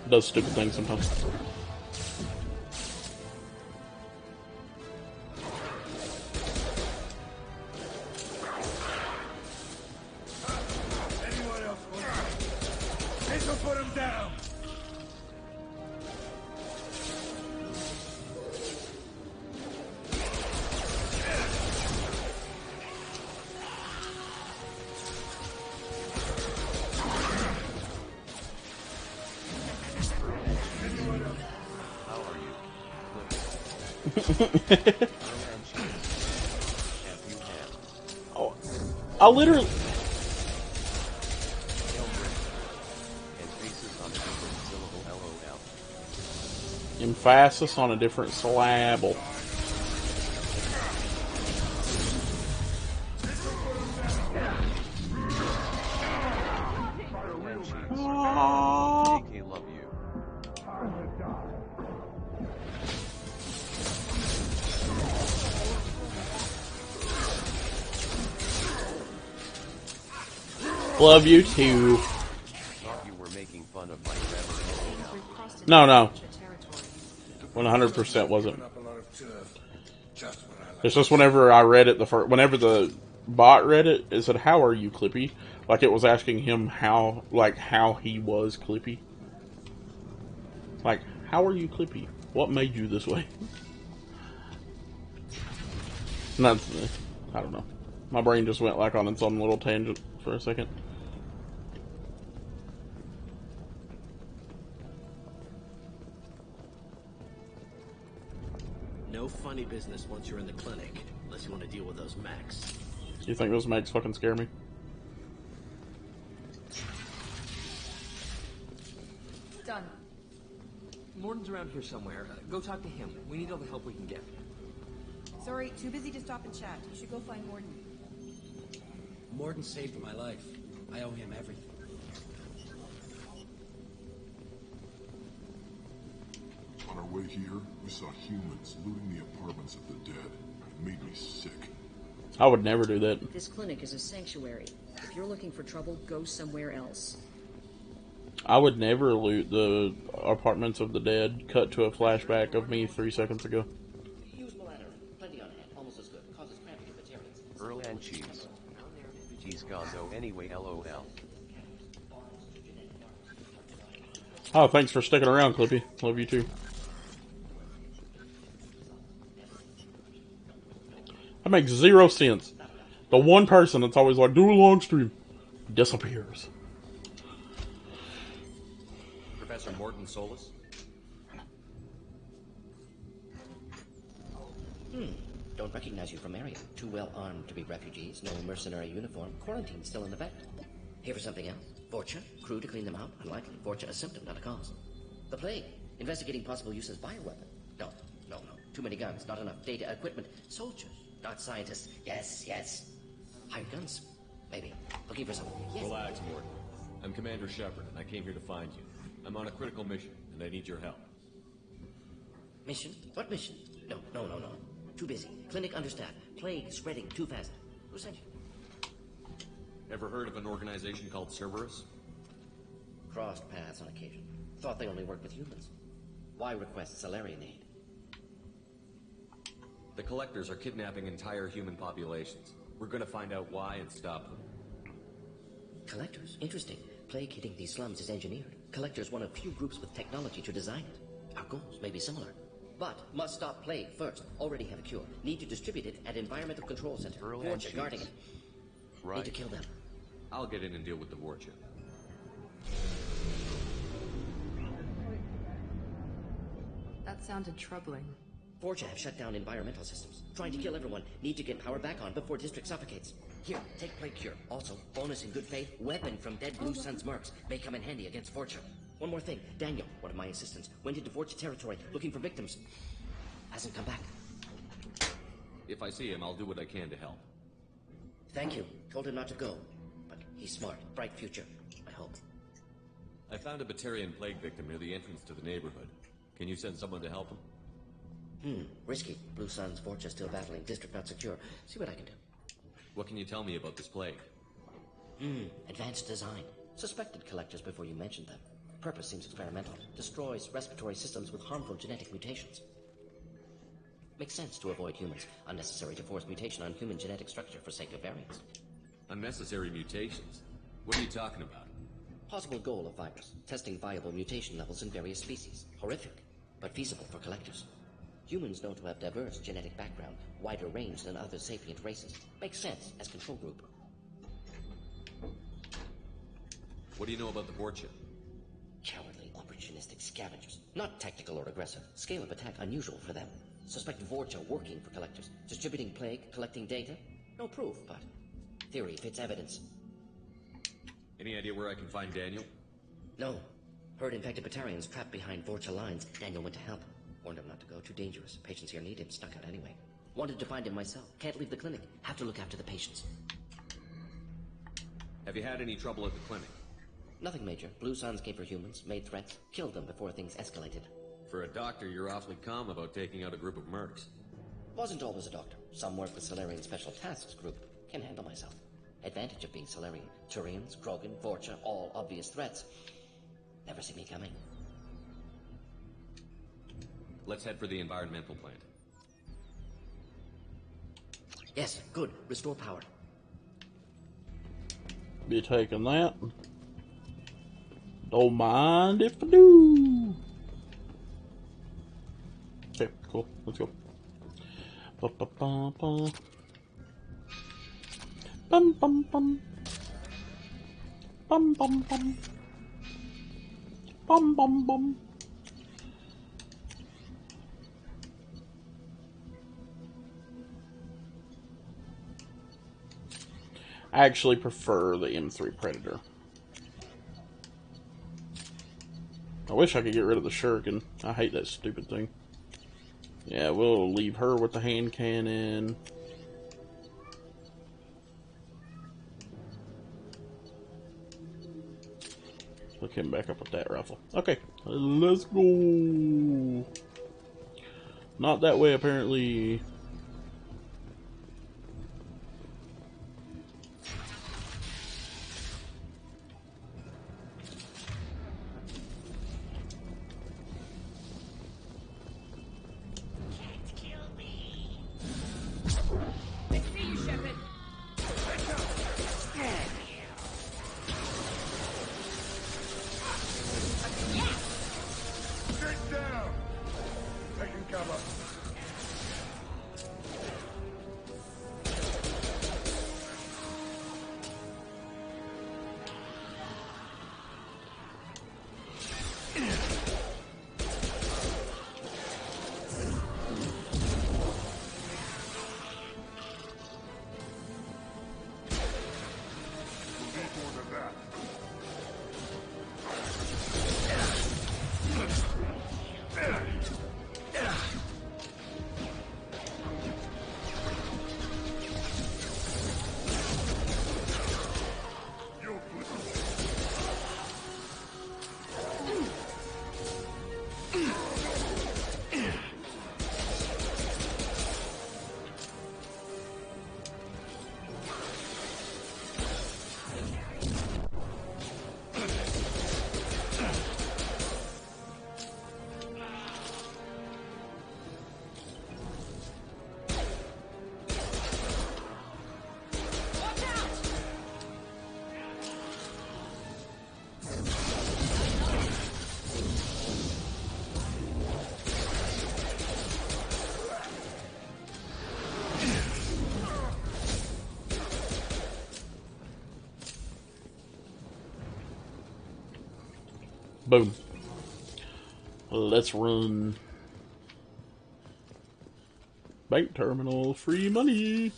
does stupid things sometimes. Anyone else want it? This will put him down. Oh, I literally. Emphasis on a different syllable. love you. Love you too. Thought you were making fun of my grammar. No. 100% wasn't. It's just whenever I read it whenever the bot read it, it said, "How are you, Clippy?" Like it was asking him how he was Clippy. Like, how are you, Clippy? What made you this way? Nothing. I don't know. My brain just went like on its own little tangent for a second. No funny business once you're in the clinic, unless you want to deal with those mechs. You think those mechs fucking scare me? Done. Morton's around here somewhere. Go talk to him. We need all the help we can get. Sorry, too busy to stop and chat. You should go find Morton. Morton saved my life. I owe him everything. On our way here, we saw humans looting the apartments of the dead. It made me sick. I would never do that. This clinic is a sanctuary. If you're looking for trouble, go somewhere else. I would never loot the apartments of the dead. Cut to a flashback of me 3 seconds ago. Use Milano. Plenty on hand. Almost as good. Causes cramping to vegetarians. Earl and cheese. He's gone though anyway, lol. Oh, thanks for sticking around, Clippy. Love you too. That makes 0 sense. The one person that's always like, do a long stream, disappears. Professor Morton Solus? Don't recognize you from area. Too well armed to be refugees. No mercenary uniform. Quarantine still in effect. Here for something else? Vorcha? Crew to clean them out? Unlikely. Vorcha a symptom, not a cause. The plague. Investigating possible use as bioweapon. No. Too many guns. Not enough data, equipment. Soldiers, not scientists. Yes. Hired guns. Maybe. Looking for something. Yes. Relax, Morton. I'm Commander Shepard, and I came here to find you. I'm on a critical mission, and I need your help. Mission? What mission? No. Too busy. Clinic understaffed. Plague spreading too fast. Who sent you? Ever heard of an organization called Cerberus? Crossed paths on occasion. Thought they only worked with humans. Why request Salarian aid? The Collectors are kidnapping entire human populations. We're gonna find out why and stop them. Collectors? Interesting. Plague hitting these slums is engineered. Collectors one of few groups with technology to design it. Our goals may be similar. But must stop plague first. Already have a cure. Need to distribute it at Environmental Control Center. Vorcha guarding it. Right. Need to kill them. I'll get in and deal with the Vorcha. That sounded troubling. Vorcha have shut down environmental systems. Trying to kill everyone. Need to get power back on before district suffocates. Here, take plague cure. Also, bonus in good faith, weapon from dead Blue Sun's mercs. May come in handy against Vorcha. One more thing. Daniel, one of my assistants, went into Vorcha territory looking for victims. Hasn't come back. If I see him, I'll do what I can to help. Thank you. Told him not to go. But he's smart. Bright future. I hope. I found a Batarian plague victim near the entrance to the neighborhood. Can you send someone to help him? Risky. Blue Sun's Vorcha still battling. District not secure. See what I can do. What can you tell me about this plague? Advanced design. Suspected collectors before you mentioned them. Purpose seems experimental. Destroys respiratory systems with harmful genetic mutations. Makes sense to avoid humans. Unnecessary to force mutation on human genetic structure for sake of variants. Unnecessary mutations? What are you talking about? Possible goal of virus. Testing viable mutation levels in various species. Horrific, but feasible for collectors. Humans known to have diverse genetic background, wider range than other sapient races. Makes sense as control group. What do you know about the Vorcha? Cowardly, opportunistic scavengers. Not tactical or aggressive. Scale of attack unusual for them. Suspect Vorcha working for collectors. Distributing plague, collecting data. No proof, but theory fits evidence. Any idea where I can find Daniel? No. Heard infected Batarians trapped behind Vorcha lines. Daniel went to help. Warned him not to go. Too dangerous. Patients here need him. Snuck out anyway. Wanted to find him myself. Can't leave the clinic. Have to look after the patients. Have you had any trouble at the clinic? Nothing major. Blue Suns came for humans, made threats, killed them before things escalated. For a doctor, you're awfully calm about taking out a group of mercs. Wasn't always a doctor. Some work with Salarian Special Tasks Group. Can handle myself. Advantage of being Salarian. Turians, Krogan, Vorcha, all obvious threats. Never see me coming. Let's head for the environmental plant. Yes, good. Restore power. Be taking that. Don't mind if I do. Okay, cool. Let's go. Bum bum bum. Bum bum bum. Bum bum bum. I actually prefer the M3 Predator. I wish I could get rid of the Shuriken. I hate that stupid thing. Yeah, we'll leave her with the hand cannon. Look him back up with that rifle. Okay, let's go. Not that way, apparently. Boom. Let's run. Bank terminal, free money.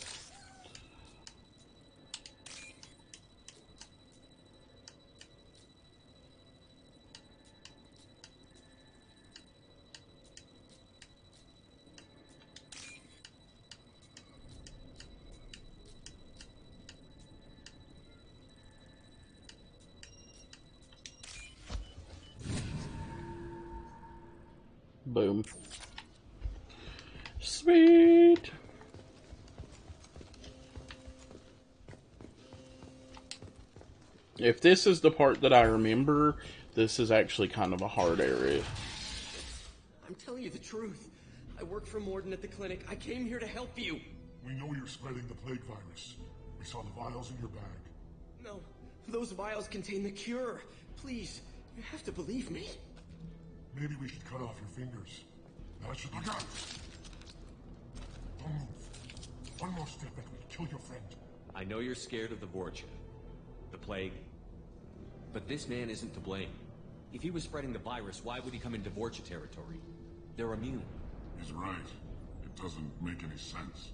Boom. Sweet. If this is the part that I remember, this is actually kind of a hard area. I'm telling you the truth. I work for Morden at the clinic. I came here to help you. We know you're spreading the plague virus. We saw the vials in your bag. No, those vials contain the cure. Please, you have to believe me. Maybe we should cut off your fingers. That should be done. Don't move. One more step and we'll kill your friend. I know you're scared of the Vorcha, the plague, but this man isn't to blame. If he was spreading the virus, why would he come into Vorcha territory? They're immune. He's right. It doesn't make any sense.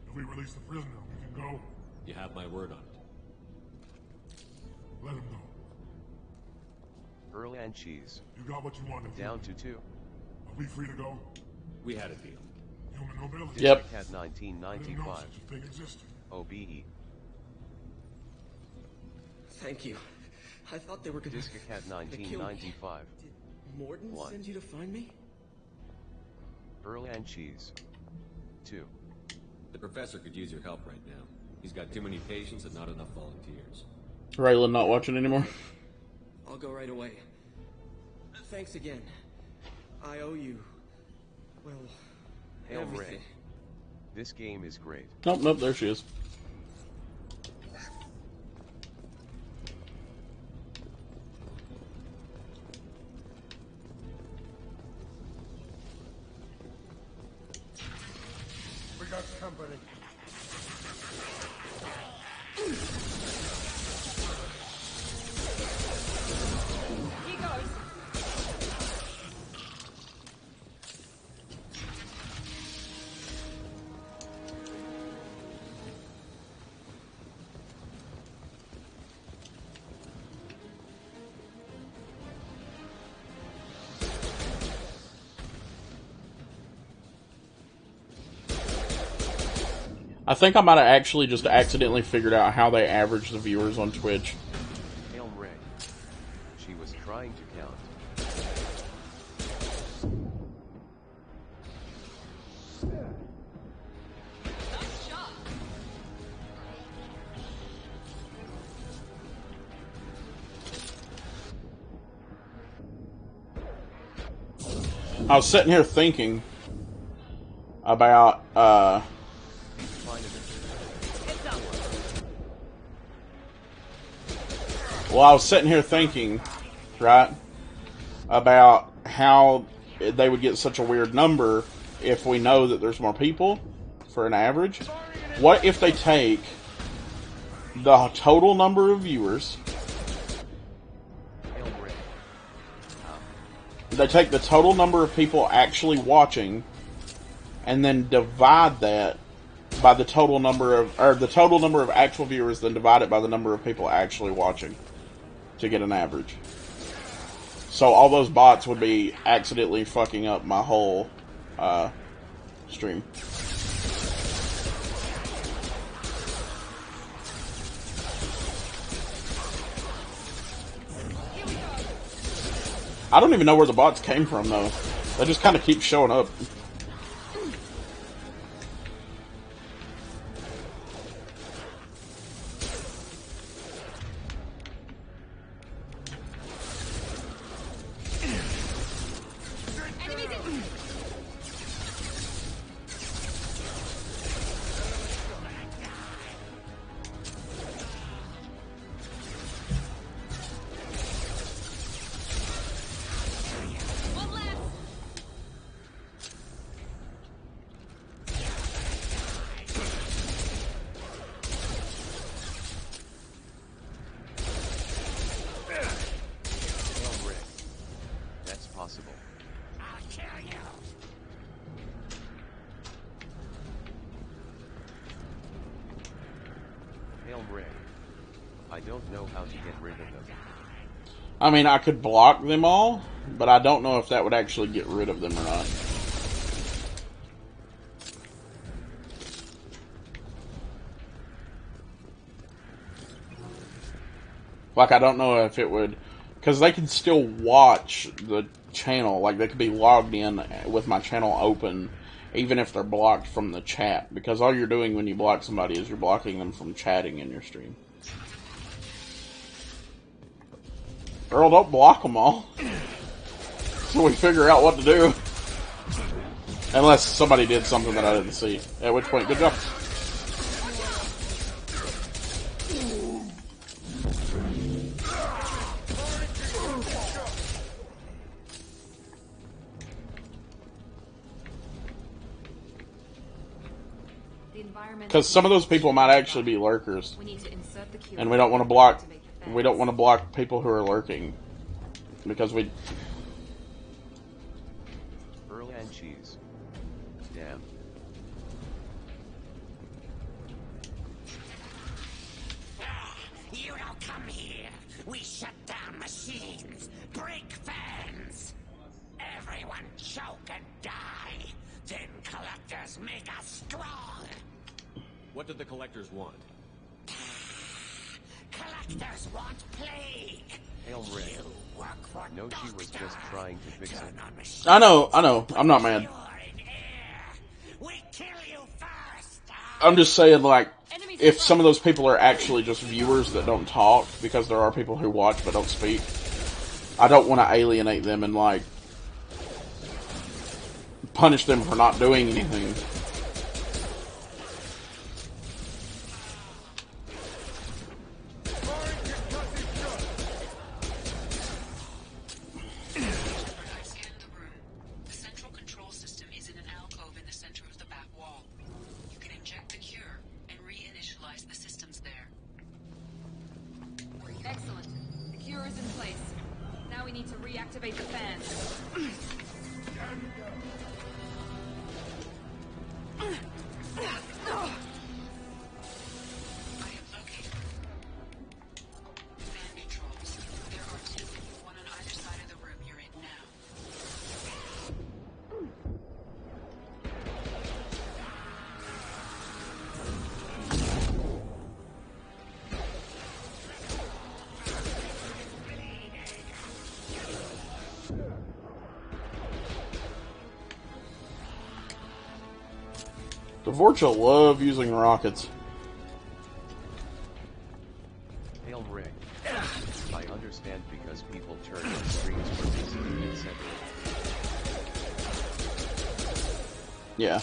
If we release the prisoner, we can go. You have my word on it. Let him know. Earl and Cheese. You got what you wanted. Down to 2. Are we free to go? We had a deal. Human nobility. Yep. Cat 1995. Thing existed. OBE. Thank you. I thought they were gonna... Cat 1995. Did Morden send you to find me? Earl and Cheese. 2. The professor could use your help right now. He's got too many patients and not enough volunteers. Raylan not watching anymore. I'll go right away. Thanks again. I owe you, well, Hail everything. Ray. This game is great. Nope, nope, there she is. We got company. I think I might have actually just accidentally figured out how they average the viewers on Twitch. Hail Ray. She was trying to count. I was sitting here thinking about, well, I was sitting here thinking, right, about how they would get such a weird number if we know that there's more people for an average. What if they take the total number of viewers, they take the total number of people actually watching, and then divide that by the total number of, or the total number of actual viewers, then divide it by the number of people actually watching to get an average. So all those bots would be accidentally fucking up my whole stream. I don't even know where the bots came from, though. They just kind of keep showing up. I mean, I could block them all, but I don't know if that would actually get rid of them or not. Like, I don't know if it would, because they can still watch the channel. Like, they could be logged in with my channel open, even if they're blocked from the chat. Because all you're doing when you block somebody is you're blocking them from chatting in your stream. Earl, don't block them all. So we figure out what to do. Unless somebody did something that I didn't see. At which point, good job. Because some of those people might actually be lurkers. And we don't want to block... We don't want to block people who are lurking, because we... Earl and cheese. Damn. You don't come here. We shut down machines, break fans. Everyone choke and die. Then collectors make us strong. What did the collectors want? Collectors want plague. Hail Ray. No, she was just trying to fix it. I know. I'm not mad. I'm just saying, like, if some of those people are actually just viewers that don't talk, because there are people who watch but don't speak, I don't want to alienate them and, like, punish them for not doing anything. need to reactivate the fans. The Vorcha love using rockets. Hail Ray. I understand because people turn on streams for visiting, etc. Yeah.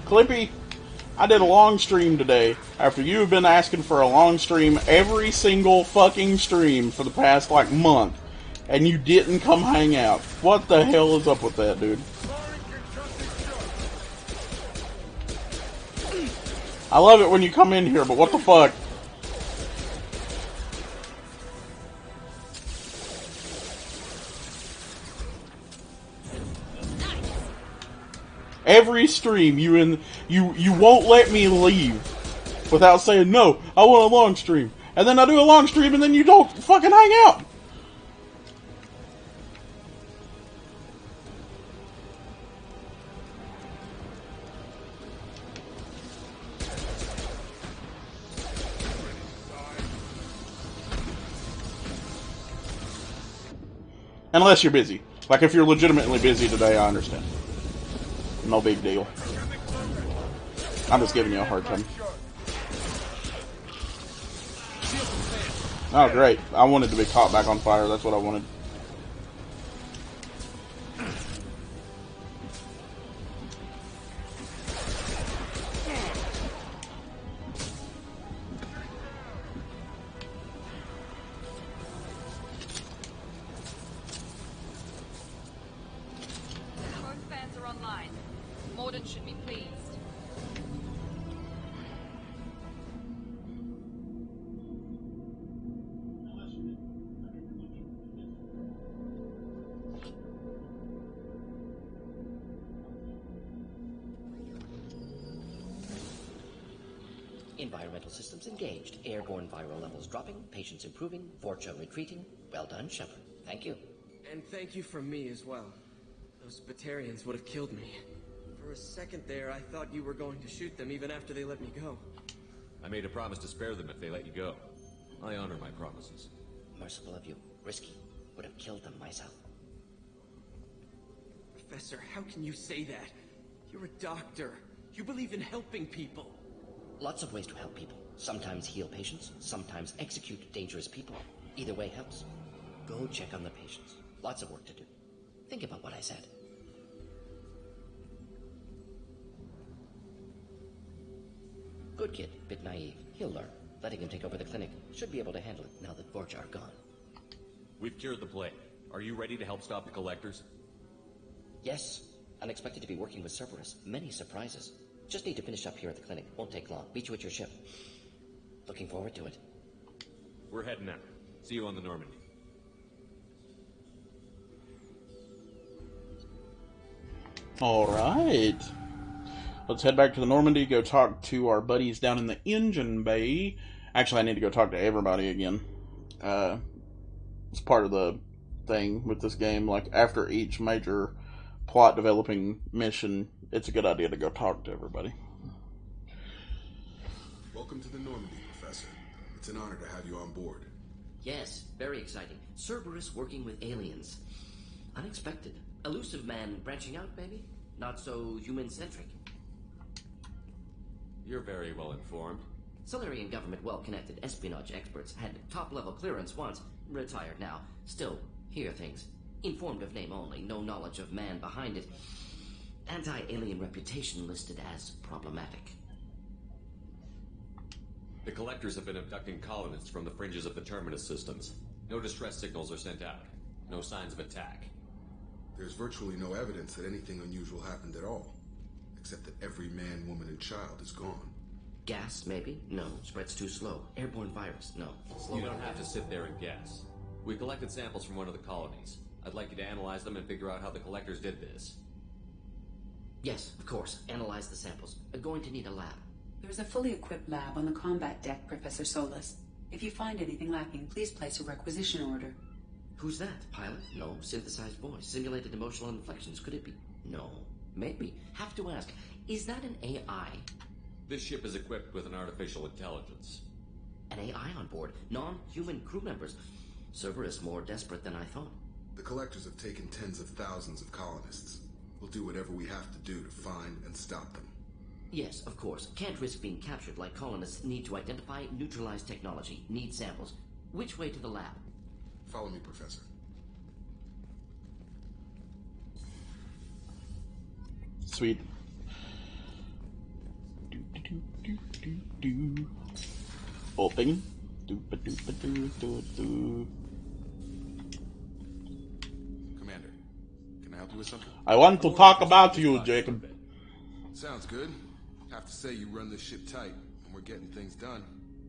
Clippy, I did a long stream today after you've been asking for a long stream every single fucking stream for the past like month, and you didn't come hang out. What the hell is up with that, dude? I love it when you come in here, but what the fuck? Every stream you won't let me leave without saying, no, I want a long stream. And then I do a long stream and then you don't fucking hang out. Unless you're busy. Like if you're legitimately busy today, I understand. No big deal. I'm just giving you a hard time. Oh, great. I wanted to be caught back on fire. That's what I wanted. Environmental systems engaged. Airborne viral levels dropping. Patients improving. Vorcha retreating. Well done, Shepard. Thank you. And thank you from me as well. Those Batarians would have killed me. For a second there, I thought you were going to shoot them even after they let me go. I made a promise to spare them if they let you go. I honor my promises. Merciful of you. Risky. Would have killed them myself. Professor, how can you say that? You're a doctor. You believe in helping people. Lots of ways to help people. Sometimes heal patients, sometimes execute dangerous people. Either way helps. Go check on the patients. Lots of work to do. Think about what I said. Good kid, bit naive. He'll learn. Letting him take over the clinic. Should be able to handle it now that Vorcha are gone. We've cured the plague. Are you ready to help stop the collectors? Yes. Unexpected to be working with Cerberus. Many surprises. Just need to finish up here at the clinic. Won't take long. Meet you at your ship. Looking forward to it. We're heading out. See you on the Normandy. Alright. Let's head back to the Normandy, go talk to our buddies down in the engine bay. Actually, I need to go talk to everybody again. It's part of the thing with this game. Like, after each major plot developing mission, it's a good idea to go talk to everybody. Welcome to the Normandy. It's an honor to have you on board. Yes, very exciting. Cerberus working with aliens. Unexpected. Elusive man branching out, maybe? Not so human-centric. You're very well informed. Solarian government well-connected espionage experts had top-level clearance once. Retired now. Still, hear things. Informed of name only, no knowledge of man behind it. Anti-alien reputation listed as problematic. The Collectors have been abducting colonists from the fringes of the Terminus systems. No distress signals are sent out. No signs of attack. There's virtually no evidence that anything unusual happened at all. Except that every man, woman, and child is gone. Gas, maybe? No. Spreads too slow. Airborne virus? No. You don't have to sit there and guess. We collected samples from one of the colonies. I'd like you to analyze them and figure out how the Collectors did this. Yes, of course. Analyze the samples. Going to need a lab. There's a fully equipped lab on the combat deck, Professor Solis. If you find anything lacking, please place a requisition order. Who's that? Pilot? No. Synthesized voice. Simulated emotional inflections. Could it be? No. Maybe. Have to ask. Is that an AI? This ship is equipped with an artificial intelligence. An AI on board? Non-human crew members? Cerberus more desperate than I thought. The Collectors have taken tens of thousands of colonists. We'll do whatever we have to do to find and stop them. Yes, of course. Can't risk being captured like colonists need to identify, neutralize technology, need samples. Which way to the lab? Follow me, Professor. Sweet. Open. Commander, can I help you with something? I want to talk about you, Jacob. Sounds good. Have to say you run this ship tight, and we're getting things done.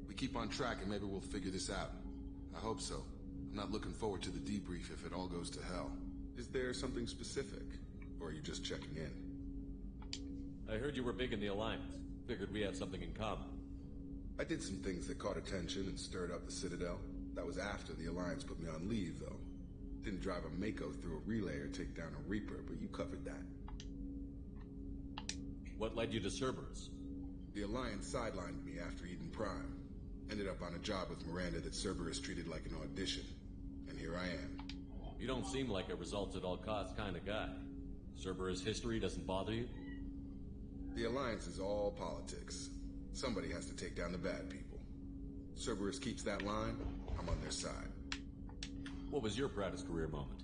We keep on track, and maybe we'll figure this out. I hope so. I'm not looking forward to the debrief if it all goes to hell. Is there something specific, or are you just checking in? I heard you were big in the Alliance. Figured we had something in common. I did some things that caught attention and stirred up the Citadel. That was after the Alliance put me on leave, though. Didn't drive a Mako through a relay or take down a Reaper, but you covered that. What led you to Cerberus? The Alliance sidelined me after Eden Prime. Ended up on a job with Miranda that Cerberus treated like an audition. And here I am. You don't seem like a results-at-all-costs kind of guy. Cerberus history doesn't bother you? The Alliance is all politics. Somebody has to take down the bad people. Cerberus keeps that line, I'm on their side. What was your proudest career moment?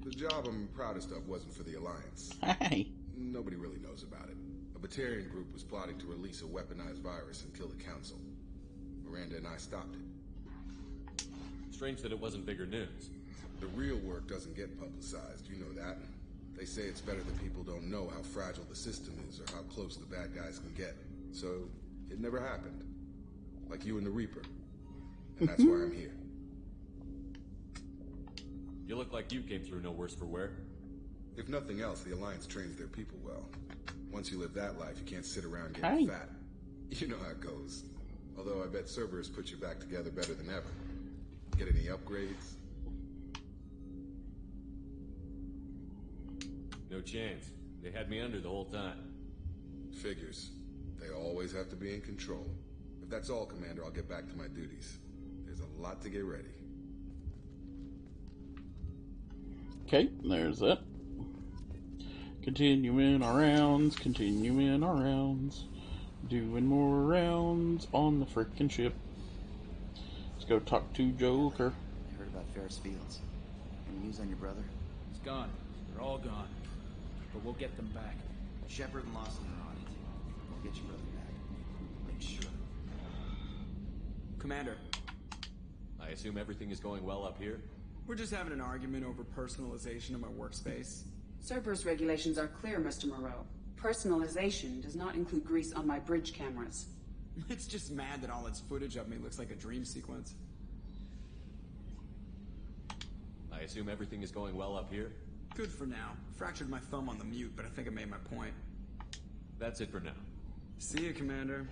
The job I'm proudest of wasn't for the Alliance. Hey. Nobody really knows about it. A Batarian group was plotting to release a weaponized virus and kill the Council. Miranda and I stopped it. Strange that it wasn't bigger news. The real work doesn't get publicized, you know that. They say it's better that people don't know how fragile the system is or how close the bad guys can get. So, it never happened. Like you and the Reaper. And that's why I'm here. You look like you came through no worse for wear. If nothing else, the Alliance trains their people well. Once you live that life, you can't sit around getting fat. You know how it goes. Although I bet Cerberus put you back together better than ever. Get any upgrades? No chance. They had me under the whole time. Figures. They always have to be in control. If that's all, Commander, I'll get back to my duties. There's a lot to get ready. Okay, there's it. Continuing our rounds, continuing our rounds. Doing more rounds on the frickin' ship. Let's go talk to Joker. I heard about Ferris Fields. Any news on your brother? He's gone. They're all gone. But we'll get them back. Shepard and Lawson are on it. We'll get your brother back. Make sure. Commander. I assume everything is going well up here? We're just having an argument over personalization of my workspace. Cerberus regulations are clear, Mr. Moreau. Personalization does not include grease on my bridge cameras. It's just mad that all its footage of me looks like a dream sequence. I assume everything is going well up here? Good for now. Fractured my thumb on the mute, but I think I made my point. That's it for now. See you, Commander.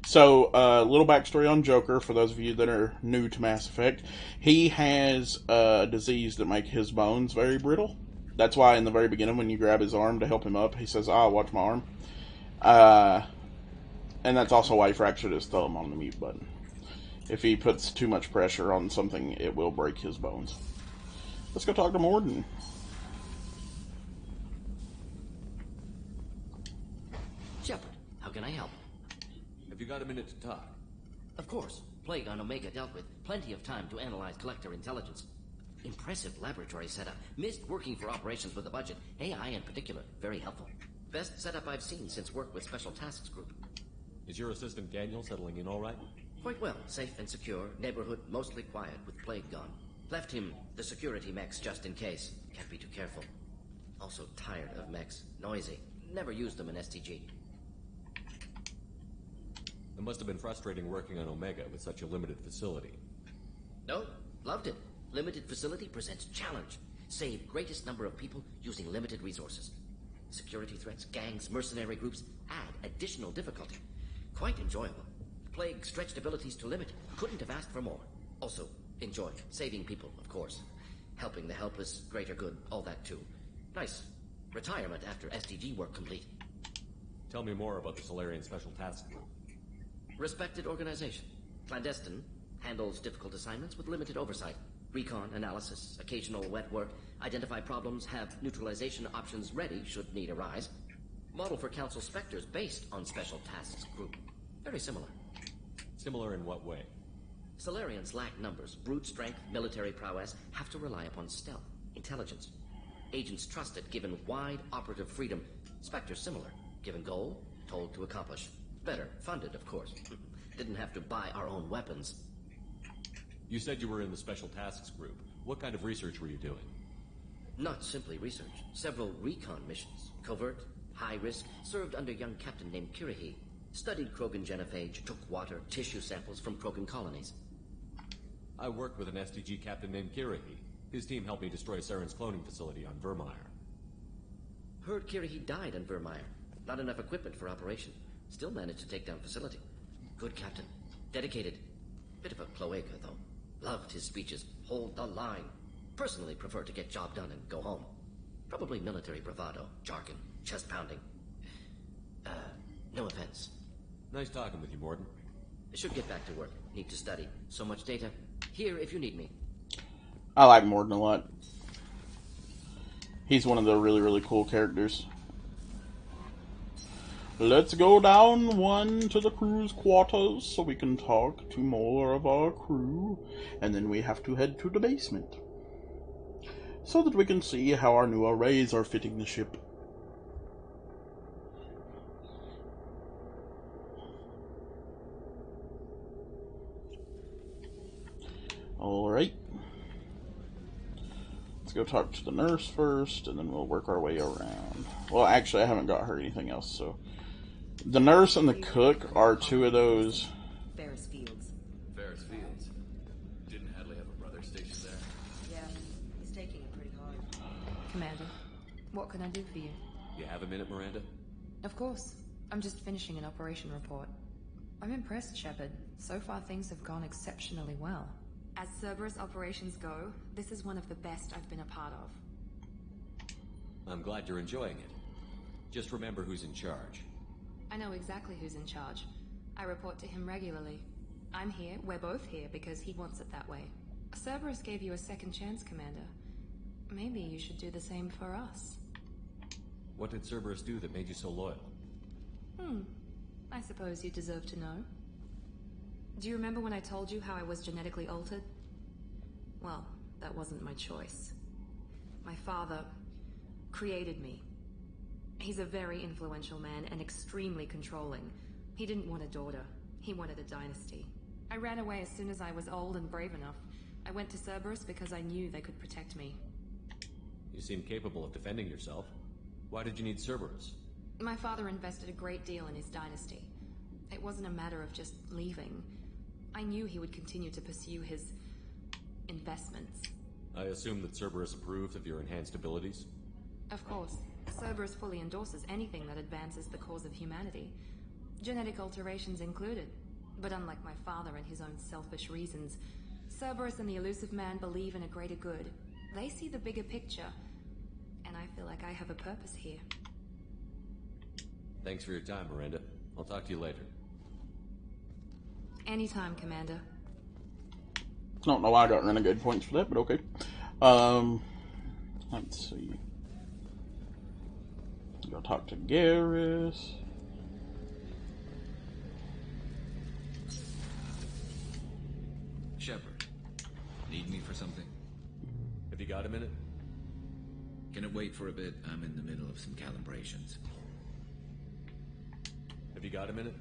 So, a little backstory on Joker, for those of you that are new to Mass Effect. He has a disease that makes his bones very brittle. That's why in the very beginning, when you grab his arm to help him up, he says, watch my arm. And that's also why Frack should just throw him on the mute button. If he puts too much pressure on something, it will break his bones. Let's go talk to Morden. Shepard, how can I help? Have you got a minute to talk? Of course. Plague on Omega dealt with. Plenty of time to analyze collector intelligence. Impressive laboratory setup. Missed working for operations with a budget. AI in particular. Very helpful. Best setup I've seen since work with Special Tasks Group. Is your assistant Daniel settling in all right? Quite well. Safe and secure. Neighborhood mostly quiet with Plague gone. Left him the security mechs just in case. Can't be too careful. Also tired of mechs. Noisy. Never used them in STG. It must have been frustrating working on Omega with such a limited facility. No, loved it. Limited facility presents challenge. Save greatest number of people using limited resources. Security threats, gangs, mercenary groups add additional difficulty. Quite enjoyable. Plague stretched abilities to limit. Couldn't have asked for more. Also, enjoy. Saving people, of course. Helping the helpless, greater good, all that too. Nice. Retirement after SDG work complete. Tell me more about the Solarian Special Task Group. Respected organization. Clandestine. Handles difficult assignments with limited oversight. Recon, analysis, occasional wet work. Identify problems, have neutralization options ready should need arise. Model for Council Spectres based on Special Tasks Group. Very similar. Similar in what way? Solarians lack numbers, brute strength, military prowess, have to rely upon stealth, intelligence. Agents trusted, given wide operative freedom. Spectres similar, given goal, told to accomplish. Better, funded, of course. Didn't have to buy our own weapons. You said you were in the Special Tasks Group. What kind of research were you doing? Not simply research. Several recon missions. Covert, high risk, served under young captain named Kirihi. Studied Krogan genophage, took water, tissue samples from Krogan colonies. I worked with an SDG captain named Kirihi. His team helped me destroy Saren's cloning facility on Vermeer. Heard Kirihi died on Vermeer. Not enough equipment for operation. Still managed to take down facility. Good captain. Dedicated. Bit of a cloaca, though. Loved his speeches. Hold the line. Personally prefer to get job done and go home. Probably military bravado, jargon, chest pounding. No offense. Nice talking with you, Morden. I should get back to work. Need to study. So much data. Here if you need me. I like Morden a lot. He's one of the really, really cool characters. Let's go down one to the crew's quarters so we can talk to more of our crew. And then we have to head to the basement so that we can see how our new arrays are fitting the ship. Alright. Let's go talk to the nurse first, and then we'll work our way around. Well, actually, I haven't got her anything else, so... The nurse and the cook are two of those... Ferris Fields. Ferris Fields? Didn't Hadley have a brother stationed there? Yeah, he's taking it pretty hard. Commander, what can I do for you? You have a minute, Miranda? Of course. I'm just finishing an operation report. I'm impressed, Shepard. So far things have gone exceptionally well. As Cerberus operations go, this is one of the best I've been a part of. I'm glad you're enjoying it. Just remember who's in charge. I know exactly who's in charge. I report to him regularly. I'm here, we're both here, because he wants it that way. Cerberus gave you a second chance, Commander. Maybe you should do the same for us. What did Cerberus do that made you so loyal? I suppose you deserve to know. Do you remember when I told you how I was genetically altered? Well, that wasn't my choice. My father created me. He's a very influential man and extremely controlling. He didn't want a daughter. He wanted a dynasty. I ran away as soon as I was old and brave enough. I went to Cerberus because I knew they could protect me. You seem capable of defending yourself. Why did you need Cerberus? My father invested a great deal in his dynasty. It wasn't a matter of just leaving. I knew he would continue to pursue his investments. I assume that Cerberus approved of your enhanced abilities? Of course. Cerberus fully endorses anything that advances the cause of humanity. Genetic alterations included. But unlike my father and his own selfish reasons, Cerberus and the Elusive Man believe in a greater good. They see the bigger picture. And I feel like I have a purpose here. Thanks for your time, Miranda. I'll talk to you later. Anytime, Commander. Don't know why I got renegade points for that, but okay. Let's see. Go talk to Garrus. Shepard, need me for something? Have you got a minute? Can it wait for a bit? I'm in the middle of some calibrations. Have you got a minute?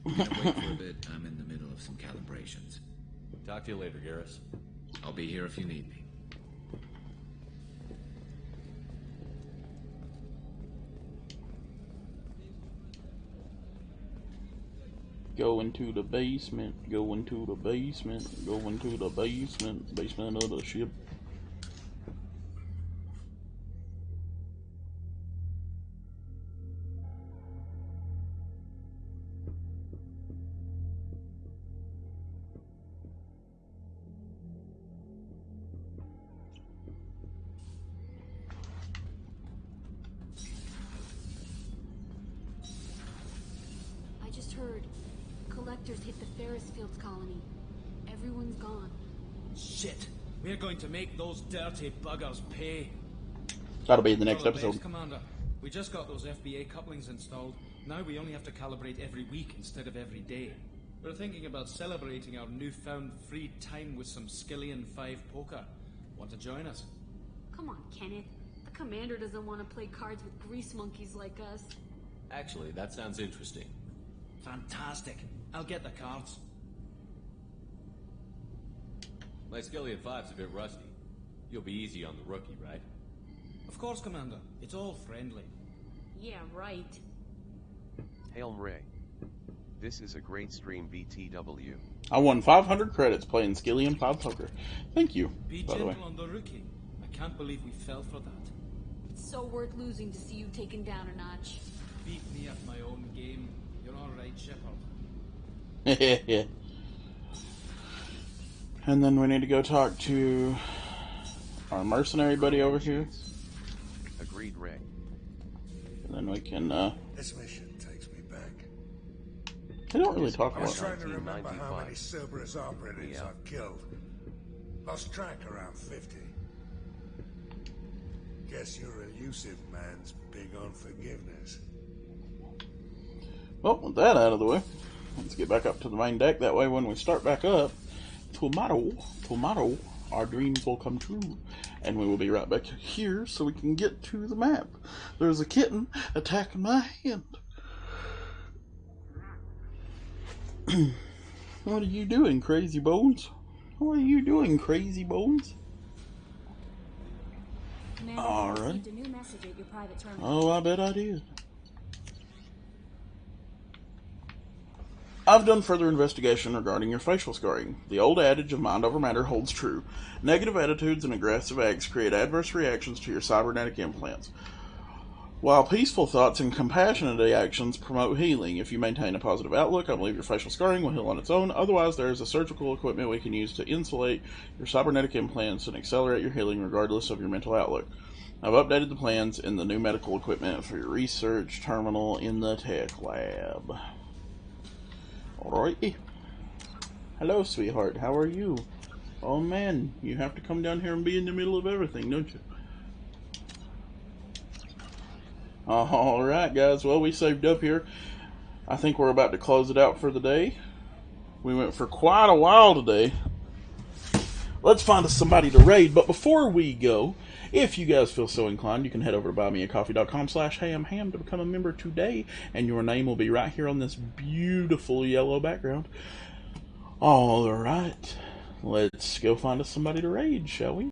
Can it wait for a bit? I'm in the middle of some calibrations. Talk to you later, Garrus. I'll be here if you need me. Go into the basement, go into the basement, go into the basement, basement of the ship. I just heard collectors hit the Ferris Fields colony. Everyone's gone. Shit! We're going to make those dirty buggers pay. That'll be in the next All the episode. best, Commander. We just got those FBA couplings installed. Now we only have to calibrate every week instead of every day. We're thinking about celebrating our newfound free time with some Skillian 5 poker. Want to join us? Come on, Kenneth. The commander doesn't want to play cards with grease monkeys like us. Actually, that sounds interesting. Fantastic. I'll get the cards. My Skillian 5's a bit rusty. You'll be easy on the rookie, right? Of course, Commander. It's all friendly. Yeah, right. Hail Ray. This is a great stream, BTW. I won 500 credits playing Skillian 5 poker. Thank you, Be by the way. gentle on the rookie. I can't believe we fell for that. It's so worth losing to see you taken down a notch. Beat me at my own game. You're all right, Shepard. And then we need to go talk to our mercenary buddy over here. Agreed, Ray. And then we can, This mission takes me back. they don't really talk I was about trying to remember how many Cerberus operatives I've killed. Lost track around 50. Guess your elusive man's big on forgiveness. Well, with that out of the way, let's get back up to the main deck. That way when we start back up, tomorrow, our dreams will come true. And we will be right back here so we can get to the map. There's a kitten attacking my hand. What are you doing, Crazy Bones? What are you doing, Crazy Bones? Commander, All I right. received a new message at your private terminal. Oh, I bet I did. I've done further investigation regarding your facial scarring. The old adage of mind over matter holds true. Negative attitudes and aggressive acts create adverse reactions to your cybernetic implants, while peaceful thoughts and compassionate actions promote healing. If you maintain a positive outlook, I believe your facial scarring will heal on its own. Otherwise, there is a surgical equipment we can use to insulate your cybernetic implants and accelerate your healing regardless of your mental outlook. I've updated the plans in the new medical equipment for your research terminal in the tech lab. Alrighty. Hello, sweetheart. How are you? Oh man, you have to come down here and be in the middle of everything, don't you? Alright, guys. Well, we saved up here. I think we're about to close it out for the day. We went for quite a while today. Let's find us somebody to raid. But before we go, if you guys feel so inclined, you can head over to buymeacoffee.com/hamham to become a member today, and your name will be right here on this beautiful yellow background. Alright, let's go find us somebody to raid, shall we?